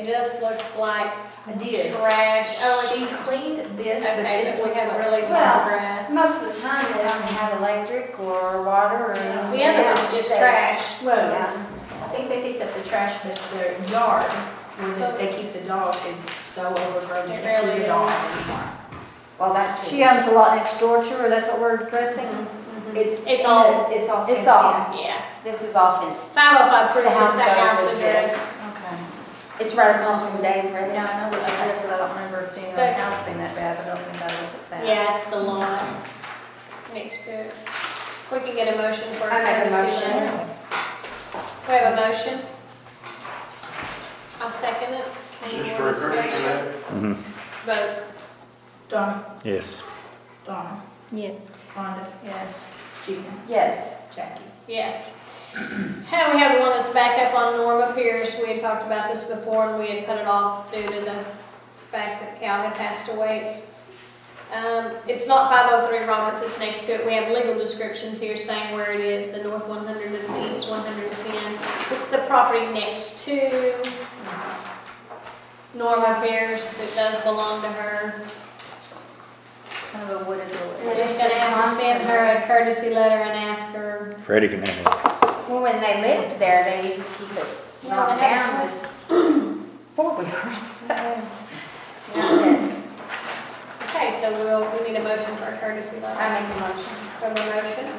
just looks like I did. trash. Oh, She cleaned this, but okay, this but we was have what- really just Well, grass. most of the time they don't have electric or water or anything The other else, one's just so- trash. Well, yeah. I think they picked up the trash, but their yard, where they keep the dog, is so overgrown, you It can't really see the dog is. anymore. Well, that's. She owns a lot next door to her, that's what we're addressing? Mhm. It's It's all- it's all It's fenced all. in. Yeah. This is all fenced. 505 Pruitt, The just the house house goes with address. this. Okay. It's right across from Dave's, right? Yeah, I know what she is, but I don't remember seeing So- her house being that bad, but I don't think I looked at that. Yeah, it's the lawn next to it. We can get a motion for a I make a courtesy letter. motion. We have a motion. I'll second it. Any more discussion? Mm-hmm. Vote. Donna, Yes. Donna, Yes. Rhonda, Yes. Gina, Yes. Jackie. Yes. And we have the one that's back up on Norma Pierce. We had talked about this before and we had put it off due to the fact that Cal had passed away. It's not 503 Roberts, it's next to it. We have legal descriptions here saying where it is, the north 100 and the east 110. This is the property next to Norma Pierce. It does belong to her. Kind of a wooded little We're area. just gonna have to send her a courtesy letter and ask her. Freddie can handle it. Well, when they lived there, they used to keep it Yeah, knocked they have down with four-wheelers. Yeah. Okay, so we need a motion for a courtesy letter. I make a motion. From a motion.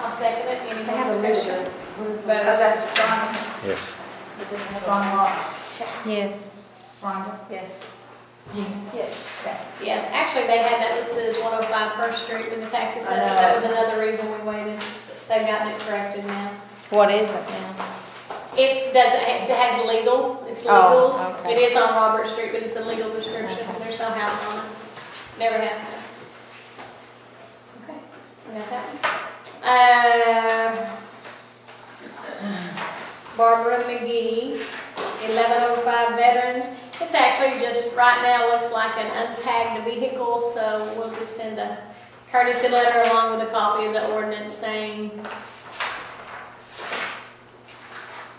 I'll second it. Any They more have a discussion? Oh, Vote. that's Donna. Yes. Donna Law, Yes. Rhonda, Yes. Yes. Yes, actually, they had that listed as 105 First Street with the tax assessor. That was another reason we waited. They've gotten it corrected now. What is it now? It has legal, it's legals. Oh, okay. It is on Robert Street, but it's a legal description. There's no house on it. Never has been. Okay, we got that one. Barbara McGee, 1105 Veterans. It's actually just, right now, looks like an untagged vehicle, so we'll just send a courtesy letter along with a copy of the ordinance saying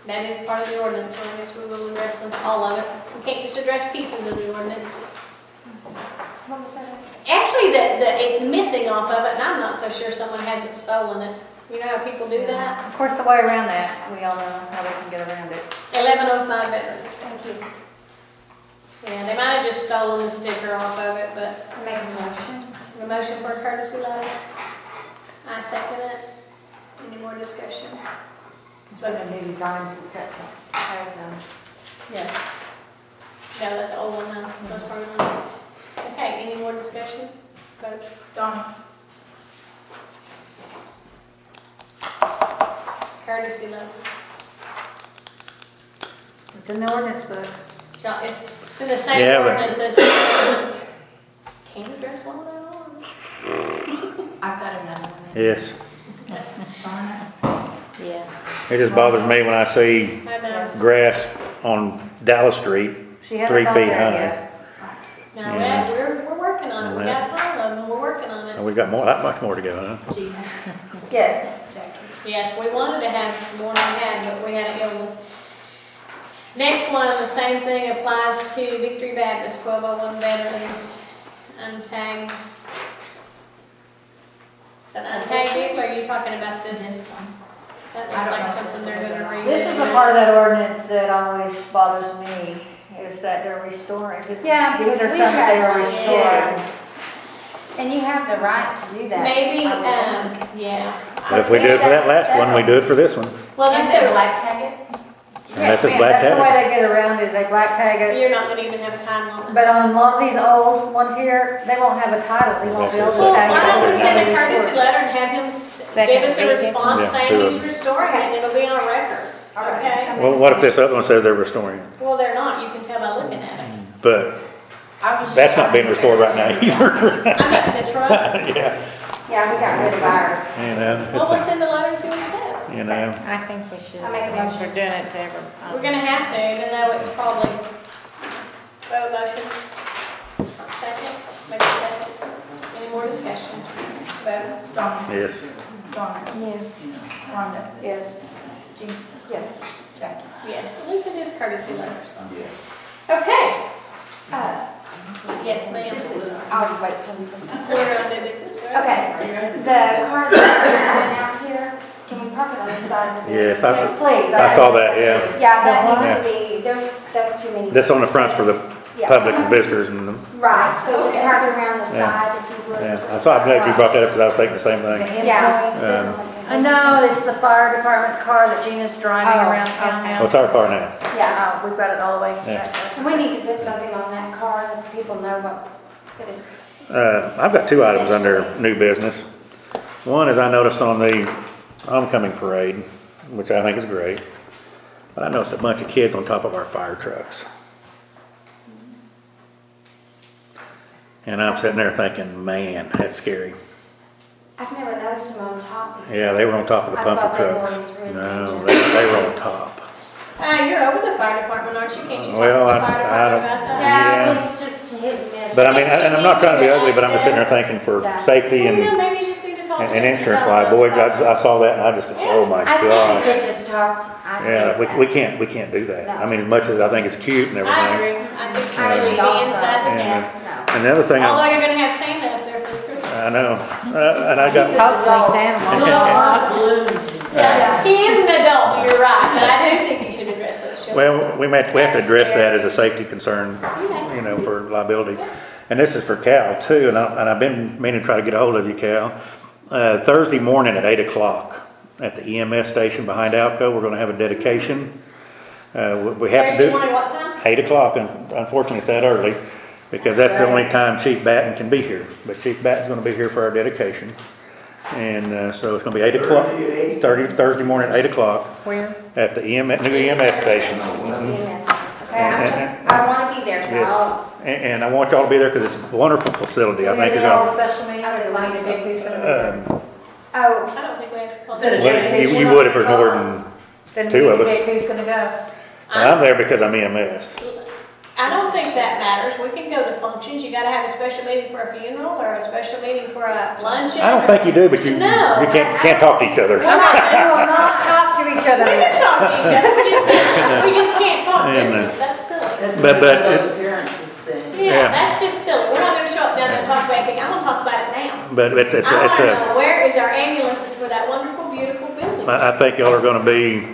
that is part of the ordinance, so I guess we will address them, all of it. We can't just address pieces of the ordinance. What was that? Actually, it's missing off of it, and I'm not so sure someone hasn't stolen it. You know how people do that? Of course, the way around that, we all know how we can get around it. 1105 Veterans, thank you. Yeah, they might have just stolen the sticker off of it, but Make a motion. a motion for a courtesy letter. I second it. Any more discussion? It's going to be designs, etc. Yes. No, that's the old one now. That's part of it. Okay, any more discussion? Vote. Donna. Courtesy letter. It's in the ordinance book. So it's in the same Yeah, but- ordinance as. Can you address one of those? I've got another one. Yes. Donna. Yeah. It just bothers me when I see I know. grass on Dallas Street, She hasn't 3 done feet that high. yet. No, Yeah. we're working on it. We got a pile of them. We're working on it. And we've got more, that much more to go, huh? Gina. Yes. Jackie. Yes, we wanted to have more than we had, but we had an illness. Next one, the same thing applies to Victory Baptist, 1201 Veterans, untagged. Is that an untagged vehicle, or are you talking about this? This one. That I looks don't like know if something this they're goes gonna around. read. This is the part of that ordinance that always bothers me, is that they're restoring. Yeah, because These are we've something had they were one restoring. too. And you have the right to do that. Maybe, I would think. yeah. But if we do it for that last one, we do it for this one. Well, Can't that's they it. black tag it? Unless it's Yes, black that's the way tag. they get around is they black tag it. You're not gonna even have a time limit. But on a lot of these old ones here, they won't have a title. They won't be able to Well, tag it. why don't we send a Yeah. courtesy letter and have him give us a Second response Yeah, saying do he's it. restoring it, and it'll be on record, All right. okay? Well, what if this other one says they're restoring it? Well, they're not, you can tell by looking at it. But I was just that's not being trying to restored right now figure it out. either. I mean, the truck, Yeah, Yeah, we got rid of ours. you know, well, we'll it's, send the letter and see what it says. you know, I think we should. I make a motion. We're doing it to every. We're gonna have to, even though it's probably, vote motion. Second, make a second. Any more discussion? Vote. Donna. yes. Donna. Yes. Rhonda. Yes. Gina. Yes. Jackie. Yes, at least it is courtesy letters. Okay. Yes, ma'am. This is, I'll wait till we listen. We're on new business, go ahead. Okay, the car that's coming out here, can we park it on the side of the building? Yes, I, Yes, please. I saw that, yeah. Yeah, that needs to be, that's too many. This on the front's for the Yeah. public and visitors and, Right, so just Okay. park it around the Yeah. side if you would. yeah. So I'm glad you brought that up because I was thinking the same thing. Yeah. I know, it's the fire department car that Gina's driving Oh, around town okay. now. What's our car now? Yeah, We've got it all the way. Yeah. so we need to put something on that car that people know what, that it's. I've got 2 items under new business. One is I noticed on the homecoming parade, which I think is great, but I noticed a bunch of kids on top of our fire trucks. And I'm sitting there thinking, man, that's scary. I've never noticed them on top before. Yeah, they were on top of the I pumper thought they trucks. always ran No, into- they were on top. You're over the fire department, aren't you? Can't you talk Well, to I the fire don't- department about that? Yeah, Yeah. it's just hit and miss. But I mean, and I'm not trying to be ugly, but I'm just sitting there thinking for Yeah. safety Well, you know, and, maybe you just need to talk to and them insurance about liability. those I problems. saw that and I just, oh my I think gosh. we could just talk, Yeah, we can't do that. I mean, as much as I think it's cute and I everything. agree. I think I it should agree be also. inside the And, cab. No. and the other thing, Although I you're gonna have Santa up there for Christmas. know, and I got, Hopefully Santa will. Yeah, he is an adult, you're right, but I do think you should address those children. well, we have to address that as a safety concern, you know, for liability. And this is for Cal too, and I've been meaning to try to get a hold of you, Cal. Thursday morning at 8 o'clock at the EMS station behind Alco, we're gonna have a dedication. We have to Thursday do morning, what time? 8 o'clock, and unfortunately it's that early. because that's the only time Chief Batten can be here. But Chief Batten's gonna be here for our dedication. And, so it's gonna be 8 o'clock, Thursday morning, 8 o'clock Where? at the new EMS station. Yes. Okay, I want to be there, so Yes. I'll. And I want y'all to be there because it's a wonderful facility. I think you're Maybe a gonna, special meeting, or do we need to pick who's gonna be there? Oh, I don't think we have to call Instead of them. well, you would if there's more than, Then two we of need to us. pick who's gonna go. I'm there because I'm EMS. I don't think that matters. We can go to functions. You gotta have a special meeting for a funeral or a special meeting for a luncheon. I don't think you do, but you No, can't talk to each other. We will not talk to each We other. can talk to each other. We just can't talk And, business. That's silly. That's But- one of but those it- appearances thing. Yeah. Yeah, that's just silly. We're not gonna show up down there and talk about anything. I'm gonna talk about it now. But it's I a, wanna know, where is our ambulances for that wonderful, beautiful building? I think y'all are gonna be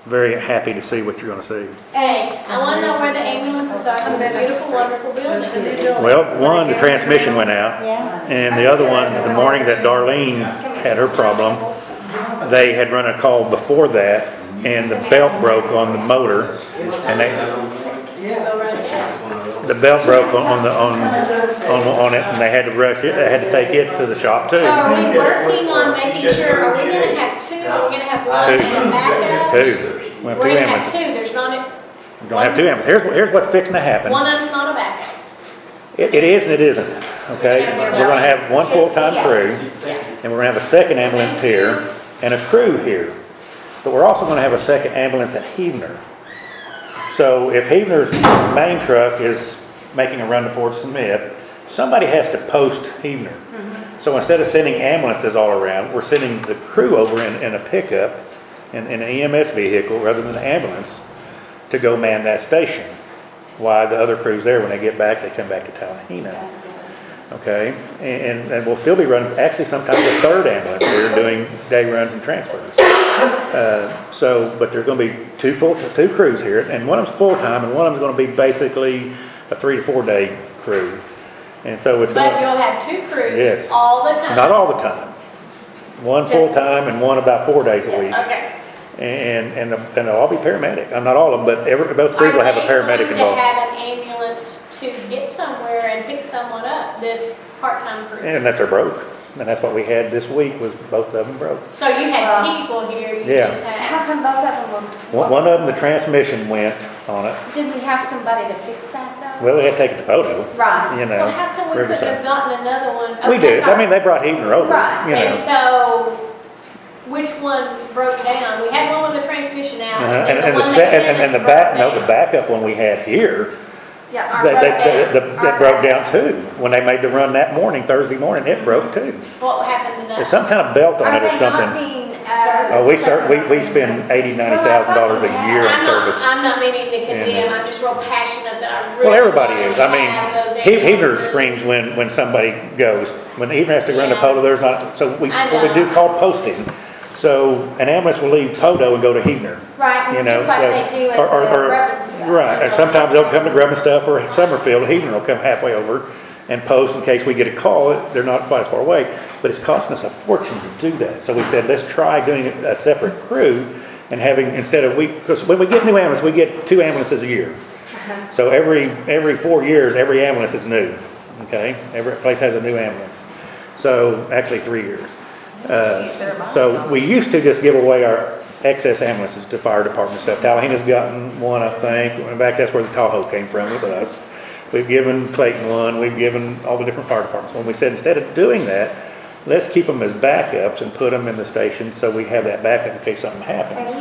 very happy to see what you're gonna see. Hey, I wanna know where the ambulances are for that beautiful, wonderful building. Well, one, the transmission went out, Yeah. and the other one, the morning that Darlene had her problem, they had run a call before that, and the belt broke on the motor, and the belt broke on it, and they had to rush it, they had to take it to the shop too. So are we working on making sure, are we gonna have two, are we gonna have one and a backup? Two. We have We're two gonna have ambulances. two, there's not, We're gonna have two ambulances. Here's what's fixing to happen. one of them's not a backup. It is and it isn't, okay? We're gonna have one full-time crew, and we're gonna have a second ambulance here, and a crew here. But we're also gonna have a second ambulance at Heavener. So if Heavener's main truck is making a run to Fort Smith, somebody has to post Heavener. So instead of sending ambulances all around, we're sending the crew over in a pickup, in an EMS vehicle, rather than an ambulance, to go man that station. Why the other crews there, when they get back, they come back to Talihina. Okay, and we'll still be running, actually sometimes a third ambulance, we're doing day runs and transfers. But there's gonna be two crews here, and one of them's full-time, and one of them's gonna be basically a 3 to 4 day crew. And so it's But gonna, you'll have two crews Yes. all the time. not all the time. One Just- full-time and one about 4 days a week. Okay. And they'll all be paramedic, not all of them, but both crews will have a paramedic Are they going involved. to have an ambulance to get somewhere and pick someone up, this part-time crew? And that's our broke, and that's what we had this week, was both of them broke. So you had people here, you Yeah. just how had. come both of them were? One of them, the transmission went on it. Did we have somebody to fix that though? Well, we had to take it to Poto, Right. you know. Well, how come we couldn't Riverside. have gotten another one? We Okay, did, so- I mean, they brought Heavener over, Right. you And know. so, which one broke down? We had one with the transmission out, And and then the the one se- that sent us and the broke the down. backup one we had here, Yeah, our that broke down too. When they made the run that morning, Thursday morning, it broke too. What happened to There's that? some kind of belt on Are it or they not something. being, Oh, we spend $80,000-$90,000 a year on service. I'm not meaning to condemn, I'm just real passionate that I really Well, everybody want is. to I mean, have those Heavener ambulances. screams when somebody goes. When Heavener has to run to Yeah. Poto, there's not, so what we do call posting. So an ambulance will leave Poto and go to Heavener. right, You know, just like so- they do at or- the or- rub and stuff. Right, and sometimes they'll come to Grub and stuff, or Summerfield, Heavener will come halfway over and post in case we get a call. They're not quite as far away, but it's costing us a fortune to do that. So we said, let's try doing a separate crew and having, instead of because when we get new ambulance, we get 2 ambulances a year. So every 4 years, every ambulance is new, okay? Every place has a new ambulance. So actually 3 years. So we used to just give away our excess ambulances to fire department stuff. Talihina's gotten one, I think. In fact, that's where the Tahoe came from, was us. We've given Clayton one. We've given all the different fire departments. When we said, instead of doing that, let's keep them as backups and put them in the station so we have that backup in case something happens.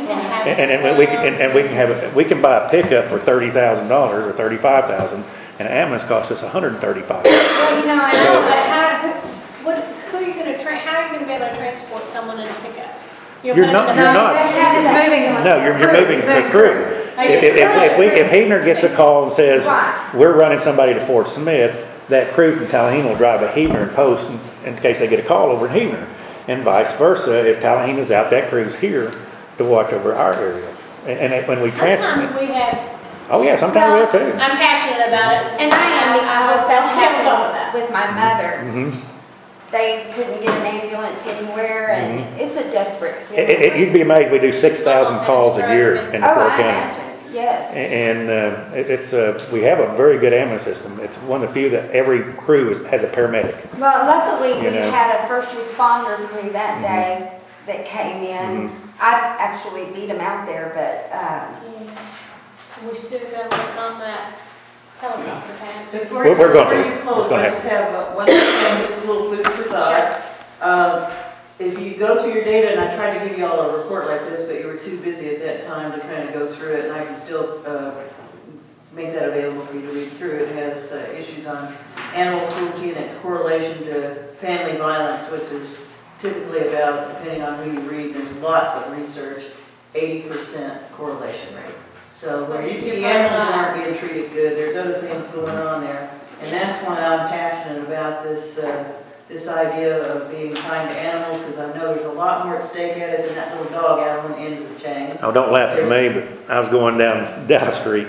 And we can buy a pickup for $30,000 or $35,000, and an ambulance costs us $135,000. Well, you know, I No, know, but who are you gonna how are you gonna be able to transport someone in a pickup? You're put them not- in the you're back? not. He's just moving. No, you're moving the crew. If Heavener gets a call and says, we're running somebody to Fort Smith, that crew from Talihina will drive a Heavener and post in case they get a call over in Heavener. And vice versa, if Talihina's out, that crew's here to watch over our area. And when we transfer, Sometimes we have, oh yeah, sometimes we are too. I'm passionate about it. and I am because that's I'll still go with that. happened with my mother. Mhm. They couldn't get an ambulance anywhere and it's a desperate You'd feeling. be amazed, we do 6,000 calls a year in Oh, DeFord I County. imagine. Yes. And we have a very good ambulance system. It's one of the few that every crew has a paramedic. Well, luckily, we You know. had a first responder crew that Mhm. day that came in. Mhm. I actually beat them out there, but, We still got to work on that helicopter pad. Before We're going to. before you close, It's gonna I just have one thing, just a little food for thought. If you go through your data, and I tried to give you all a report like this, but you were too busy at that time to kind of go through it, and I can still make that available for you to read through. It has issues on animal cruelty and its correlation to family violence, which is typically about, depending on who you read, there's lots of research, 80% correlation rate. So where you see animals aren't being treated good, there's other things going on there. And that's why I'm passionate about this this idea of being kind to animals, because I know there's a lot more at stake at it than that little dog out on the end of the chain. Oh, don't laugh at me, but I was going down the street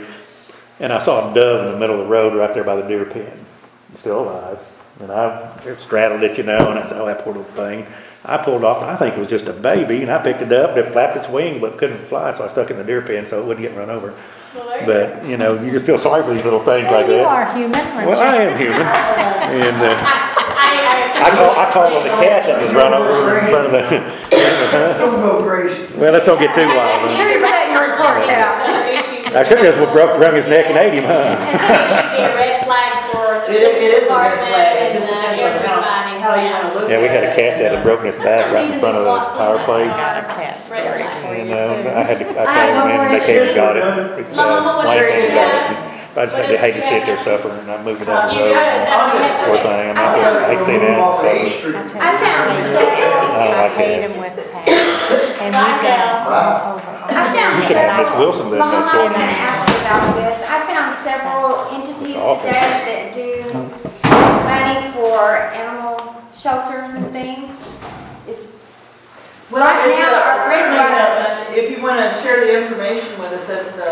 and I saw a dove in the middle of the road right there by the deer pen, still alive. And I straddled it, and I said, oh, that poor little thing. I pulled off, and I think it was just a baby, and I picked it up, and it flapped its wing, but couldn't fly, so I stuck it in the deer pen so it wouldn't get run over. Well, there you But, you just feel sorry for these little things like You that. are human, aren't Well, you? I am human. And I called on the cat that was run over in front of the. Don't go crazy. Well, let's don't get too wild. Be sure you put that in your report, Cal. I should have just wrung his neck and ate him, huh? And it should be a red flag for the It police is a red department flag, it and just depends on everybody. how you want to look at it. Yeah, we had a cat that had broken its back right in front of the fireplace. Got a cat story for you too. I called them in and they came and got it. Mama, what Langston did you got have? it. I just hate to sit there suffering, and I moved it down the You road. got it, is that okay? Poor thing, I hate to see that. Off suffer. A Street. I found several, I hate him with passion. And we got over. I found You should have Miss several, Wilson then, Mom, I that's was what. gonna ask you about this. I found several entities That's awful. today that do money for animal shelters and things. Is, Well, Right it's now, our certainly, red if you want to share the information with us, it's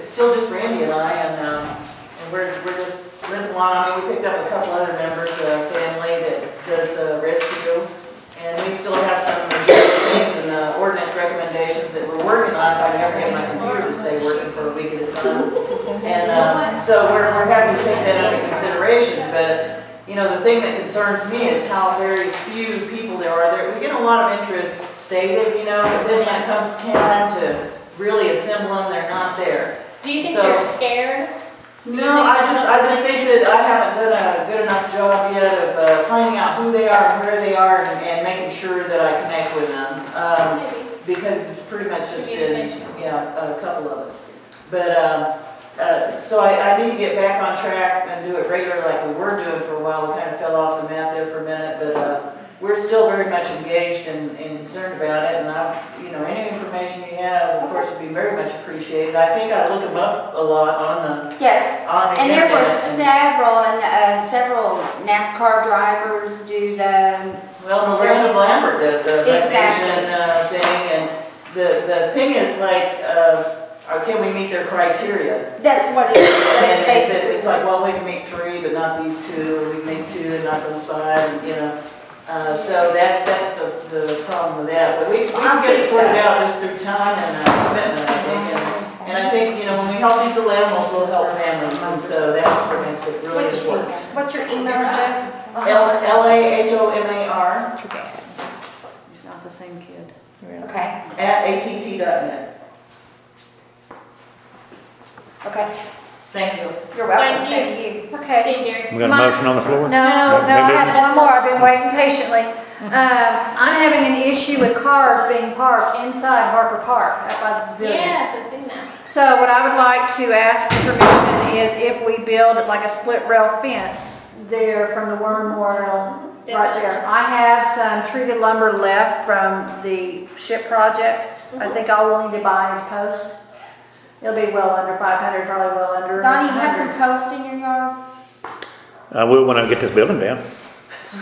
still just Randy and I, and we're just living along. I mean, we picked up a couple other members of the family that does rescue, and we still have some things and ordinance recommendations that we're working on. If I can ever get my computer to stay working for a week at a time. And so we're happy to take that under consideration, but the thing that concerns me is how very few people there are. We get a lot of interest stated, but then when it comes time to really assemble them, they're not there. Do you think So- they're scared? No, I just think that I haven't done a good enough job yet of finding out who they are and where they are and making sure that I connect with them. Because it's pretty much just been, a couple of us. But, so I need to get back on track and do it regular like we were doing for a while. We kind of fell off the map there for a minute, but we're still very much engaged and concerned about it. And any information you have, of course, would be very much appreciated. I think I look them up a lot on the yes, on the and there were internet. several NASCAR drivers do the, Well, Miranda Lambert does the Exactly. vaccination thing, and the thing is like, can we meet their criteria? that's what it is, that's And basically. it's like, well, we can make 3, but not these 2, or we can make 2 and not those 5, and so that's the problem with that. But we can get it sorted out just through time and commitment, I think. And I think, when we help these little animals, we'll help families, and so that's what makes it really important. What's your email address? LAHOMAR Too bad. He's not the same kid. Okay, @att.net. okay. Thank you. You're welcome, Thank thank you. See Okay. you, Gary. We got a motion on the floor? No, I have one more. I've been waiting patiently. I'm having an issue with cars being parked inside Harper Park up by the pavilion. Yes, I've seen that. So what I would like to ask for permission is if we build like a split rail fence there from the War Memorial right there. I have some treated lumber left from the ship project. I think all we'll need to buy is posts. It'll be well under 500, probably well under. Donnie, you have 100. some posts in your yard? I will when I get this building down.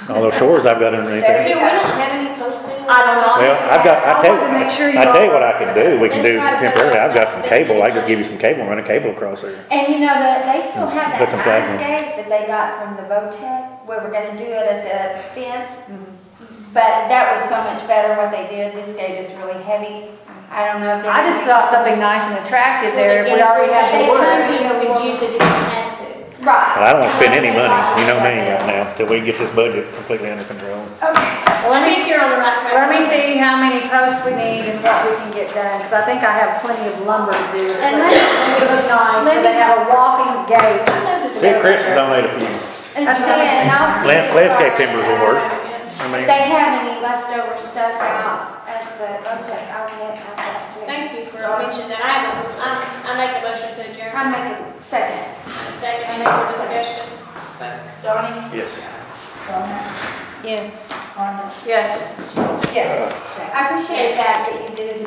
All those shores I've got underneath There there. Yeah, we don't have any posted. I don't know. Well, I wanted to make sure you tell you all- what I can do. We can do Let's try to- temporarily. I've got some cable. I just give you some cable, run a cable across there. And they still have Put that some flags in. ice skate that they got from the VOTEC, where we're gonna do it at the fence. But that was so much better what they did. This gate is really heavy. I don't know if they're. I just saw something nice and attractive there, if we already have They the wood. turn You me could use it if you had to. Right. But I don't wanna spend any money, you know me right now, till we get this budget completely under control. Well, I think you're on the right track. let me see how many posts we need and what we can get done, because I think I have plenty of lumber to do. And But it look nice, so they have a walking gate. See, Chris will donate a few. And That's see, what I'm and I'll see. if, Landscape timbers will work. I If mean, they have any leftover stuff out at the object, I'll get, ask that too. Thank you for mentioning that. I make a motion to adjourn. I make a second. A second, any more discussion? Donnie? yes. Donna? Yes. Rhonda? Yes. Yes. I appreciate that you did it.